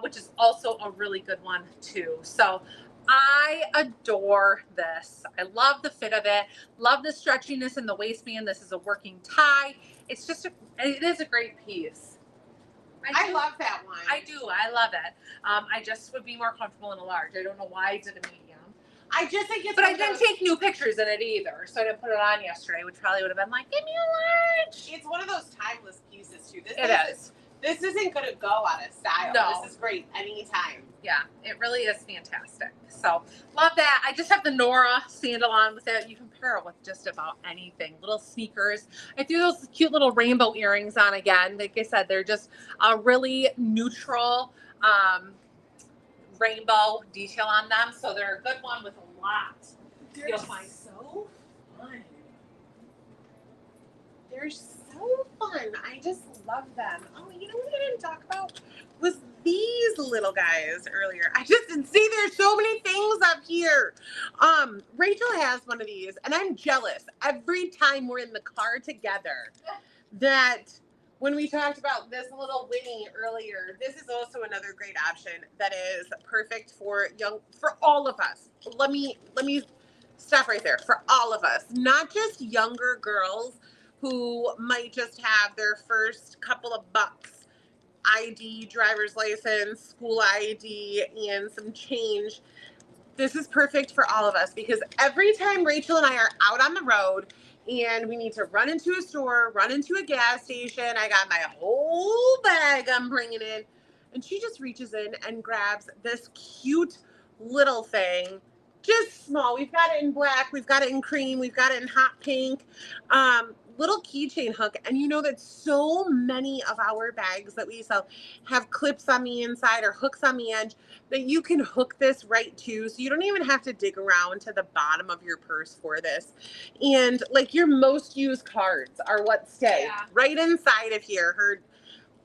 which is also a really good one too. So I adore this. I love the fit of it. Love the stretchiness in the waistband. This is a working tie. It's just, it is a great piece. I love that one. I do. I love it. I just would be more comfortable in a large. I don't know why I did a medium. I just think it's. But I didn't take new pictures in it either, so I didn't put it on yesterday, which probably would have been like, give me a large. It's one of those timeless pieces too. It is. This isn't going to go out of style. No. This is great anytime. Yeah, it really is fantastic. So love that. I just have the Nora sandal on with it. You can pair it with just about anything. Little sneakers. I threw those cute little rainbow earrings on again. Like I said, they're just a really neutral rainbow detail on them. So they're a good one with a lot. They're find so fun. They're so fun. I just love them. Oh, you know what I didn't talk about? Was these little guys earlier. I just didn't see there's so many things up here. Rachel has one of these, and I'm jealous every time we're in the car together that when we talked about this little Winnie earlier, this is also another great option that is perfect for all of us. Let me stop right there. For all of us, not just younger girls who might just have their first couple of bucks, ID, driver's license, school ID, and some change. This is perfect for all of us because every time Rachel and I are out on the road and we need to run into a store, run into a gas station, I got my whole bag I'm bringing in, and she just reaches in and grabs this cute little thing, just small. We've got it in black, we've got it in cream, we've got it in hot pink. little keychain hook. And you know that so many of our bags that we sell have clips on the inside or hooks on the edge that you can hook this right to. So you don't even have to dig around to the bottom of your purse for this. And like your most used cards are what stay right inside of here. Her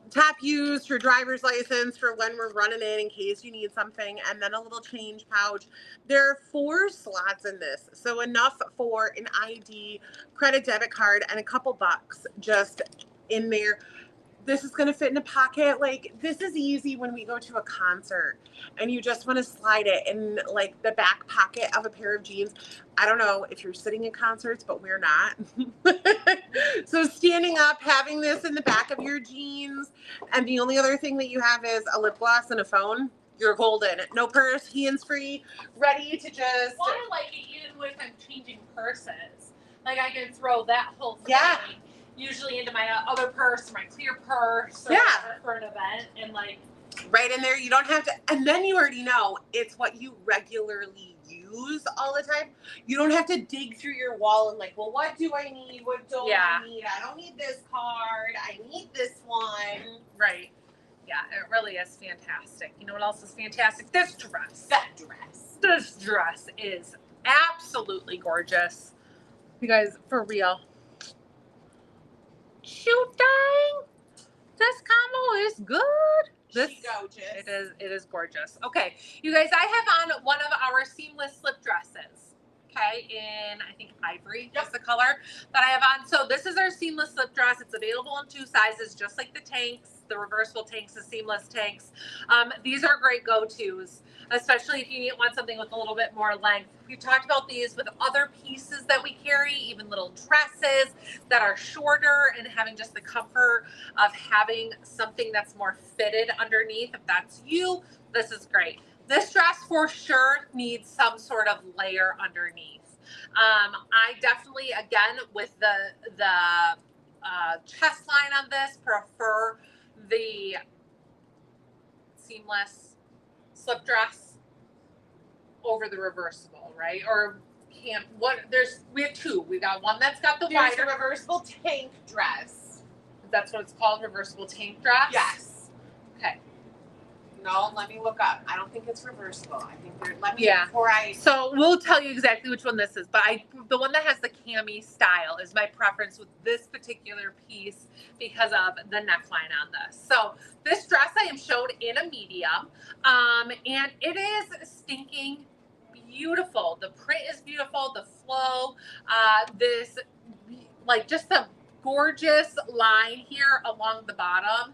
top used, her driver's license for when we're running in case you need something, and then a little change pouch. There are 4 slots in this, so enough for an ID, credit, debit card, and a couple bucks just in there. This is going to fit in a pocket. Like, this is easy when we go to a concert and you just want to slide it in like the back pocket of a pair of jeans. I don't know if you're sitting in concerts, but we're not. So standing up, having this in the back of your jeans, and the only other thing that you have is a lip gloss and a phone, you're golden. No purse, hands-free, ready to just... Well, I like it even with I'm changing purses. Like, I can throw that whole thing usually into my other purse, my clear purse, or whatever for an event, and like... Right in there, you don't have to... And then you already know it's what you regularly use all the time. You don't have to dig through your wall and like, well, what do I need? What don't I need? I don't need this card. I need this one. Right. Yeah, it really is fantastic. You know what else is fantastic? This dress. This dress is absolutely gorgeous. You guys, for real. Shoot, dang. This combo is good. This gorgeous. It is gorgeous. Okay, you guys, I have on one of our seamless slip dresses. Okay, in I think ivory is the color that I have on. So this is our seamless slip dress. It's available in 2 sizes, just like the tanks, the reversible tanks, the seamless tanks. These are great go-tos, especially if you want something with a little bit more length. We've talked about these with other pieces that we carry, even little dresses that are shorter, and having just the comfort of having something that's more fitted underneath. If that's you, this is great. This dress for sure needs some sort of layer underneath. I definitely, again, with the chest line on this, prefer the seamless slip dress over the reversible, right? Or we have 2. We got one that's got the wider reversible tank dress. That's what it's called, reversible tank dress? Yes. Okay. No, let me look up. I don't think it's reversible. I think So we'll tell you exactly which one this is, but the one that has the cami style is my preference with this particular piece because of the neckline on this. So this dress I am showed in a medium, and it is stinking beautiful. The print is beautiful. The flow, this like just the gorgeous line here along the bottom,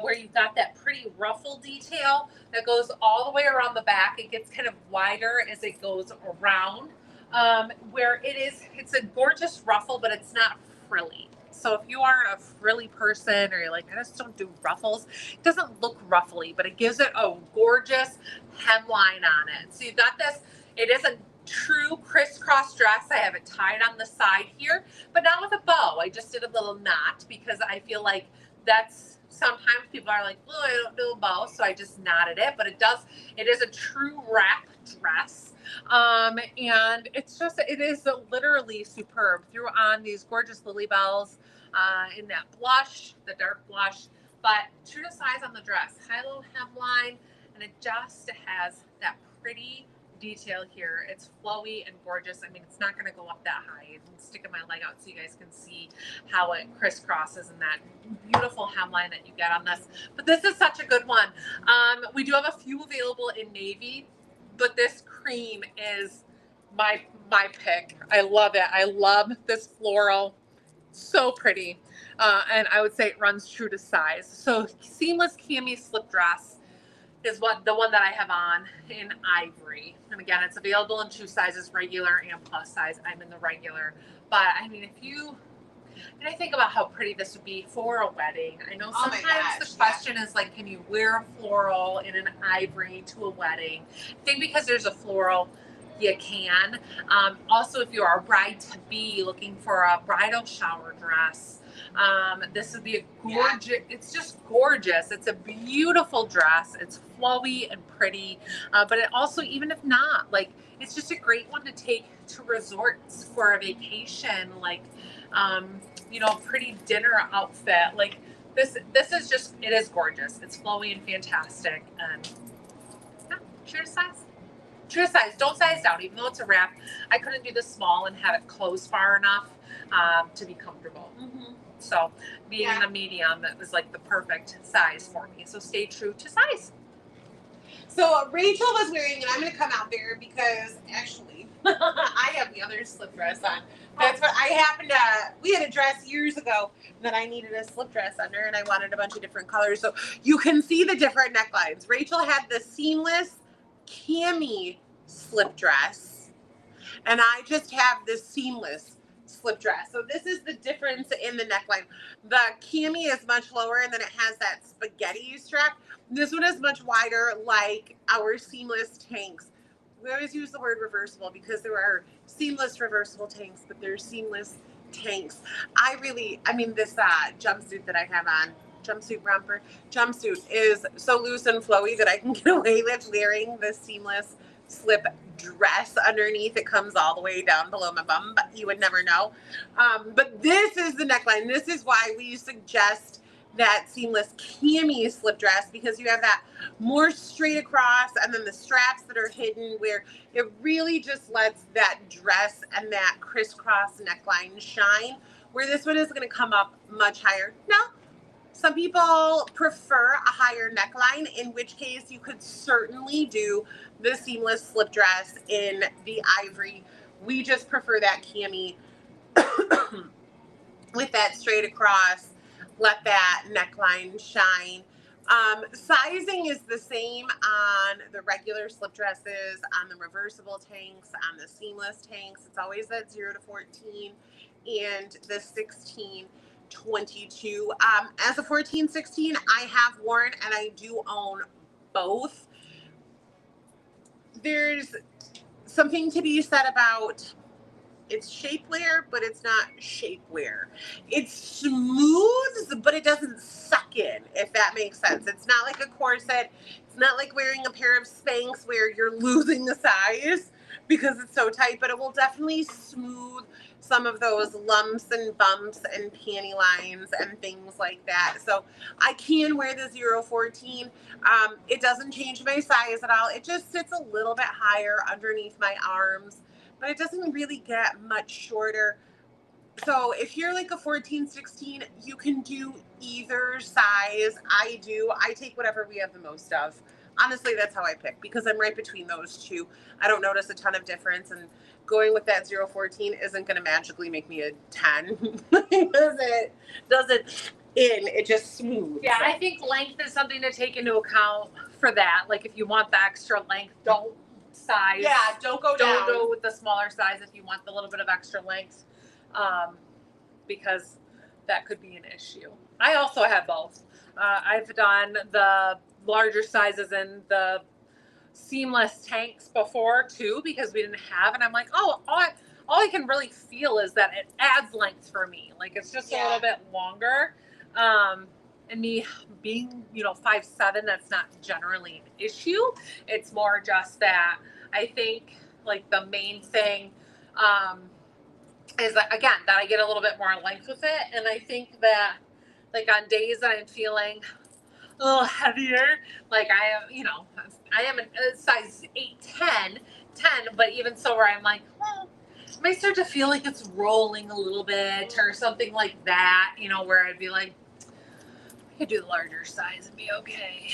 where you've got that pretty ruffle detail that goes all the way around the back. It gets kind of wider as it goes around, where it's a gorgeous ruffle, but it's not frilly. So if you are a frilly person or you're like, I just don't do ruffles, it doesn't look ruffly, but it gives it a gorgeous hemline on it. So you've got this, it is a true crisscross dress. I have it tied on the side here, but not with a bow. I just did a little knot because I feel like that's sometimes people are like, well, I don't do a bow, so I just knotted it, but it is a true wrap dress. And it is literally superb. Threw on these gorgeous lily bells in that blush, the dark blush, but true to size on the dress. High low hemline, and it just has that pretty detail here. It's flowy and gorgeous. I mean, it's not going to go up that high. I'm sticking my leg out so you guys can see how it crisscrosses and that beautiful hemline that you get on this. But this is such a good one. We do have a few available in navy, but this cream is my pick. I love it. I love this floral. So pretty. And I would say it runs true to size. So seamless cami slip dress is the one that I have on in ivory. And again, it's available in 2 sizes, regular and plus size. I'm in the regular. But I mean, and I think about how pretty this would be for a wedding. I know sometimes the question is like, can you wear a floral in an ivory to a wedding? I think because there's a floral, you can. Also, if you are a bride-to-be looking for a bridal shower dress, this would be a gorgeous, it's just gorgeous. It's a beautiful dress. It's flowy and pretty, but it also, even if not, like, it's just a great one to take to resorts for a vacation, like, you know, pretty dinner outfit. Like, this is just, it is gorgeous. It's flowy and fantastic. And yeah, true to size. True to size. Don't size down, even though it's a wrap. I couldn't do this small and have it close far enough to be comfortable. Mm-hmm. So being in the medium, that was like the perfect size for me. So stay true to size. So Rachel was wearing, and I'm going to come out there because actually I have the other slip dress on. That's what I happened to, we had a dress years ago that I needed a slip dress under, and I wanted a bunch of different colors. So you can see the different necklines. Rachel had the seamless cami slip dress, and I just have this seamless slip dress. So this is the difference in the neckline. The cami is much lower, and then it has that spaghetti strap. This one is much wider, like our seamless tanks. We always use the word reversible because there are seamless reversible tanks, but there's seamless tanks. I mean, this jumpsuit that I have on, jumpsuit is so loose and flowy that I can get away with wearing the seamless slip dress underneath. It comes all the way down below my bum, but you would never know. But this is the neckline. This is why we suggest that seamless cami slip dress, because you have that more straight across, and then the straps that are hidden, where it really just lets that dress and that crisscross neckline shine, where this one is going to come up much higher. Now, some people prefer a higher neckline, in which case you could certainly do the seamless slip dress in the ivory. We just prefer that cami with that straight across, let that neckline shine. Sizing is the same on the regular slip dresses, on the reversible tanks, on the seamless tanks. It's always that 0 to 14 and the 16, 22. As a 14, 16, I have worn, and I do own both. There's something to be said about, it's shapewear, but it's not shapewear. It's smooth, but it doesn't suck in, if that makes sense. It's not like a corset. It's not like wearing a pair of Spanx where you're losing the size because it's so tight, but it will definitely smooth some of those lumps and bumps and panty lines and things like that. So I can wear the 014. It doesn't change my size at all. It just sits a little bit higher underneath my arms, but it doesn't really get much shorter. So if you're like a 14, 16, you can do either size. I take whatever we have the most of. Honestly, that's how I pick, because I'm right between those two. I don't notice a ton of difference, and going with that 014 isn't going to magically make me a 10. It doesn't it just smooths. Yeah, I think length is something to take into account for that. Like, if you want the extra length, don't size. Yeah, don't go down. Don't go with the smaller size if you want the little bit of extra length, because that could be an issue. I also have both. I've done the larger sizes in the seamless tanks before too, because we didn't have, and I'm like, oh, all I can really feel is that it adds length for me. Like, it's just a little bit longer. And me being, 5'7", that's not generally an issue. It's more just that I think, like, the main thing is that, again, that I get a little bit more length with it. And I think that, like, on days that I'm feeling a little heavier, like I am a size 8, 10, but even so, where I'm like, well, I might start to feel like it's rolling a little bit or something like that, where I'd be like, I could do the larger size and be okay.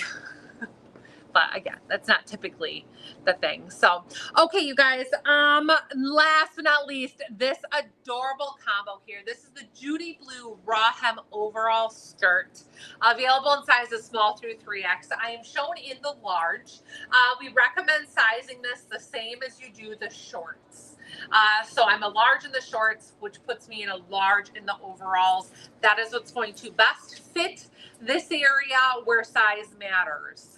But again, that's not typically the thing. So, okay, you guys, last but not least, this adorable combo here. This is the Judy Blue Raw Hem Overall Skirt, available in sizes small through 3X. I am shown in the large. We recommend sizing this the same as you do the shorts. So I'm a large in the shorts, which puts me in a large in the overalls. That is what's going to best fit this area where size matters.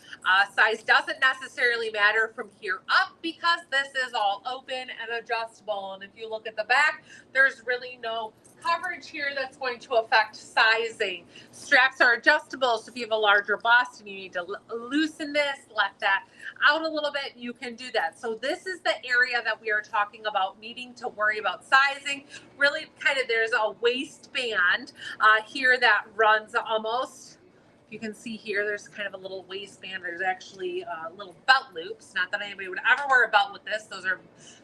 Size doesn't necessarily matter from here up because this is all open and adjustable. And if you look at the back, there's really no coverage here that's going to affect sizing. Straps are adjustable, so if you have a larger bust and you need to loosen this, let that out a little bit, you can do that. So this is the area that we are talking about needing to worry about sizing. Really kind of, there's a waistband here that runs almost, you can see here, there's kind of a little waistband. There's actually little belt loops. Not that anybody would ever wear a belt with this. Those are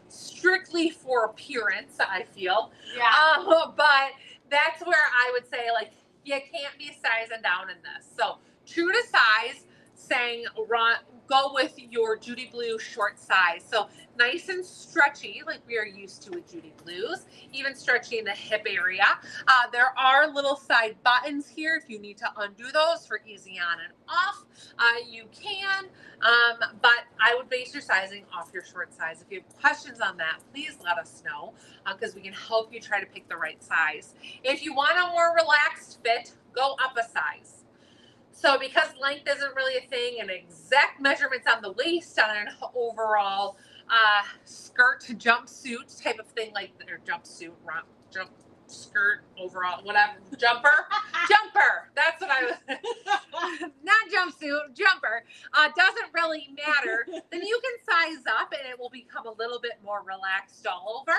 strictly for appearance, I feel. Yeah. But that's where I would say, like, you can't be sizing down in this. So true to size, saying go with your Judy Blue short size. So nice and stretchy, like we are used to with Judy Blues, even stretchy in the hip area. There are little side buttons here. If you need to undo those for easy on and off, you can. But I would base your sizing off your short size. If you have questions on that, please let us know because we can help you try to pick the right size. If you want a more relaxed fit, go up a size. So because length isn't really a thing and exact measurements on the waist on an overall skirt jumpsuit type of thing, like or jumpsuit, jump skirt, overall, whatever, jumper, that's what I was, not jumpsuit, jumper, doesn't really matter, then you can size up and it will become a little bit more relaxed all over,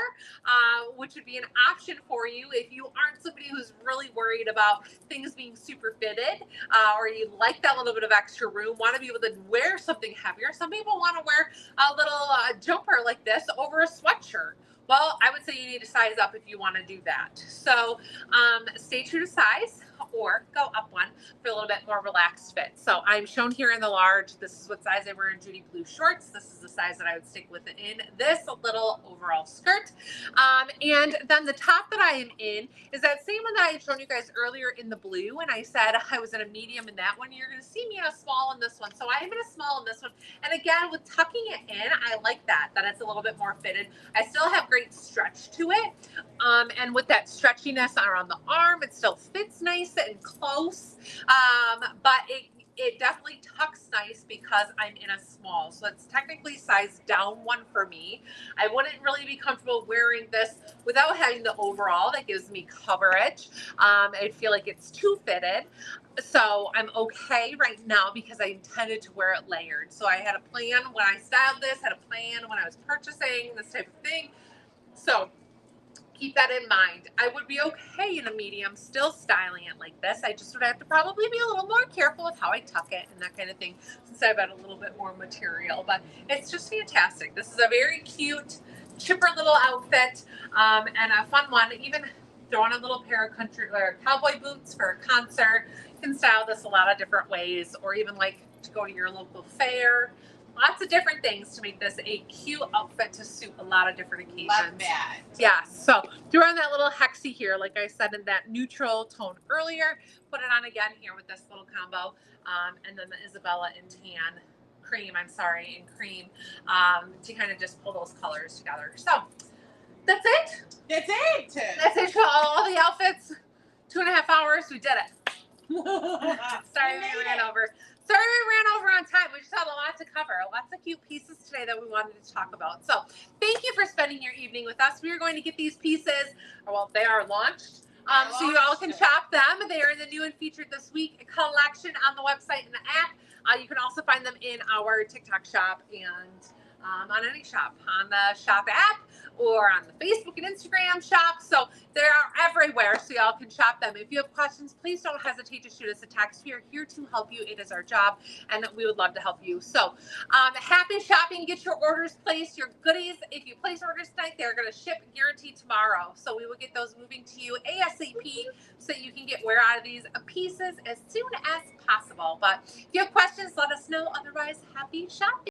which would be an option for you if you aren't somebody who's really worried about things being super fitted, or you like that little bit of extra room, want to be able to wear something heavier. Some people want to wear a little jumper like this over a sweatshirt. Well, I would say you need to size up if you want to do that. So stay true to size or go up one for a little bit more relaxed fit. So I'm shown here in the large. This is what size I wear in Judy Blue shorts. This is the size that I would stick with in this little overall skirt. And then the top that I am in is that same one that I had shown you guys earlier in the blue. And I said I was in a medium in that one. You're going to see me in a small in this one. So I'm in a small in this one. And again, with tucking it in, I like that it's a little bit more fitted. I still have great stretch to it. And with that stretchiness around the arm, it still fits nice and close. But it definitely tucks nice because I'm in a small. So it's technically sized down one for me. I wouldn't really be comfortable wearing this without having the overall that gives me coverage. I feel like it's too fitted. So I'm okay right now because I intended to wear it layered. So I had a plan when I styled this, had a plan when I was purchasing this type of thing. So keep that in mind. I would be okay in a medium still styling it like this. I just would have to probably be a little more careful with how I tuck it and that kind of thing since I've got a little bit more material, but it's just fantastic. This is a very cute, chipper little outfit and a fun one. Even throw on a little pair of country or cowboy boots for a concert. You can style this a lot of different ways, or even like to go to your local fair. Lots of different things to make this a cute outfit to suit a lot of different occasions. Love that. Yeah, so throw on that little hexy here, like I said, in that neutral tone earlier. Put it on again here with this little combo. And then the Isabella in cream, to kind of just pull those colors together. So that's it. That's it. That's it for all the outfits. 2.5 hours, we did it. Sorry we ran over. Sorry we ran over on time. We just had a lot to cover. Lots of cute pieces today that we wanted to talk about. So thank you for spending your evening with us. We are going to get these pieces, well, they are launched. So you all can shop them. They are in the new and featured this week collection on the website and the app. You can also find them in our TikTok shop and on any shop, on the shop app or on the Facebook and Instagram shop. So they are everywhere, so y'all can shop them. If you have questions, please don't hesitate to shoot us a text. We are here to help you. It is our job, and we would love to help you. So happy shopping. Get your orders placed, your goodies. If you place orders tonight, they're going to ship guaranteed tomorrow. So we will get those moving to you ASAP so that you can get wear out of these pieces as soon as possible. But if you have questions, let us know. Otherwise, happy shopping.